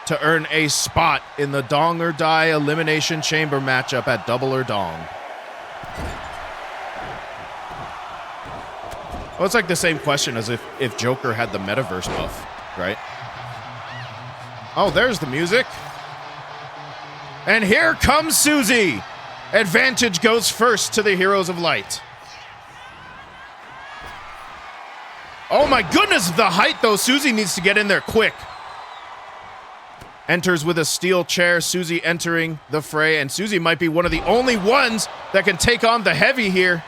to earn a spot in the Dong or Die Elimination Chamber matchup at Double or Dong. Well, it's like the same question as if Joker had the metaverse buff, right? Oh, there's the music. And here comes Susie. Advantage goes first to the Heroes of Light. Oh my goodness, the height though. Susie needs to get in there quick. Enters with a steel chair. Susie entering the fray, and Susie might be one of the only ones that can take on the Heavy here.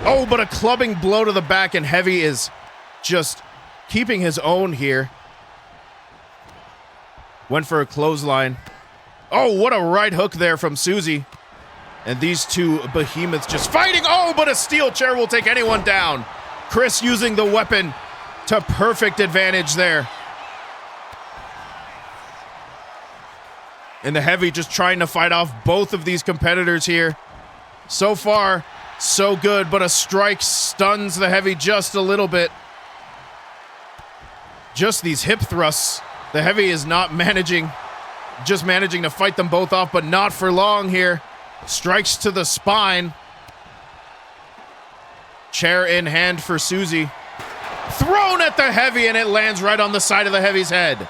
Oh, but a clubbing blow to the back, and Heavy is just keeping his own here. Went for a clothesline. Oh, what a right hook there from Susie. And these two behemoths just fighting. Oh, but a steel chair will take anyone down. Chris using the weapon to perfect advantage there. And the Heavy just trying to fight off both of these competitors here. So far, so good, but a strike stuns the Heavy just a little bit. Just these hip thrusts. The Heavy is not managing, just managing to fight them both off, but not for long here. Strikes to the spine. Chair in hand for Susie. Thrown at the Heavy, and it lands right on the side of the Heavy's head.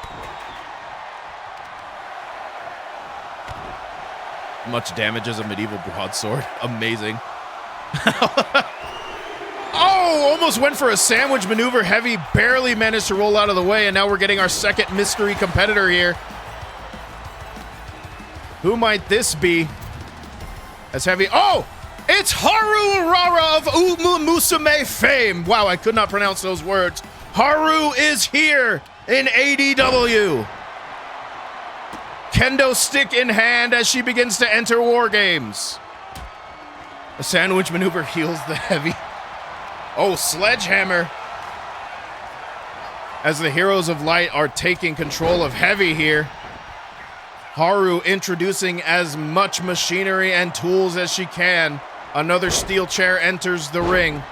Much damage as a medieval broadsword. Amazing. Oh, almost went for a sandwich maneuver. Heavy barely managed to roll out of the way, and now we're getting our second mystery competitor here. Who might this be? As Heavy, oh, it's Haru Urara of Musume fame. Wow, I could not pronounce those words. Haru is here in ADW. Kendo stick in hand as she begins to enter War Games. A sandwich maneuver heals the Heavy. Oh, sledgehammer. As the Heroes of Light are taking control of Heavy here. Haru introducing as much machinery and tools as she can. Another steel chair enters the ring.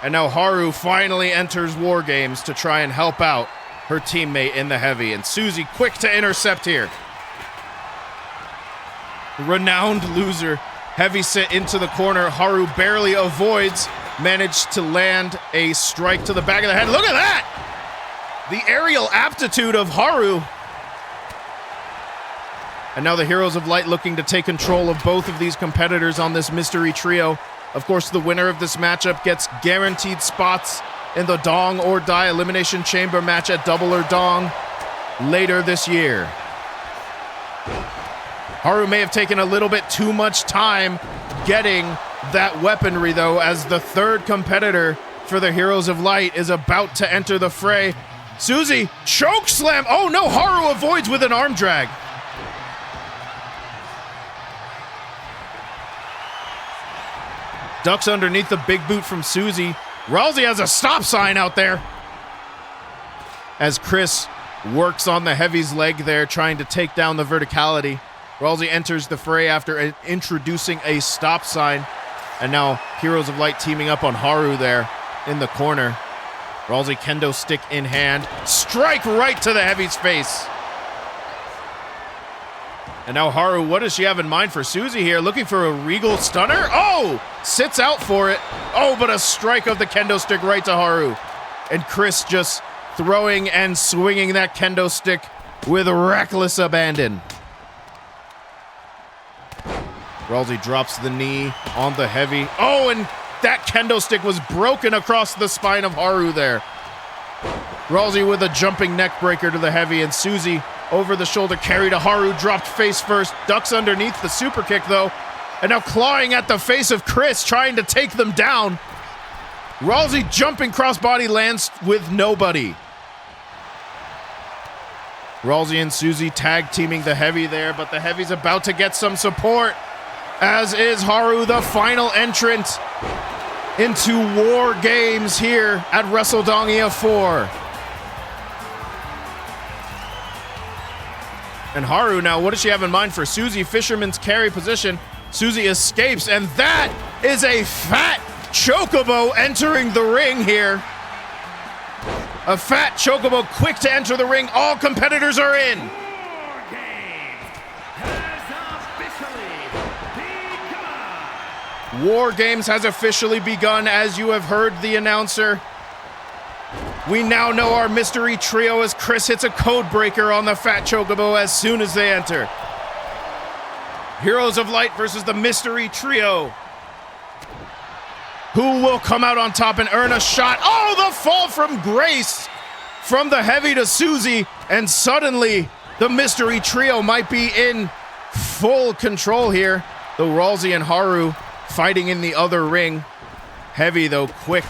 And now Haru finally enters War Games to try and help out her teammate in the Heavy. And Susie quick to intercept here. Renowned loser Heavy sit into the corner. Haru barely avoids. Managed to land a strike to the back of the head. Look at that! The aerial aptitude of Haru. And now the Heroes of Light looking to take control of both of these competitors on this mystery trio. Of course, the winner of this matchup gets guaranteed spots in the Dong or Die Elimination Chamber match at Double or Dong later this year. Haru may have taken a little bit too much time getting that weaponry, though, as the third competitor for the Heroes of Light is about to enter the fray. Suzy, choke slam! Oh no, Haru avoids with an arm drag. Ducks underneath the big boot from Suzy. Rousey has a stop sign out there. As Chris works on the Heavy's leg there, trying to take down the verticality. Rousey enters the fray after introducing a stop sign. And now Heroes of Light teaming up on Haru there in the corner. Rousey kendo stick in hand. Strike right to the Heavy's face. And now Haru, what does she have in mind for Suzy here? Looking for a regal stunner? Oh! Sits out for it. Oh, but a strike of the kendo stick right to Haru. And Chris just throwing and swinging that kendo stick with reckless abandon. Rousey drops the knee on the Heavy. Oh, and that kendo stick was broken across the spine of Haru there. Rousey with a jumping neck breaker to the Heavy, and Suzy over the shoulder carry to Haru, dropped face first, ducks underneath the super kick though, and now clawing at the face of Chris, trying to take them down. Rousey jumping crossbody lands with nobody. Rousey and Suzy tag teaming the Heavy there, but the Heavy's about to get some support, as is Haru, the final entrant into War Games here at Wrestledongia 4. And Haru now, what does she have in mind for Suzy? Fisherman's carry position. Suzy escapes, and that is a fat chocobo entering the ring here. A fat chocobo quick to enter the ring. All competitors are in. War Games has officially begun. War Games has officially begun, as you have heard the announcer. We now know our mystery trio as Chris hits a code breaker on the fat chocobo as soon as they enter. Heroes of Light versus the mystery trio. Who will come out on top and earn a shot? Oh, the fall from Grace from the Heavy to Suzy, and suddenly the mystery trio might be in full control here. Though Rousey and Haru fighting in the other ring. Heavy, though, quick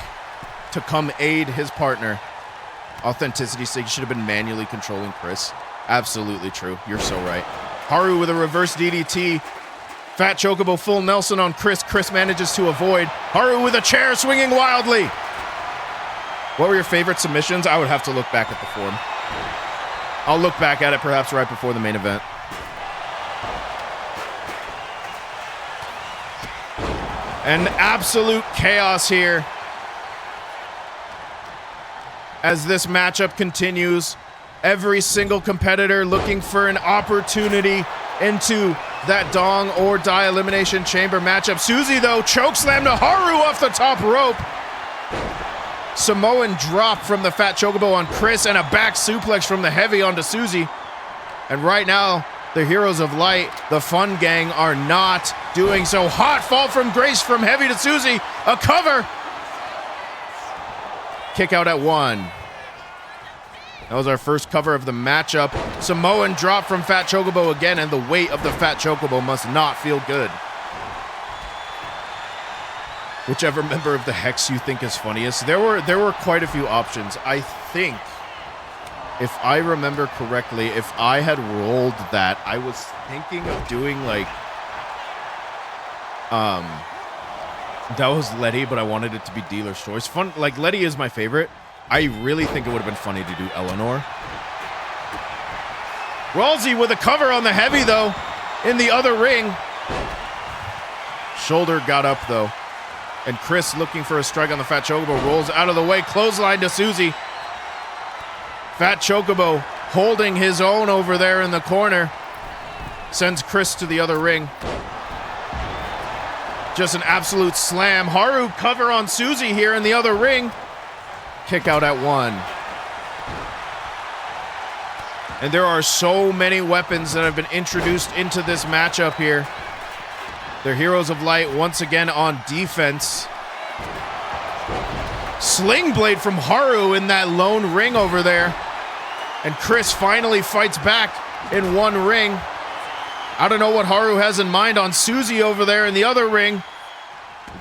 to come aid his partner. Authenticity sake, should have been manually controlling Chris. Absolutely true. You're so right. Haru with a reverse DDT. Fat Chocobo full Nelson on Chris. Chris manages to avoid. Haru with a chair swinging wildly. What were your favorite submissions? I would have to look back at the form. I'll look back at it perhaps right before the main event. And absolute chaos here as this matchup continues. Every single competitor looking for an opportunity into that Dong or Die Elimination Chamber matchup. Suzy, though, chokeslam to Haru off the top rope. Samoan drop from the Fat Chocobo on Chris, and a back suplex from the Heavy onto Suzy. And right now, the Heroes of Light, the Fun Gang, are not doing so. Hot fall from Grace from Heavy to Suzy. A cover. Kick out at 1. That was our first cover of the matchup. Samoan drop from Fat Chocobo again, and the weight of the Fat Chocobo must not feel good. Whichever member of the Hex you think is funniest. There were quite a few options. I think, if I remember correctly, if I had rolled that, I was thinking of doing like, that was Letty, but I wanted it to be Dealer's Choice. Fun, like Letty is my favorite. I really think it would have been funny to do Eleanor. Rousey with a cover on the Heavy, though, in the other ring. Shoulder got up, though. And Chris, looking for a strike on the Fat Chocobo, rolls out of the way. Clothesline to Suzy. Fat Chocobo holding his own over there in the corner. Sends Chris to the other ring. Just an absolute slam. Haru cover on Susie here in the other ring. Kick out at 1. And there are so many weapons that have been introduced into this matchup here. They're Heroes of Light once again on defense. Sling blade from Haru in that lone ring over there. And Chris finally fights back in one ring. I don't know what Haru has in mind on Susie over there in the other ring.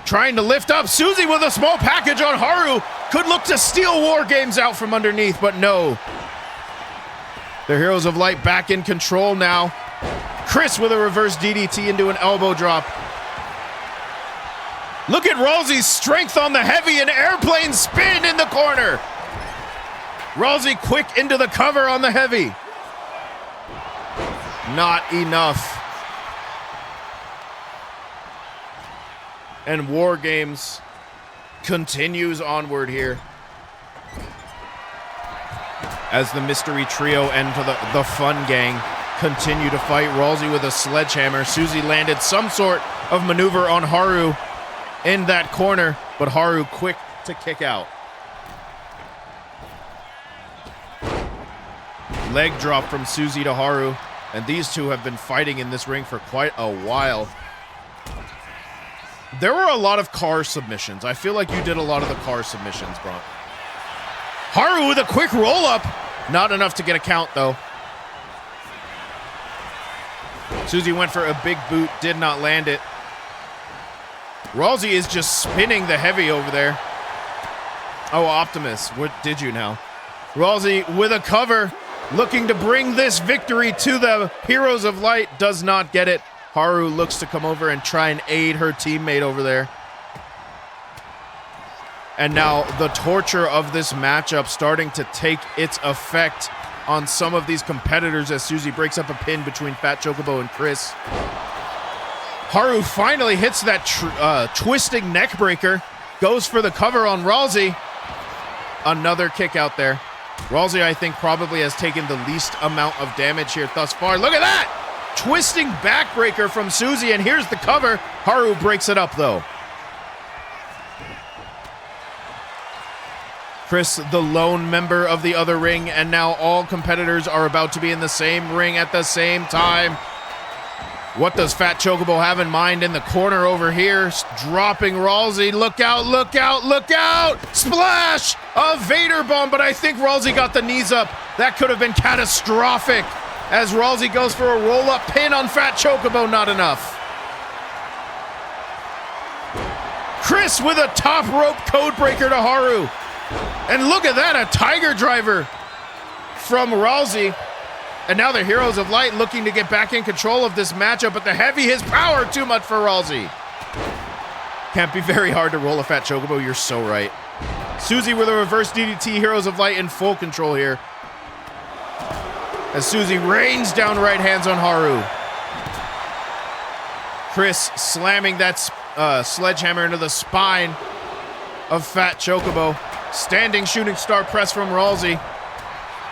Trying to lift up Susie with a small package on Haru. Could look to steal War Games out from underneath, but no. The Heroes of Light back in control now. Chris with a reverse DDT into an elbow drop. Look at Rousey's strength on the heavy, and airplane spin in the corner. Rousey quick into the cover on the heavy. Not enough. And War Games continues onward here. As the mystery trio and the fun gang continue to fight. Rousey with a sledgehammer. Susie landed some sort of maneuver on Haru in that corner, but Haru quick to kick out. Leg drop from Susie to Haru, and these two have been fighting in this ring for quite a while. There were a lot of car submissions. I feel like you did a lot of the car submissions, bro. Haru with a quick roll-up. Not enough to get a count, though. Susie went for a big boot, did not land it. Rousey is just spinning the heavy over there. Oh, Optimus, what did you now? Rousey with a cover, looking to bring this victory to the Heroes of Light, does not get it. Haru looks to come over and try and aid her teammate over there. And now the torture of this matchup starting to take its effect on some of these competitors as Susie breaks up a pin between Fat Chocobo and Chris. Haru finally hits that twisting neck breaker, goes for the cover on Rousey. Another kick out there. Rousey, I think, probably has taken the least amount of damage here thus far. Look at that! Twisting backbreaker from Susie, and here's the cover. Haru breaks it up, though. Chris, the lone member of the other ring, and now all competitors are about to be in the same ring at the same time. What does Fat Chocobo have in mind in the corner over here? Dropping Rousey. Look out, look out, look out! Splash! A Vader bomb, but I think Rousey got the knees up. That could have been catastrophic. As Rousey goes for a roll-up pin on Fat Chocobo, not enough. Chris with a top rope codebreaker to Haru. And look at that, a Tiger Driver from Rousey. And now the Heroes of Light looking to get back in control of this matchup, but the heavy has power too much for Rousey. Can't be very hard to roll a Fat Chocobo, you're so right. Susie with a reverse DDT, Heroes of Light in full control here. As Susie rains down right hands on Haru. Chris slamming that sledgehammer into the spine of Fat Chocobo. Standing shooting star press from Rousey.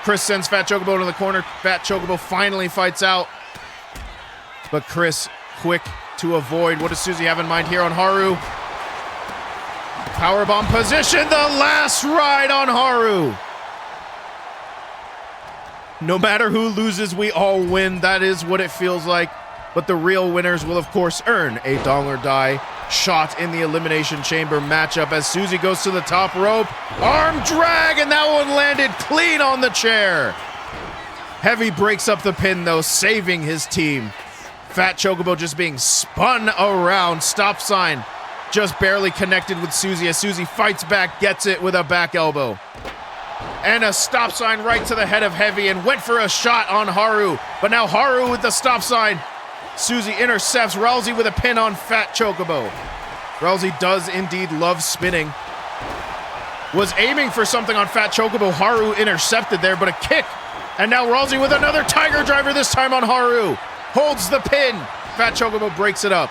Chris sends Fat Chocobo to the corner. Fat Chocobo finally fights out. But Chris quick to avoid. What does Susie have in mind here on Haru? Powerbomb position. The last ride on Haru. No matter who loses, we all win. That is what it feels like. But the real winners will, of course, earn a Dong or Die shot in the Elimination Chamber matchup as Susie goes to the top rope. Arm drag, and that one landed clean on the chair. Heavy breaks up the pin, though, saving his team. Fat Chocobo just being spun around. Stop sign just barely connected with Susie as Susie fights back, gets it with a back elbow. And a stop sign right to the head of Heavy, and went for a shot on Haru. But now Haru with the stop sign. Susie intercepts Rousey with a pin on Fat Chocobo. Rousey does indeed love spinning. Was aiming for something on Fat Chocobo. Haru intercepted there, but a kick. And now Rousey with another Tiger Driver, this time on Haru. Holds the pin. Fat Chocobo breaks it up.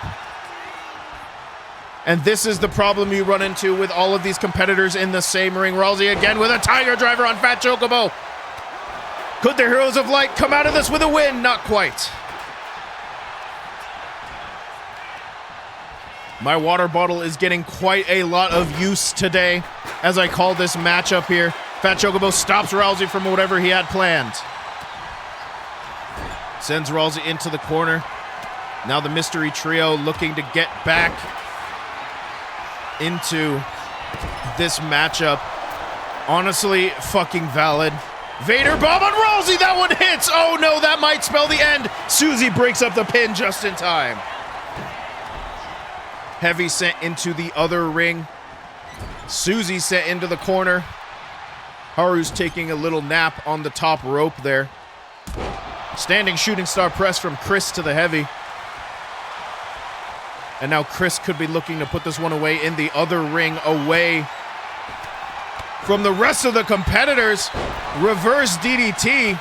And this is the problem you run into with all of these competitors in the same ring. Rousey again with a Tiger Driver on Fat Chocobo. Could the Heroes of Light come out of this with a win? Not quite. My water bottle is getting quite a lot of use today as I call this matchup here. Fat Chocobo stops Rousey from whatever he had planned. Sends Rousey into the corner. Now the Mystery Trio looking to get back into this matchup. Honestly, fucking valid. Vader bomb on Rousey. That one hits. Oh no, that might spell the end. Susie breaks up the pin just in time. Heavy sent into the other ring. Susie sent into the corner. Haru's taking a little nap on the top rope there. Standing shooting star press from Chris to the Heavy. And now Chris could be looking to put this one away in the other ring, away from the rest of the competitors. Reverse DDT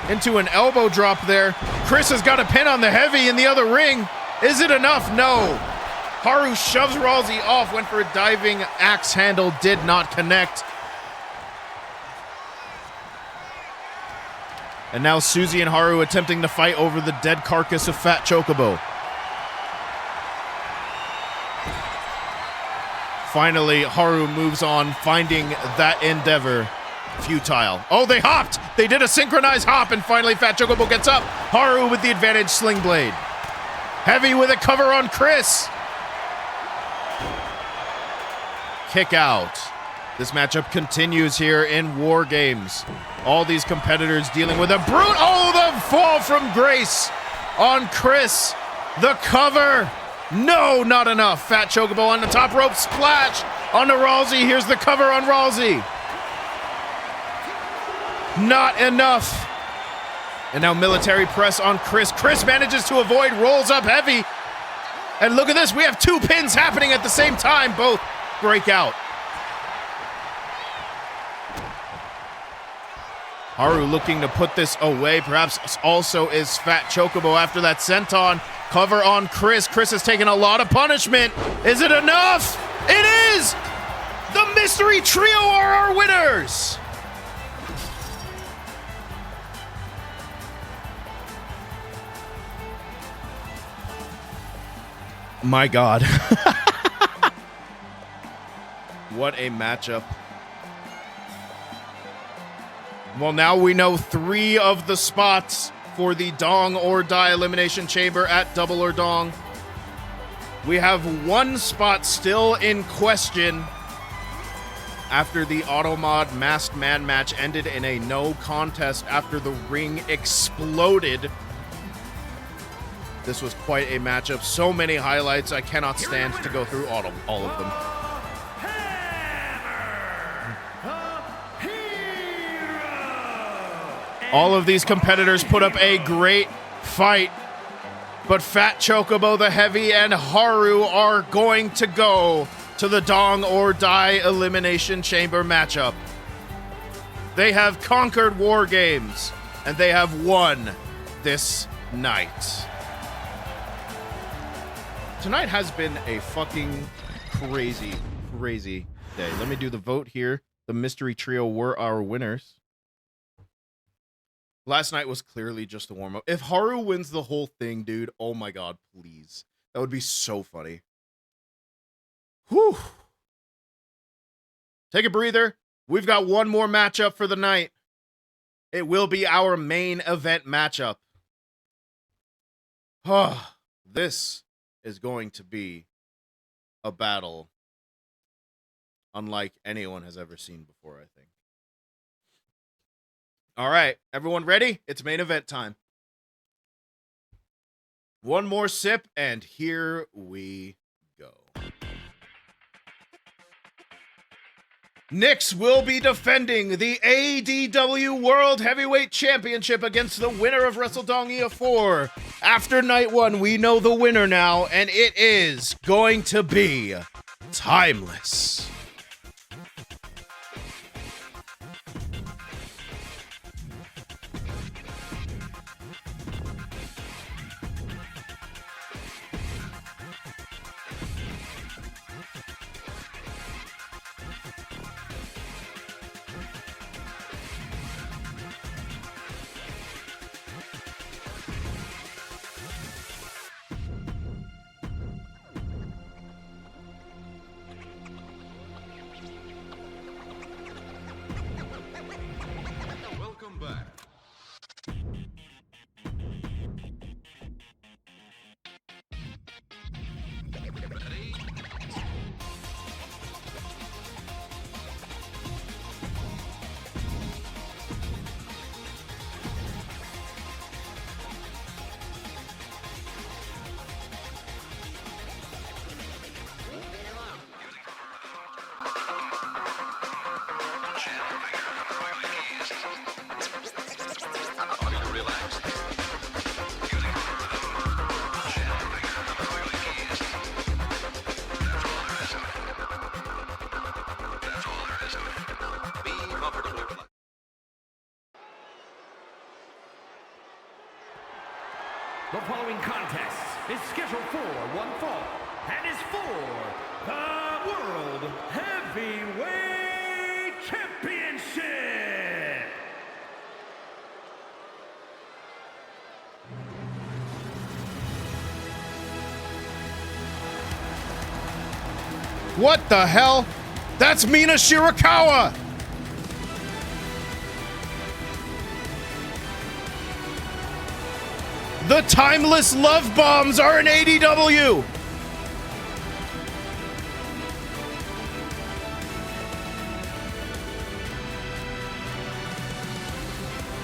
into an elbow drop there. Chris has got a pin on the Heavy in the other ring. Is it enough? No. Haru shoves Rousey off, went for a diving axe handle, did not connect. And now Susie and Haru attempting to fight over the dead carcass of Fat Chocobo. Finally, Haru moves on, finding that endeavor futile. Oh, they hopped! They did a synchronized hop, and finally Fat Chocobo gets up. Haru with the advantage sling blade. Heavy with a cover on Chris. Kick out. This matchup continues here in War Games. All these competitors dealing with a brute. Oh, the fall from grace on Chris. The cover. No, not enough. Fat Chocobo on the top rope. Splash onto Rousey. Here's the cover on Rousey. Not enough. And now military press on Chris. Chris manages to avoid, rolls up Heavy. And look at this. We have two pins happening at the same time. Both break out. Haru looking to put this away. Perhaps also is Fat Chocobo after that senton. Cover on Chris. Chris has taken a lot of punishment. Is it enough? It is! The Mystery Trio are our winners! My God. What a matchup. Well, now we know 3 of the spots for the Dong or Die Elimination Chamber at Double or Dong. We have 1 spot still in question after the Automod Masked Man match ended in a no contest after the ring exploded. This was quite a matchup. So many highlights. I cannot stand to go through all of them. All of these competitors put up a great fight, but Fat Chocobo, the Heavy, and Haru are going to go to the Dong or Die Elimination Chamber matchup. They have conquered War Games, and they have won this night. Tonight has been a fucking crazy, crazy day. Let me do the vote here. The Mystery Trio were our winners. Last night was clearly just a warm-up. If Haru wins the whole thing, dude, oh my God, please. That would be so funny. Whew. Take a breather. We've got one more matchup for the night. It will be our main event matchup. This is going to be a battle unlike anyone has ever seen before, I think. All right, everyone ready? It's main event time. One more sip, and here we go. Nyx will be defending the ADW World Heavyweight Championship against the winner of Wrestledongia 4. After night 1, we know the winner now, and it is going to be Timeless. The following contest is scheduled for one fall and is for the World Heavyweight Championship. What the hell? That's Mina Shirakawa! The timeless love bombs are in ADW!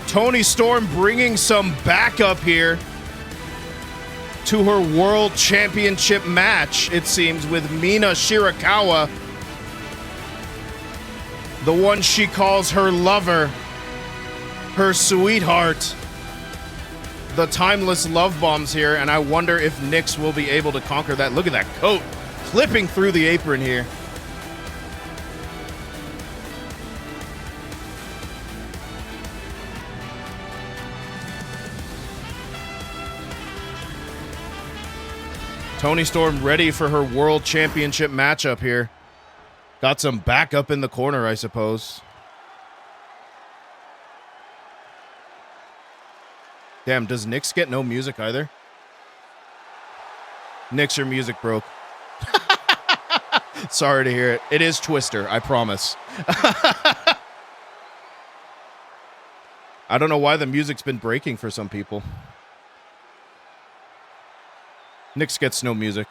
Toni Storm bringing some backup here to her World Championship match, it seems, with Mina Shirakawa, the one she calls her lover, her sweetheart. The timeless love bombs here, and I wonder if Nyx will be able to conquer that. Look at that coat clipping through the apron here. Toni Storm ready for her World Championship matchup here. Got some backup in the corner, I suppose. Damn, does Nyx get no music either? Nyx, your music broke. Sorry to hear it. It is Twister, I promise. I don't know why the music's been breaking for some people. Nyx gets no music.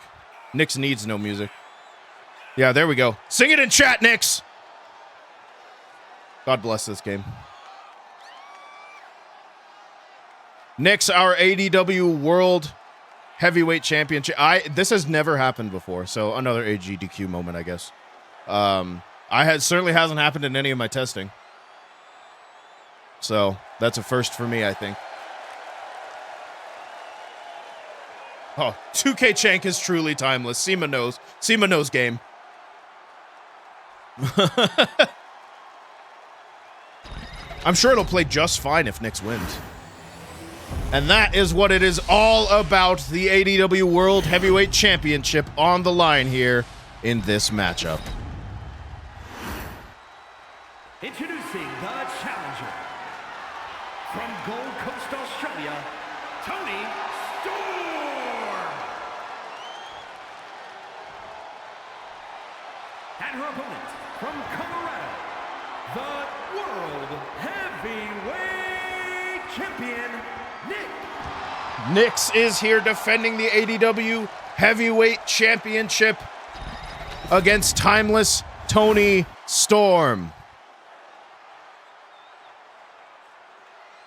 Nyx needs no music. Yeah, there we go. Sing it in chat, Nyx! God bless this game. Nyx, our ADW World Heavyweight Championship. This has never happened before, so another AGDQ moment, I guess. Certainly hasn't happened in any of my testing. So, that's a first for me, I think. Oh, 2K Chank is truly timeless. Seema knows. Seema knows game. I'm sure it'll play just fine if Nyx wins. And that is what it is all about. The ADW World Heavyweight Championship on the line here in this matchup. Introducing the challenger from Gold Coast, Australia, Toni Storm. And her opponent from Colorado, the World Heavyweight Champion, Nyx is here defending the ADW Heavyweight Championship against timeless Toni Storm.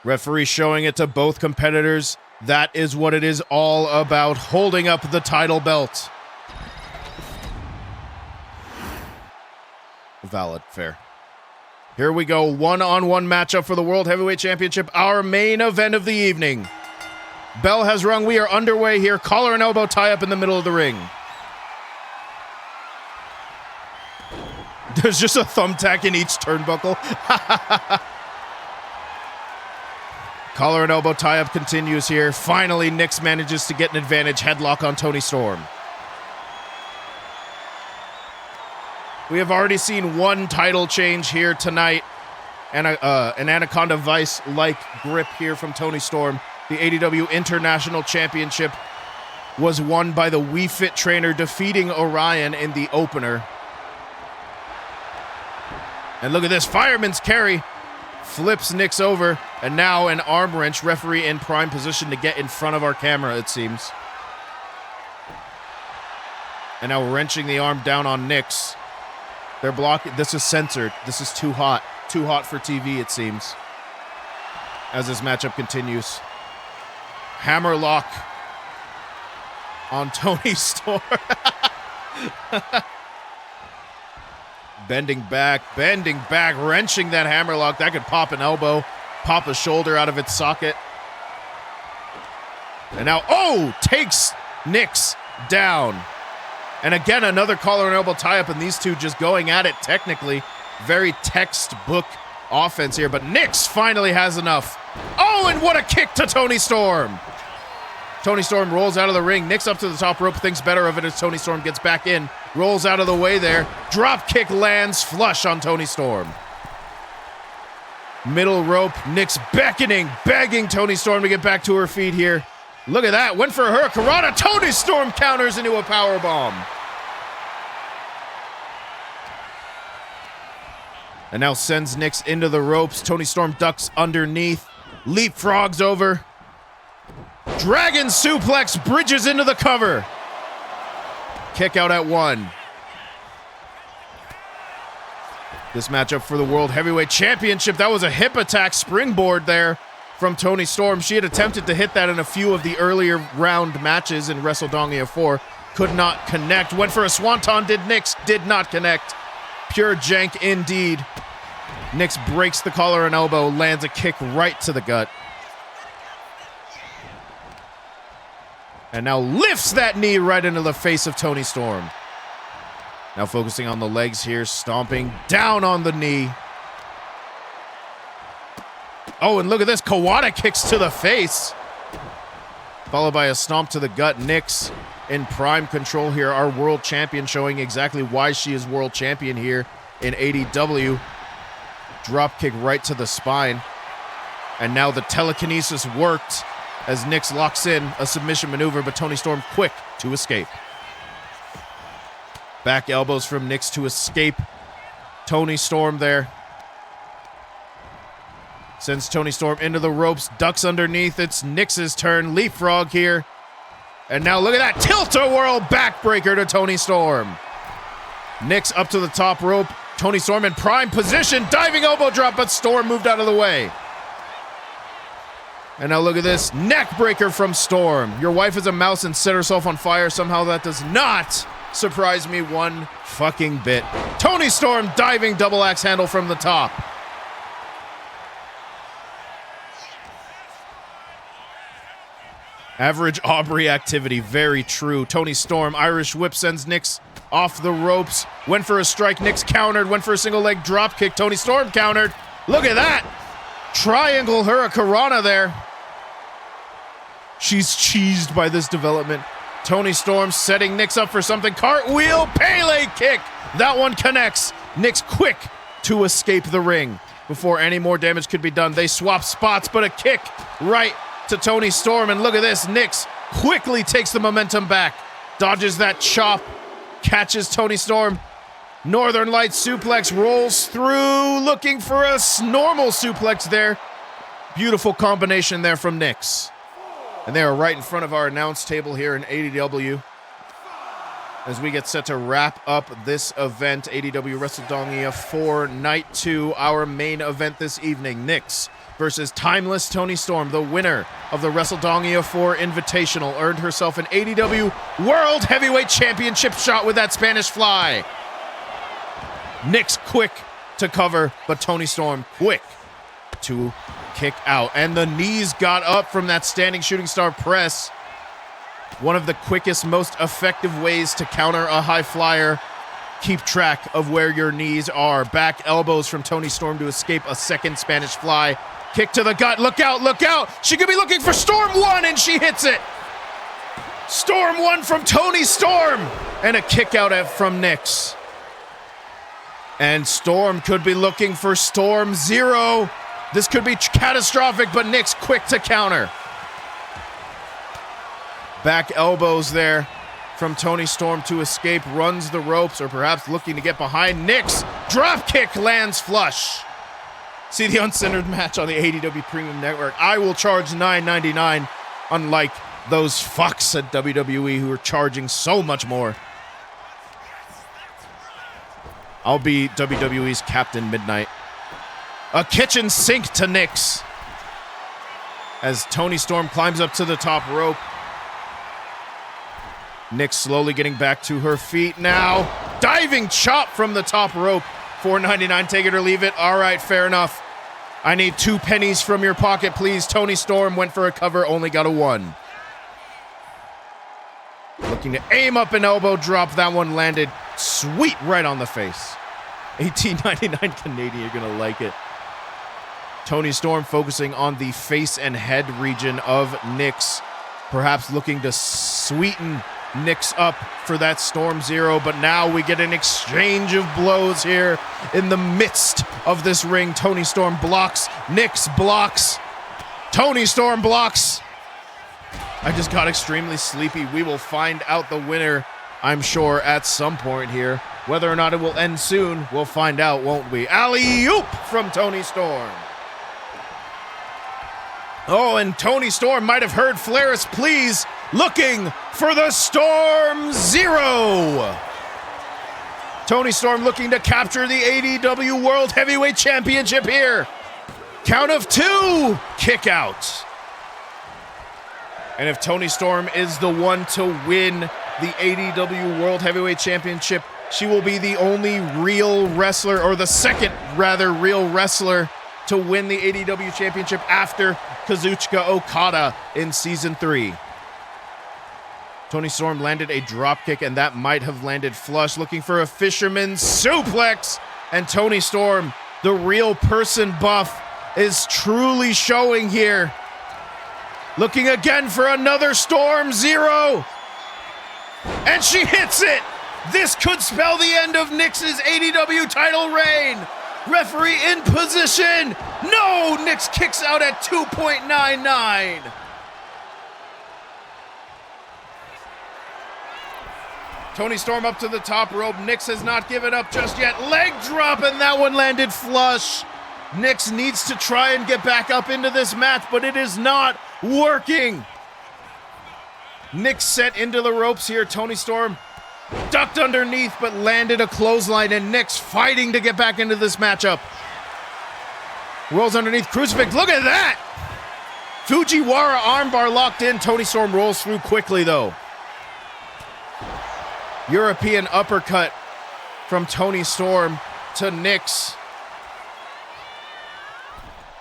Referee showing it to both competitors. That is what it is all about, holding up the title belt. Valid, fair. Here we go, one-on-one matchup for the World Heavyweight Championship, our main event of the evening. Bell has rung. We are underway here. Collar and elbow tie up in the middle of the ring. There's just a thumbtack in each turnbuckle. Collar and elbow tie up continues here. Finally, Nyx manages to get an advantage. Headlock on Toni Storm. We have already seen one title change here tonight. And an Anaconda Vice-like grip here from Toni Storm. The ADW International Championship was won by the Wii Fit trainer, defeating Orion in the opener. And look at this, fireman's carry. Flips Nyx over, and now an arm wrench. Referee in prime position to get in front of our camera, it seems. And now wrenching the arm down on Nyx. They're blocking. This is censored. This is too hot. Too hot for TV, it seems. As this matchup continues. Hammerlock on Toni Storm. Bending back, wrenching that hammerlock. That could pop an elbow, pop a shoulder out of its socket. And now, takes Nyx down. And again, another collar and elbow tie-up, and these two just going at it technically. Very textbook offense here, but Nyx finally has enough. Oh, and what a kick to Toni Storm. Toni Storm rolls out of the ring. Nyx up to the top rope, thinks better of it as Toni Storm gets back in. Rolls out of the way there. Drop kick lands flush on Toni Storm. Middle rope, Nyx beckoning, begging Toni Storm to get back to her feet here. Look at that, went for a Hurricanrana. Toni Storm counters into a powerbomb. And now sends Nyx into the ropes. Toni Storm ducks underneath, leapfrogs over. Dragon suplex, bridges into the cover. Kick out at 1. This matchup for the World Heavyweight Championship, that was a hip attack springboard there from Toni Storm. She had attempted to hit that in a few of the earlier round matches in Wrestledongia 4. Could not connect. Went for a swanton, did Nyx, did not connect. Pure jank indeed. Nyx breaks the collar and elbow, lands a kick right to the gut. And now lifts that knee right into the face of Toni Storm. Now focusing on the legs here, stomping down on the knee. Oh, and look at this, Kawada kicks to the face. Followed by a stomp to the gut. Nyx in prime control here, our world champion, showing exactly why she is world champion here in ADW. Drop kick right to the spine. And now the telekinesis worked as Nyx locks in a submission maneuver, but Toni Storm quick to escape. Back elbows from Nyx to escape. Toni Storm there. Sends Toni Storm into the ropes, ducks underneath. It's Nyx's turn. Leapfrog here. And now look at that. Tilt-a-whirl backbreaker to Toni Storm. Nyx up to the top rope. Toni Storm in prime position. Diving elbow drop, but Storm moved out of the way. And now look at this. Neck breaker from Storm. Your wife is a mouse and set herself on fire. Somehow that does not surprise me one fucking bit. Toni Storm diving double axe handle from the top. Average Aubrey activity, very true. Toni Storm, Irish whip sends Nyx off the ropes. Went for a strike, Nyx countered. Went for a single leg drop kick, Toni Storm countered. Look at that. Triangle Hurricanrana there. She's cheesed by this development. Toni Storm setting Nyx up for something. Cartwheel, Pele kick. That one connects. Nyx quick to escape the ring. Before any more damage could be done, they swap spots, but a kick right to Toni Storm. And look at this. Nyx quickly takes the momentum back. Dodges that chop. Catches Toni Storm. Northern Lights suplex, rolls through, looking for a normal suplex there. Beautiful combination there from Nyx. And they are right in front of our announce table here in ADW as we get set to wrap up this event, ADW Wrestledongia 4 Night 2, our main event this evening. Nyx versus Timeless Toni Storm, the winner of the Wrestledongia 4 Invitational, earned herself an ADW World Heavyweight Championship shot with that Spanish Fly. Nyx quick to cover, but Toni Storm quick to kick out. And the knees got up from that standing shooting star press. One of the quickest, most effective ways to counter a high flyer. Keep track of where your knees are. Back elbows from Toni Storm to escape a second Spanish Fly. Kick to the gut. Look out, look out. She could be looking for Storm 1, and she hits it. Storm 1 from Toni Storm. And a kick out from Nyx. And Storm could be looking for Storm 0. This could be catastrophic, but Nyx quick to counter. Back elbows there from Toni Storm to escape, runs the ropes, or perhaps looking to get behind. Nyx, drop kick lands flush. See the uncensored match on the ADW Premium Network. I will charge $9.99, unlike those fucks at WWE who are charging so much more. I'll be WWE's Captain Midnight. A kitchen sink to Nyx as Toni Storm climbs up to the top rope. Nyx slowly getting back to her feet now. Diving chop from the top rope. $4.99, take it or leave it. All right, fair enough. I need 2 pennies from your pocket, please. Toni Storm went for a cover, only got a 1. Looking to aim up an elbow drop. That one landed sweet right on the face. $18.99 Canadian, you're gonna like it. Toni Storm focusing on the face and head region of Nyx. perhaps looking to sweeten Nyx up for that Storm Zero, but now we get an exchange of blows here in the midst of this ring. Toni Storm blocks, Nyx blocks, Toni Storm blocks. I just got extremely sleepy. We will find out the winner, I'm sure, at some point here. Whether or not it will end soon, we'll find out, won't we? Alley-oop from Toni Storm. Oh, and Toni Storm might have heard Flair's pleas, looking for the Storm Zero. Toni Storm looking to capture the ADW World Heavyweight Championship here. Count of 2, kick out. And if Toni Storm is the one to win the ADW World Heavyweight Championship, she will be the only real wrestler, or the second, rather, real wrestler to win the ADW Championship after Kazuchika Okada in Season 3. Toni Storm landed a dropkick, and that might have landed flush, looking for a fisherman's suplex. And Toni Storm, the real person buff, is truly showing here. Looking again for another Storm Zero. And she hits it! This could spell the end of Nyx's ADW title reign. Referee in position. No, Nyx kicks out at 2.99. Toni Storm up to the top rope. Nyx has not given up just yet. Leg drop, and that one landed flush. Nyx needs to try and get back up into this match, but it is not working. Nyx set into the ropes here. Toni Storm ducked underneath, but landed a clothesline, and Nyx fighting to get back into this matchup. Rolls underneath, crucifix, look at that! Fujiwara armbar locked in. Toni Storm rolls through quickly, though. European uppercut from Toni Storm to Nyx.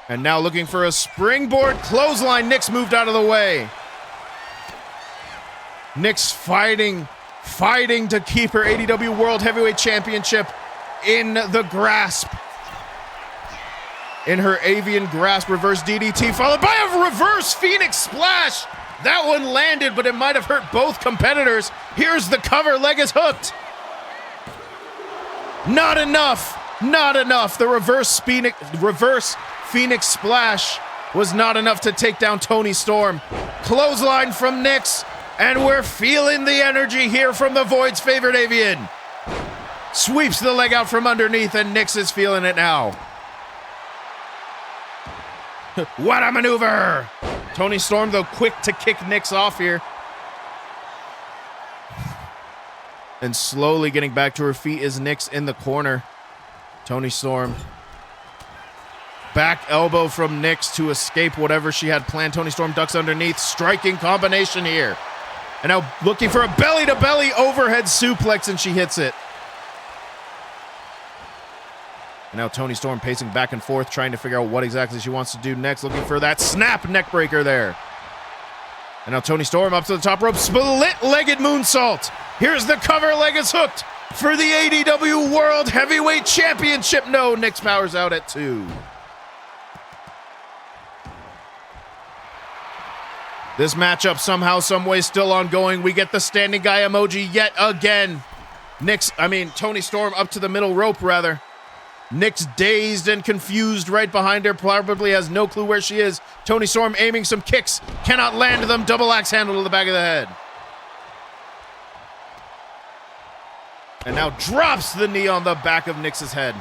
And now looking for a springboard clothesline. Nyx moved out of the way. Nyx fighting to keep her ADW World Heavyweight Championship in the grasp. In her avian grasp, reverse DDT, followed by a reverse Phoenix Splash. That one landed, but it might have hurt both competitors. Here's the cover, leg is hooked. Not enough, not enough. The reverse Phoenix Splash was not enough to take down Toni Storm. Clothesline from Nyx. And we're feeling the energy here from the Void's favorite avian. Sweeps the leg out from underneath, and Nyx is feeling it now. What a maneuver! Toni Storm, though, quick to kick Nyx off here. And slowly getting back to her feet is Nyx in the corner. Toni Storm. Back elbow from Nyx to escape whatever she had planned. Toni Storm ducks underneath. Striking combination here. And now looking for a belly-to-belly overhead suplex, and she hits it. And now Toni Storm pacing back and forth, trying to figure out what exactly she wants to do next, looking for that snap neck breaker there. And now Toni Storm up to the top rope, split-legged moonsault. Here's the cover, leg is hooked for the ADW World Heavyweight Championship. No, Nyx powers out at 2. This matchup somehow, someway still ongoing. We get the standing guy emoji yet again. Toni Storm up to the middle rope, rather. Nyx dazed and confused right behind her, probably has no clue where she is. Toni Storm aiming some kicks, cannot land them. Double axe handle to the back of the head. And now drops the knee on the back of Nyx's head.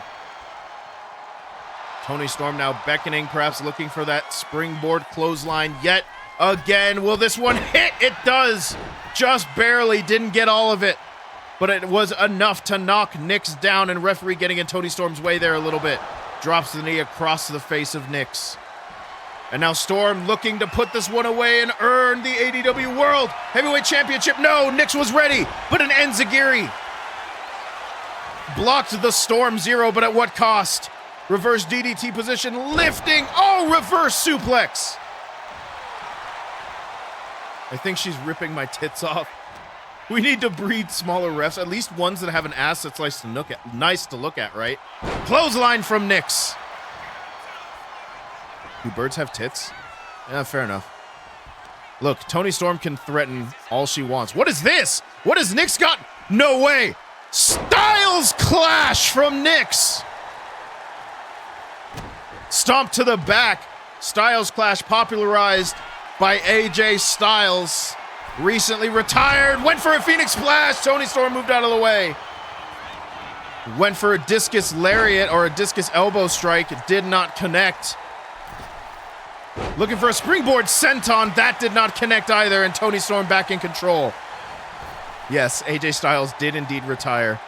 Toni Storm now beckoning, perhaps looking for that springboard clothesline yet again. Will this one hit? It does. Just barely. Didn't get all of it. But it was enough to knock Nyx down, and referee getting in Toni Storm's way there a little bit. Drops the knee across the face of Nyx. And now Storm looking to put this one away and earn the ADW World Heavyweight Championship. No, Nyx was ready, but an enziguri blocked the Storm Zero, but at what cost? Reverse DDT position, lifting. Oh, reverse suplex. I think she's ripping my tits off. We need to breed smaller refs, at least ones that have an ass that's nice to look at, right? Clothesline from Nyx. Do birds have tits? Yeah, fair enough. Look, Toni Storm can threaten all she wants. What is this? What has Nyx got? No way. Styles clash from Nyx. Stomp to the back. Styles clash popularized by AJ Styles. Recently retired. Went for a Phoenix Splash. Toni Storm moved out of the way. Went for a discus lariat or a discus elbow strike. It did not connect. Looking for a springboard senton. That did not connect either, and Toni Storm back in control. Yes, AJ Styles did indeed retire.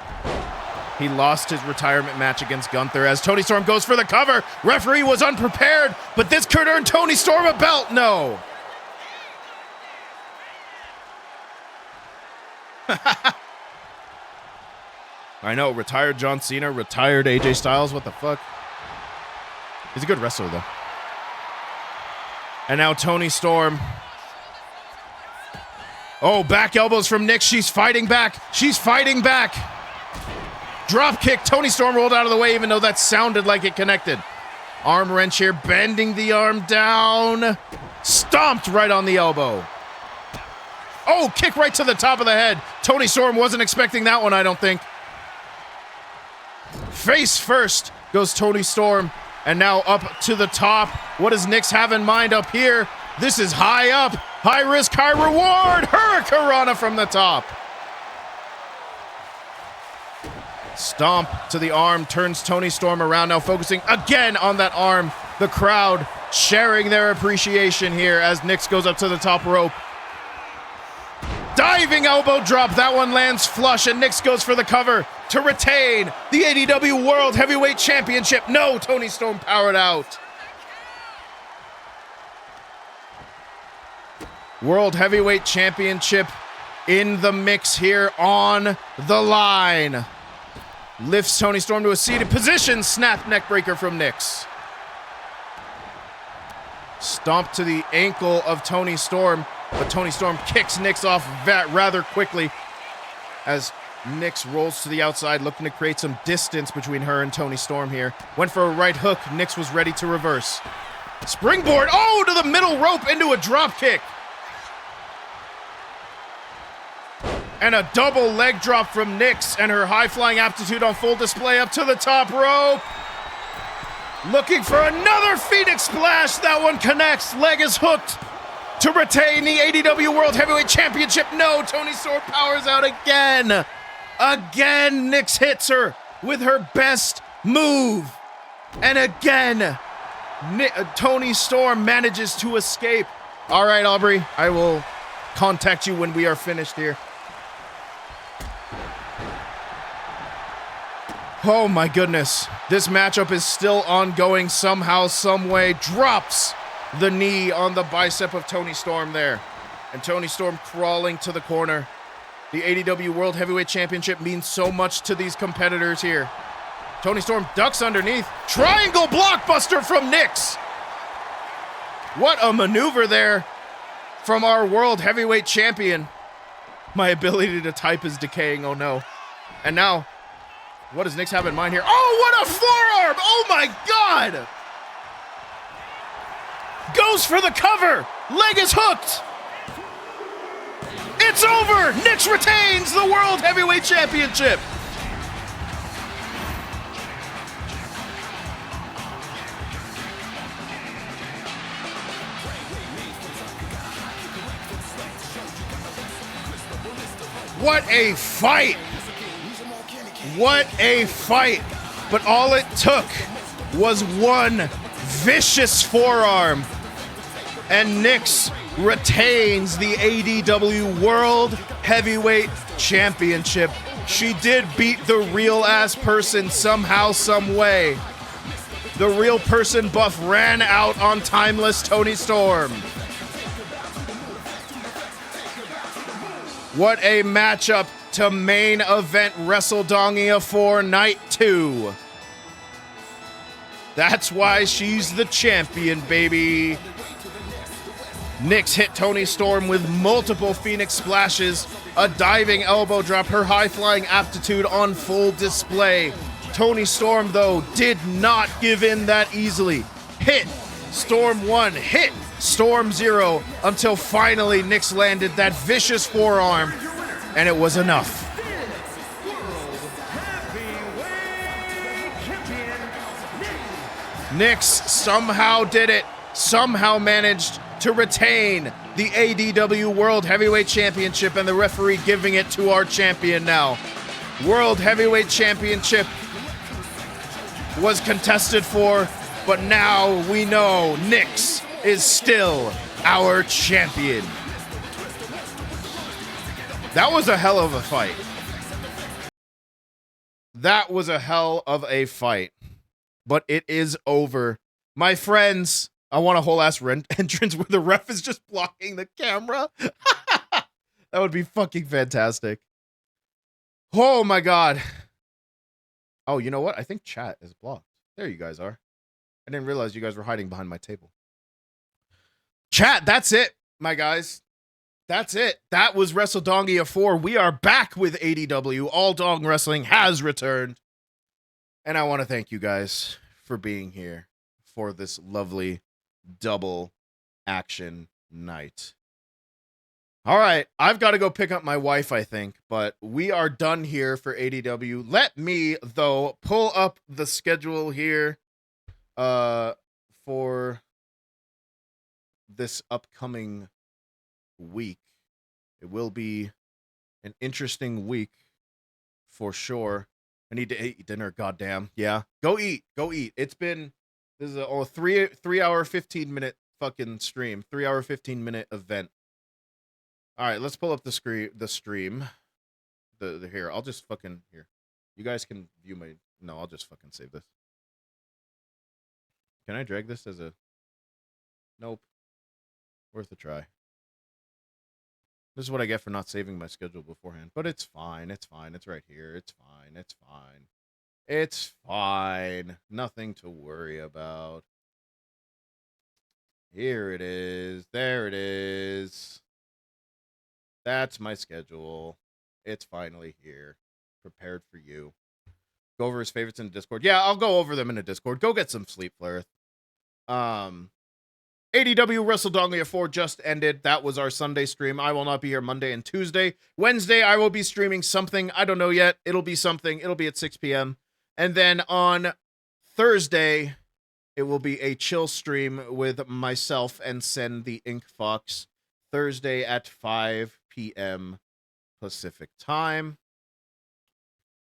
He lost his retirement match against Gunther as Toni Storm goes for the cover. Referee was unprepared, but this could earn Toni Storm a belt. No. I know, retired John Cena, retired AJ Styles. What the fuck? He's a good wrestler, though. And now Toni Storm. Oh, back elbows from Nyx. She's fighting back. She's fighting back. Drop kick. Toni Storm rolled out of the way, even though that sounded like it connected. Arm wrench here, bending the arm down. Stomped right on the elbow. Oh, kick right to the top of the head. Toni Storm wasn't expecting that one, I don't think. Face first goes Toni Storm. And now up to the top. What does Nyx have in mind up here? This is high up. High risk, high reward. Hurricanrana from the top. Stomp to the arm. Turns Toni Storm around. Now focusing again on that arm. The crowd sharing their appreciation here as Nyx goes up to the top rope. Diving elbow drop. That one lands flush, and Nyx goes for the cover to retain the ADW World Heavyweight Championship. No, Toni Storm powered out. World Heavyweight Championship in the mix here on the line. Lifts Toni Storm to a seated position. Snap neckbreaker from Nyx. Stomp to the ankle of Toni Storm. But Toni Storm kicks Nyx off that rather quickly as Nyx rolls to the outside, looking to create some distance between her and Toni Storm here. Went for a right hook. Nyx was ready to reverse. Springboard. Oh, to the middle rope into a drop kick. And a double leg drop from Nyx, and her high-flying aptitude on full display up to the top rope. Looking for another Phoenix Splash. That one connects. Leg is hooked to retain the ADW World Heavyweight Championship. No, Toni Storm powers out again. Again, Nyx hits her with her best move. And again, Toni Storm manages to escape. All right, Aubrey, I will contact you when we are finished here. Oh my goodness. This matchup is still ongoing somehow, some way. Drops the knee on the bicep of Toni Storm there. And Toni Storm crawling to the corner. The ADW World Heavyweight Championship means so much to these competitors here. Toni Storm ducks underneath. Triangle blockbuster from Nyx. What a maneuver there from our World Heavyweight Champion. My ability to type is decaying, oh no. And now, what does Nyx have in mind here? Oh, what a forearm! Oh my God! Goes for the cover. Leg is hooked. It's over. Nyx retains the World Heavyweight Championship. What a fight. What a fight. But all it took was one vicious forearm. And Nyx retains the ADW World Heavyweight Championship. She did beat the real ass person somehow, some way. The real person buff ran out on timeless Toni Storm. What a matchup to main event Wrestledongia for Night 2. That's why she's the champion, baby. Nyx hit Toni Storm with multiple Phoenix splashes, a diving elbow drop, her high-flying aptitude on full display. Toni Storm, though, did not give in that easily. Hit Storm 1, hit Storm Zero until finally Nix landed that vicious forearm, and it was enough. Nix somehow did it, somehow managed to retain the ADW World Heavyweight Championship, and the referee giving it to our champion now. World Heavyweight Championship was contested for, but now we know Nix is still our champion. That was a hell of a fight. That was a hell of a fight. But it is over. My friends, I want a whole ass entrance where the ref is just blocking the camera. That would be fucking fantastic. Oh my god. Oh, you know what? I think chat is blocked. There you guys are. I didn't realize you guys were hiding behind my table. Chat, that's it, my guys. That's it. That was Wrestledongia 4. We are back with ADW. All Dog Wrestling has returned. And I want to thank you guys for being here for this lovely double action night. All right, I've got to go pick up my wife, I think, but we are done here for ADW. Let me, though, pull up the schedule here for this upcoming week. It will be an interesting week for sure. I need to eat dinner, goddamn. Yeah. Go eat. Go eat. This is a 3 hour 15-minute fucking stream. 3 hour 15-minute event. All right, let's pull up the stream. The here. I'll just fucking here. You guys can view my no, I'll just fucking save this. Can I drag this as a nope. Worth a try. This is what I get for not saving my schedule beforehand. But it's fine. It's fine. It's right here. It's fine. It's fine. It's fine. Nothing to worry about. Here it is. There it is. That's my schedule. It's finally here. Prepared for you. Go over his favorites in Discord. Yeah, I'll go over them in a Discord. Go get some sleep, Flareth. ADW Wrestledongia 4 just ended. That was our Sunday stream. I will not be here Monday and Tuesday. Wednesday, I will be streaming something. I don't know yet. It'll be something. It'll be at 6 p.m. And then on Thursday, it will be a chill stream with myself and Sen the Ink Fox. Thursday at 5 p.m. Pacific time.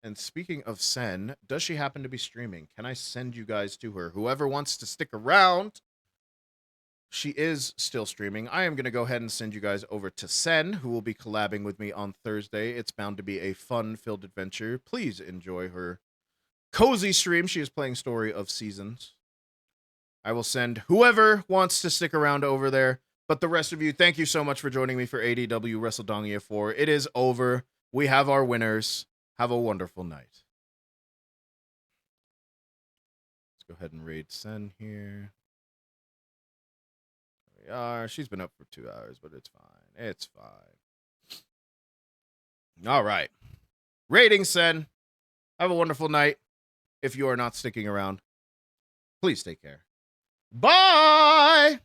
And speaking of Sen, does she happen to be streaming? Can I send you guys to her? Whoever wants to stick around, she is still streaming. I am going to go ahead and send you guys over to Sen, who will be collabing with me on Thursday. It's bound to be a fun-filled adventure. Please enjoy her cozy stream. She is playing Story of Seasons. I will send whoever wants to stick around over there. But the rest of you, thank you so much for joining me for ADW Wrestledongia 4. It is over. We have our winners. Have a wonderful night. Let's go ahead and raid Sen here. There we are. She's been up for 2 hours, but it's fine. It's fine. All right. Raiding Sen. Have a wonderful night. If you are not sticking around, please take care. Bye!